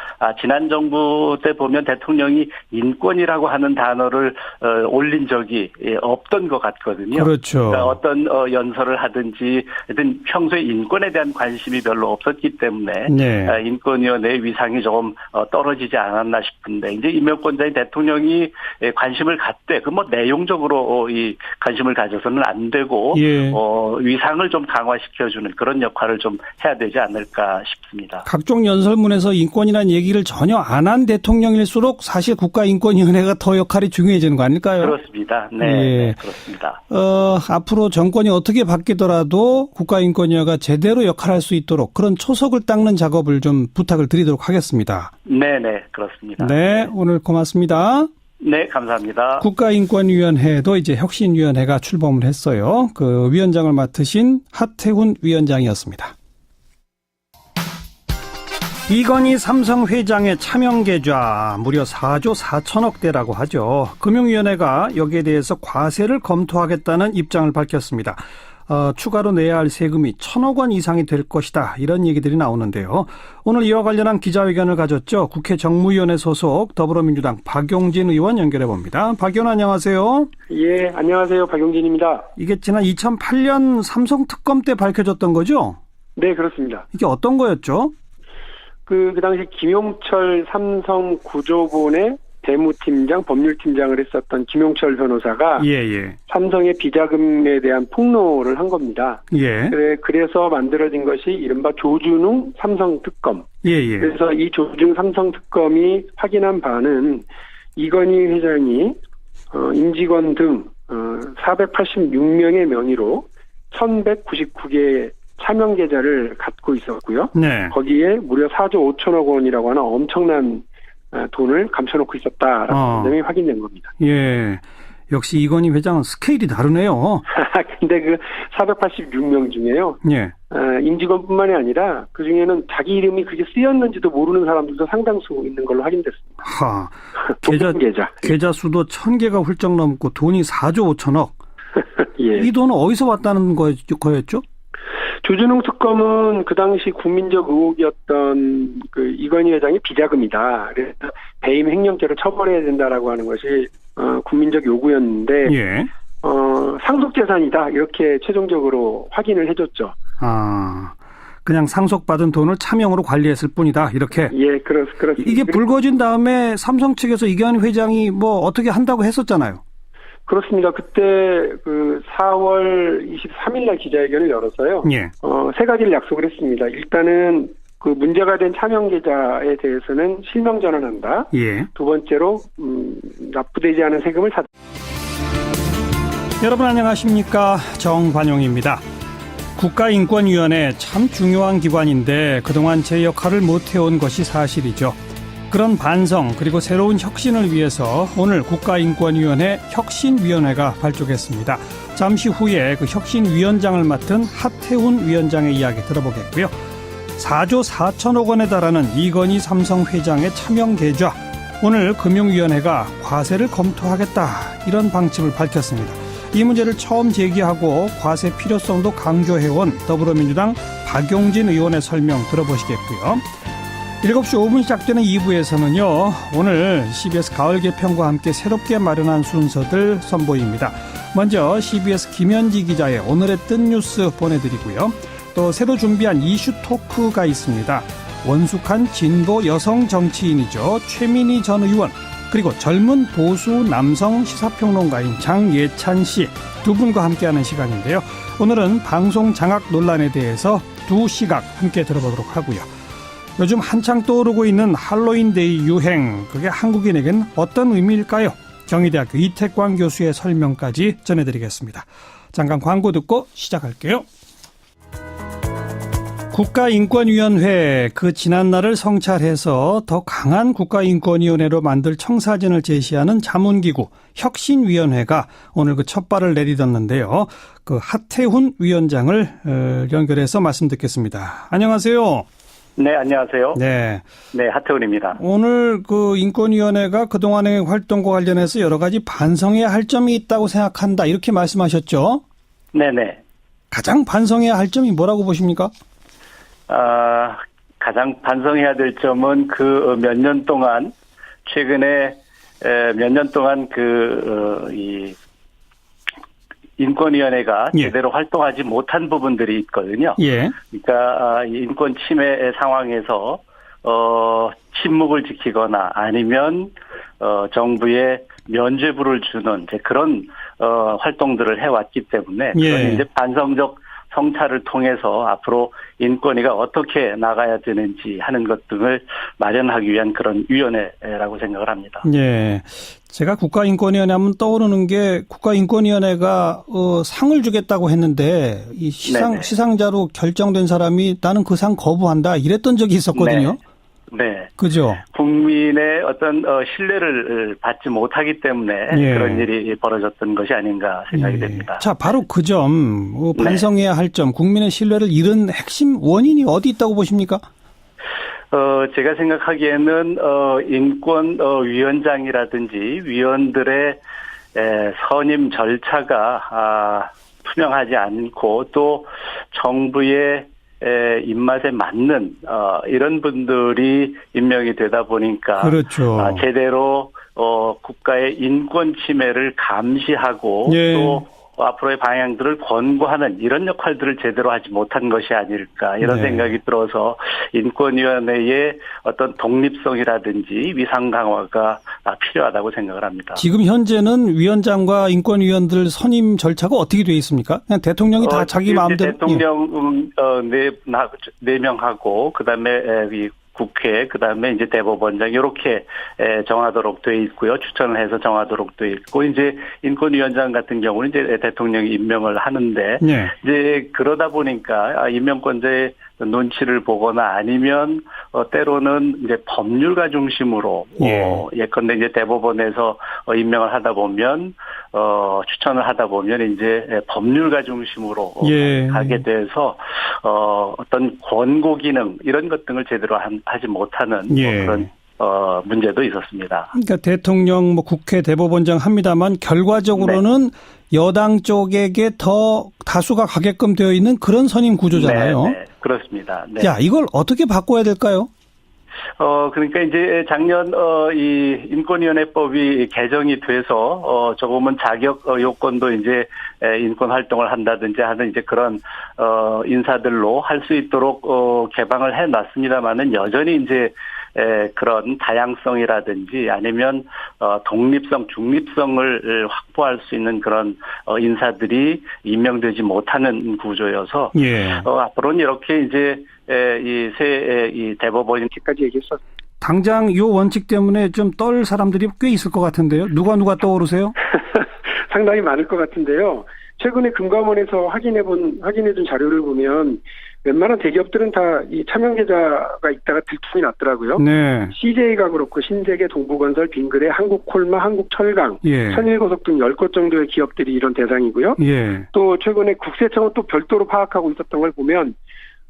B: 지난 정부 때 보면 대통령이 인권이라고 하는 단어를 올린 적이 없던 것 같거든요.
A: 그렇죠.
B: 그러니까 어떤 연설을 하든지 하여튼 평소에 인권에 대한 관심이 별로 없었기 때문에 인권위원회의 위상이 조금 떨어지지 않았나 싶은데 이제 임명권자인 대통령이 관심을 갖되 그 뭐 내용적으로 이 관심을 가져서는 안 되고 위상을 좀 강화시켜주는 그런 역할을 좀 해야 되지 않을까 싶습니다.
A: 각종 연설문에서 인권이라는 얘기를 전혀 안 한 대통령일수록 사실 국가인권위원회가 더 역할이 중요해지는 거 아닐까요?
B: 그렇습니다. 네, 그렇습니다.
A: 앞으로 정권이 어떻게 바뀌더라도 국가인권위원회가 제대로 역할할 수 있도록 그런 초석을 닦는 작업을 좀 부탁을 드리도록 하겠습니다.
B: 네, 그렇습니다.
A: 네, 오늘 고맙습니다.
B: 네, 감사합니다.
A: 국가인권위원회도 이제 혁신위원회가 출범을 했어요. 그 위원장을 맡으신 하태훈 위원장이었습니다. 이건희 삼성 회장의 차명 계좌 무려 4조 4천억대라고 하죠. 금융위원회가 여기에 대해서 과세를 검토하겠다는 입장을 밝혔습니다. 추가로 내야 할 세금이 1,000억 원 이상이 될 것이다. 이런 얘기들이 나오는데요. 오늘 이와 관련한 기자회견을 가졌죠. 국회 정무위원회 소속 더불어민주당 박용진 의원 연결해 봅니다. 박 의원 안녕하세요.
C: 예, 안녕하세요. 박용진입니다.
A: 이게 지난 2008년 삼성 특검 때 밝혀졌던 거죠?
C: 네, 그렇습니다.
A: 이게 어떤 거였죠? 그
C: 당시 김용철 삼성 구조본의 대무팀장, 법률팀장을 했었던 김용철 변호사가 삼성의 비자금에 대한 폭로를 한 겁니다. 그래서 만들어진 것이 이른바 조준웅 삼성특검. 그래서 이 조준웅 삼성특검이 확인한 바는 이건희 회장이 임직원 등 486명의 명의로 1199개의 차명 계좌를 갖고 있었고요. 거기에 무려 4조 5천억 원이라고 하는 엄청난 돈을 감춰놓고 있었다라는 점이 확인된 겁니다.
A: 역시 이건희 회장은 스케일이 다르네요.
C: 근데 그 486명 중에요. 임직원뿐만이 아니라 그 중에는 자기 이름이 그게 쓰였는지도 모르는 사람들도 상당수 있는 걸로 확인됐습니다.
A: 계좌 수도 1,000개가 훌쩍 넘고 돈이 4조 5천억. 이 돈은 어디서 왔다는 거였죠?
C: 조준웅 특검은 그 당시 국민적 의혹이었던 그 이건희 회장의 비자금이다. 그래서 배임 횡령죄로 처벌해야 된다라고 하는 것이 국민적 요구였는데 상속재산이다 이렇게 최종적으로 확인을 해줬죠.
A: 그냥 상속받은 돈을 차명으로 관리했을 뿐이다 이렇게.
C: 그렇습니다.
A: 이게 불거진 다음에 삼성 측에서 이건희 회장이 뭐 어떻게 한다고 했었잖아요.
C: 그렇습니다. 그때 그 4월 23일 날 기자회견을 열었어요. 세 가지를 약속을 했습니다. 일단은 그 문제가 된 차명 계좌에 대해서는 실명 전환한다. 두 번째로 납부되지 않은 세금을
A: 여러분 안녕하십니까? 정관용입니다. 국가인권위원회 참 중요한 기관인데 그동안 제 역할을 못해온 것이 사실이죠. 그런 반성 그리고 새로운 혁신을 위해서 오늘 국가인권위원회 혁신위원회가 발족했습니다. 잠시 후에 그 혁신위원장을 맡은 하태훈 위원장의 이야기 들어보겠고요. 4조 4천억 원에 달하는 이건희 삼성 회장의 차명 계좌. 오늘 금융위원회가 과세를 검토하겠다 이런 방침을 밝혔습니다. 이 문제를 처음 제기하고 과세 필요성도 강조해온 더불어민주당 박용진 의원의 설명 들어보시겠고요. 7시 5분 시작되는 2부에서는요. 오늘 CBS 가을 개편과 함께 새롭게 마련한 순서들 선보입니다. 먼저 CBS 김현지 기자의 오늘의 뜬 뉴스 보내드리고요. 또 새로 준비한 이슈 토크가 있습니다. 원숙한 진보 여성 정치인이죠. 최민희 전 의원, 그리고 젊은 보수 남성 시사평론가인 장예찬 씨 두 분과 함께하는 시간인데요. 오늘은 방송 장악 논란에 대해서 두 시각 함께 들어보도록 하고요. 요즘 한창 떠오르고 있는 할로윈데이 유행, 그게 한국인에겐 어떤 의미일까요? 경희대학교 이태광 교수의 설명까지 전해드리겠습니다. 잠깐 광고 듣고 시작할게요. 국가인권위원회, 그 지난날을 성찰해서 더 강한 국가인권위원회로 만들 청사진을 제시하는 자문기구 혁신위원회가 오늘 그 첫 발을 내딛었는데요. 그 하태훈 위원장을 연결해서 말씀 듣겠습니다. 안녕하세요.
B: 네, 안녕하세요.
A: 네.
B: 네, 하태훈입니다.
A: 오늘 그 인권위원회가 그동안의 활동과 관련해서 여러 가지 반성해야 할 점이 있다고 생각한다, 이렇게 말씀하셨죠?
B: 네네.
A: 가장 반성해야 할 점이 뭐라고 보십니까?
B: 가장 반성해야 될 점은 그 몇 년 동안, 최근에 몇 년 동안 이 인권위원회가 제대로 활동하지 못한 부분들이 있거든요.
A: 예.
B: 그러니까 인권 침해 상황에서 침묵을 지키거나 아니면 정부에 면죄부를 주는 이제 그런 활동들을 해왔기 때문에 그건 이제 반성적 성찰을 통해서 앞으로 인권위가 어떻게 나가야 되는지 하는 것 등을 마련하기 위한 그런 위원회라고 생각을 합니다.
A: 예. 제가 국가인권위원회 하면 떠오르는 게 국가인권위원회가 상을 주겠다고 했는데 이 시상자로 결정된 사람이 나는 그 상 거부한다, 이랬던 적이 있었거든요.
B: 네.
A: 그죠?
B: 국민의 어떤 신뢰를 받지 못하기 때문에 그런 일이 벌어졌던 것이 아닌가 생각이 됩니다.
A: 자, 바로 그 점, 반성해야 할 점, 국민의 신뢰를 잃은 핵심 원인이 어디 있다고 보십니까?
B: 제가 생각하기에는 인권위원장이라든지 위원들의 선임 절차가 투명하지 않고 또 정부의 입맛에 맞는 이런 분들이 임명이 되다 보니까
A: 그렇죠.
B: 제대로 국가의 인권 침해를 감시하고 또 앞으로의 방향들을 권고하는 이런 역할들을 제대로 하지 못한 것이 아닐까, 이런 생각이 들어서 인권위원회의 어떤 독립성이라든지 위상 강화가 필요하다고 생각을 합니다.
A: 지금 현재는 위원장과 인권위원들 선임 절차가 어떻게 되어 있습니까? 그냥 대통령이 다 자기 마음대로.
B: 대통령 4명하고 그다음에 국회, 그다음에 이제 대법원장 이렇게 정하도록 돼 있고요. 추천을 해서 정하도록 돼 있고, 이제 인권위원장 같은 경우는 이제 대통령이 임명을 하는데 이제 그러다 보니까 임명권자의 눈치를 보거나 아니면 때로는 이제 법률가 중심으로 예컨대 이제 대법원에서 임명을 하다 보면 추천을 하다 보면 이제 법률가 중심으로 가게 돼서 어떤 권고 기능 이런 것 등을 제대로 하지 못하는 그런 문제도 있었습니다.
A: 그러니까 대통령, 국회, 대법원장 합니다만 결과적으로는 여당 쪽에게 더 다수가 가게끔 되어 있는 그런 선임 구조잖아요.
B: 네, 그렇습니다. 네.
A: 자, 이걸 어떻게 바꿔야 될까요?
B: 그러니까 이제 작년 이 인권위원회법이 개정이 돼서 조금은 자격 요건도 이제 인권 활동을 한다든지 하는 이제 그런 인사들로 할 수 있도록 개방을 해 놨습니다만은 여전히 이제 그런 다양성이라든지 아니면 독립성, 중립성을 확보할 수 있는 그런 인사들이 임명되지 못하는 구조여서 앞으로는 이렇게 이제 이 대법원까지 얘기했었.
A: 당장 이 원칙 때문에 좀 떨 사람들이 꽤 있을 것 같은데요. 누가 떠오르세요?
C: 상당히 많을 것 같은데요. 최근에 금감원에서 확인해준 자료를 보면 웬만한 대기업들은 다 이 차명 계좌가 있다가 들통이 났더라고요.
A: 네.
C: CJ가 그렇고 신세계, 동부건설, 빙그레, 한국콜마, 한국철강, 천일고속 등 10곳 정도의 기업들이 이런 대상이고요. 또 최근에 국세청은 또 별도로 파악하고 있었던 걸 보면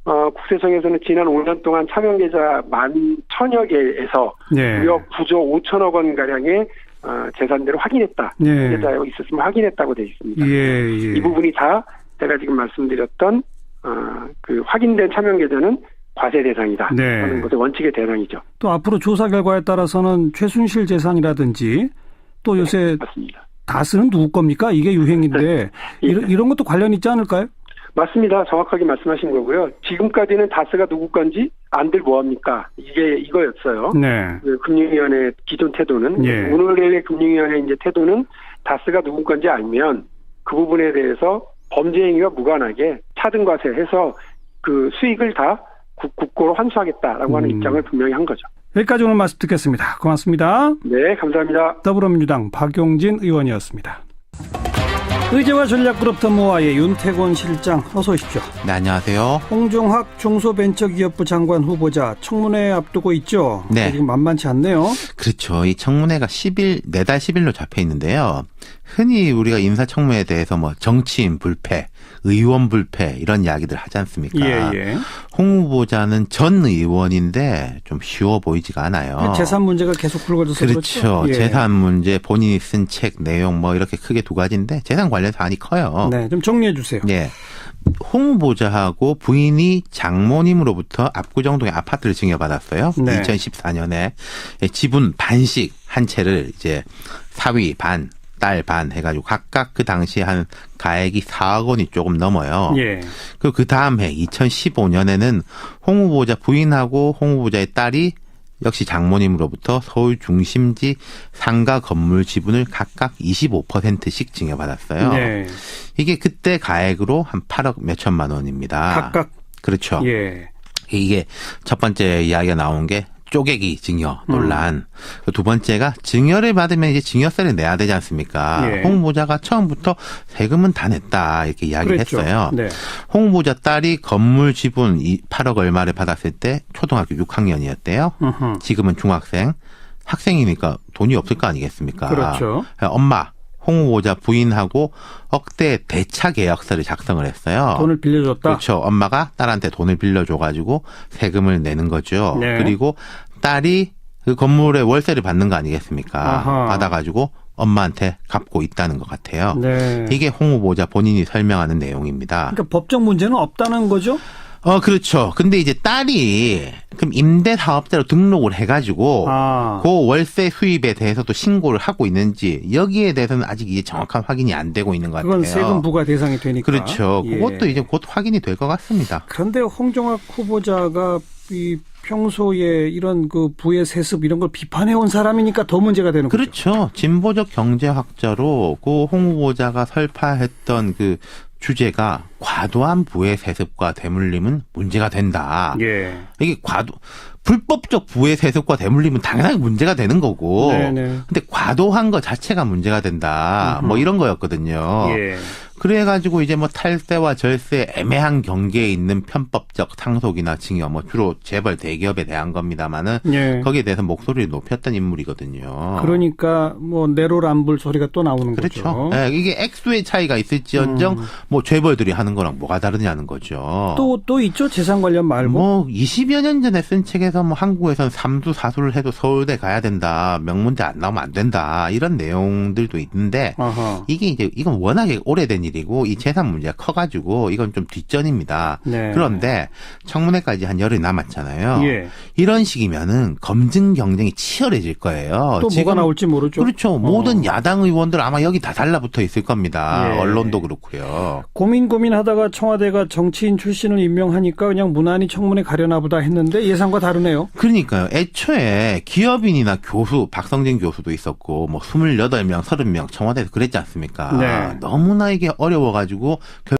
C: 국세청에서는 지난 5년 동안 차명 계좌 11,000여 개에서 무려 9조 5천억 원 가량의 재산들을 확인했다. 계좌에 있었으면 확인했다고 되어 있습니다. 이 부분이 다 제가 지금 말씀드렸던 그 확인된 차명 계좌는 과세 대상이다 하는 것의 원칙의 대상이죠.
A: 또 앞으로 조사 결과에 따라서는 최순실 재산이라든지 또 요새
C: 맞습니다.
A: 다스는 누구 겁니까? 이게 유행인데 이런 것도 관련 있지 않을까요?
C: 맞습니다. 정확하게 말씀하신 거고요. 지금까지는 다스가 누구 건지 안들 뭐합니까? 이거였어요.
A: 네.
C: 그 금융위원회 기존 태도는
A: 예.
C: 오늘의 금융위원회 이제 태도는 다스가 누구 건지 알면 그 부분에 대해서 범죄 행위와 무관하게 차등과세해서 그 수익을 다 국고로 환수하겠다라고 하는 입장을 분명히 한 거죠.
A: 여기까지 오늘 말씀 듣겠습니다. 고맙습니다.
C: 네, 감사합니다.
A: 더불어민주당 박용진 의원이었습니다. 의제와 전략그룹 더모아의 윤태곤 실장 어서 오십시오.
D: 네, 안녕하세요.
A: 홍종학 중소벤처기업부 장관 후보자 청문회 앞두고 있죠.
D: 네.
A: 지금 만만치 않네요.
D: 그렇죠. 이 청문회가 내달 10일로 잡혀 있는데요. 흔히 우리가 인사청문회에 대해서 뭐 정치인 불패, 의원 불패 이런 이야기들 하지 않습니까?
A: 예.
D: 홍 후보자는 전 의원인데 좀 쉬워 보이지가 않아요.
A: 재산 문제가 계속 불거져서
D: 그렇죠.
A: 예.
D: 재산 문제, 본인이 쓴 책 내용 뭐 이렇게 크게 두 가지인데 재산 관련 사안이 커요.
A: 네, 좀 정리해 주세요.
D: 네. 홍 후보자하고 부인이 장모님으로부터 압구정동의 아파트를 증여받았어요.
A: 네.
D: 2014년에 지분 반씩 한 채를 이제 사위 반, 딸 반 해가지고 각각 그 당시에 한 가액이 4억 원이 조금 넘어요.
A: 예.
D: 그 다음 해 2015년에는 홍 후보자 부인하고 홍 후보자의 딸이 역시 장모님으로부터 서울 중심지 상가 건물 지분을 각각 25%씩 증여받았어요.
A: 네.
D: 이게 그때 가액으로 한 8억 몇천만 원입니다.
A: 각각.
D: 그렇죠.
A: 예.
D: 이게 첫 번째 이야기가 나온 게 쪼개기 증여 논란. 두 번째가 증여를 받으면 이제 증여세를 내야 되지 않습니까?
A: 예.
D: 홍 후보자가 처음부터 세금은 다 냈다 이렇게 이야기를
A: 그랬죠.
D: 했어요.
A: 네.
D: 홍 후보자 딸이 건물 지분 8억 얼마를 받았을 때 초등학교 6학년이었대요. 지금은 중학생. 학생이니까 돈이 없을 거 아니겠습니까?
A: 그렇죠.
D: 엄마, 홍 후보자 부인하고 억대 대차 계약서를 작성을 했어요.
A: 돈을 빌려줬다?
D: 그렇죠. 엄마가 딸한테 돈을 빌려줘가지고 세금을 내는 거죠.
A: 네.
D: 그리고 딸이 그 건물에 월세를 받는 거 아니겠습니까?
A: 아하.
D: 받아가지고 엄마한테 갚고 있다는 것 같아요.
A: 네.
D: 이게 홍 후보자 본인이 설명하는 내용입니다.
A: 그러니까 법적 문제는 없다는 거죠?
D: 그렇죠. 근데 이제 딸이 그럼 임대사업자로 등록을 해가지고 그 월세 수입에 대해서도 신고를 하고 있는지 여기에 대해서는 아직 이제 정확한 확인이 안 되고 있는 것 같아요.
A: 그건 세금 부과 대상이 되니까.
D: 그렇죠.
A: 예.
D: 그것도 이제 곧 확인이 될 것 같습니다.
A: 그런데 홍종학 후보자가 이 평소에 이런 그 부의 세습 이런 걸 비판해온 사람이니까 더 문제가 되는 거죠.
D: 그렇죠. 진보적 경제학자로 그 홍 후보자가 설파했던 그 주제가 과도한 부의 세습과 대물림은 문제가 된다.
A: 예.
D: 이게 불법적 부의 세습과 대물림은 당연하게 문제가 되는 거고.
A: 네네.
D: 근데 과도한 것 자체가 문제가 된다. 뭐 이런 거였거든요.
A: 예.
D: 그래가지고 이제 뭐 탈세와 절세 애매한 경계에 있는 편법적 상속이나 증여 뭐 주로 재벌 대기업에 대한 겁니다만은
A: 예.
D: 거기에 대해서 목소리를 높였던 인물이거든요.
A: 그러니까 뭐 내로남불 소리가 또 나오는
D: 그렇죠.
A: 거죠.
D: 네, 이게 액수의 차이가 있을지언정 뭐 재벌들이 하는 거랑 뭐가 다르냐는 거죠.
A: 또 있죠 재산 관련 말고.
D: 뭐 20여 년 전에 쓴 책에서 뭐 한국에선 3수 4수를 해도 서울대 가야 된다. 명문대 안 나오면 안 된다. 이런 내용들도 있는데
A: 아하.
D: 이건 워낙에 오래된 일이고 이 재산 문제가 커가지고 이건 좀 뒷전입니다.
A: 네.
D: 그런데 청문회까지 한 열흘 남았잖아요.
A: 예.
D: 이런 식이면은 검증 경쟁이 치열해질 거예요.
A: 또
D: 지금
A: 뭐가 나올지 모르죠.
D: 그렇죠. 모든 야당 의원들 아마 여기 다 달라붙어 있을 겁니다.
A: 예.
D: 언론도 그렇고요.
A: 고민하다가 청와대가 정치인 출신을 임명하니까 그냥 무난히 청문회 가려나 보다 했는데 예상과 다르네요.
D: 그러니까요. 애초에 기업인이나 교수, 박성진 교수도 있었고 뭐 28명, 30명 청와대에서 그랬지 않습니까?
A: 네.
D: 너무나 이게 어려워가지고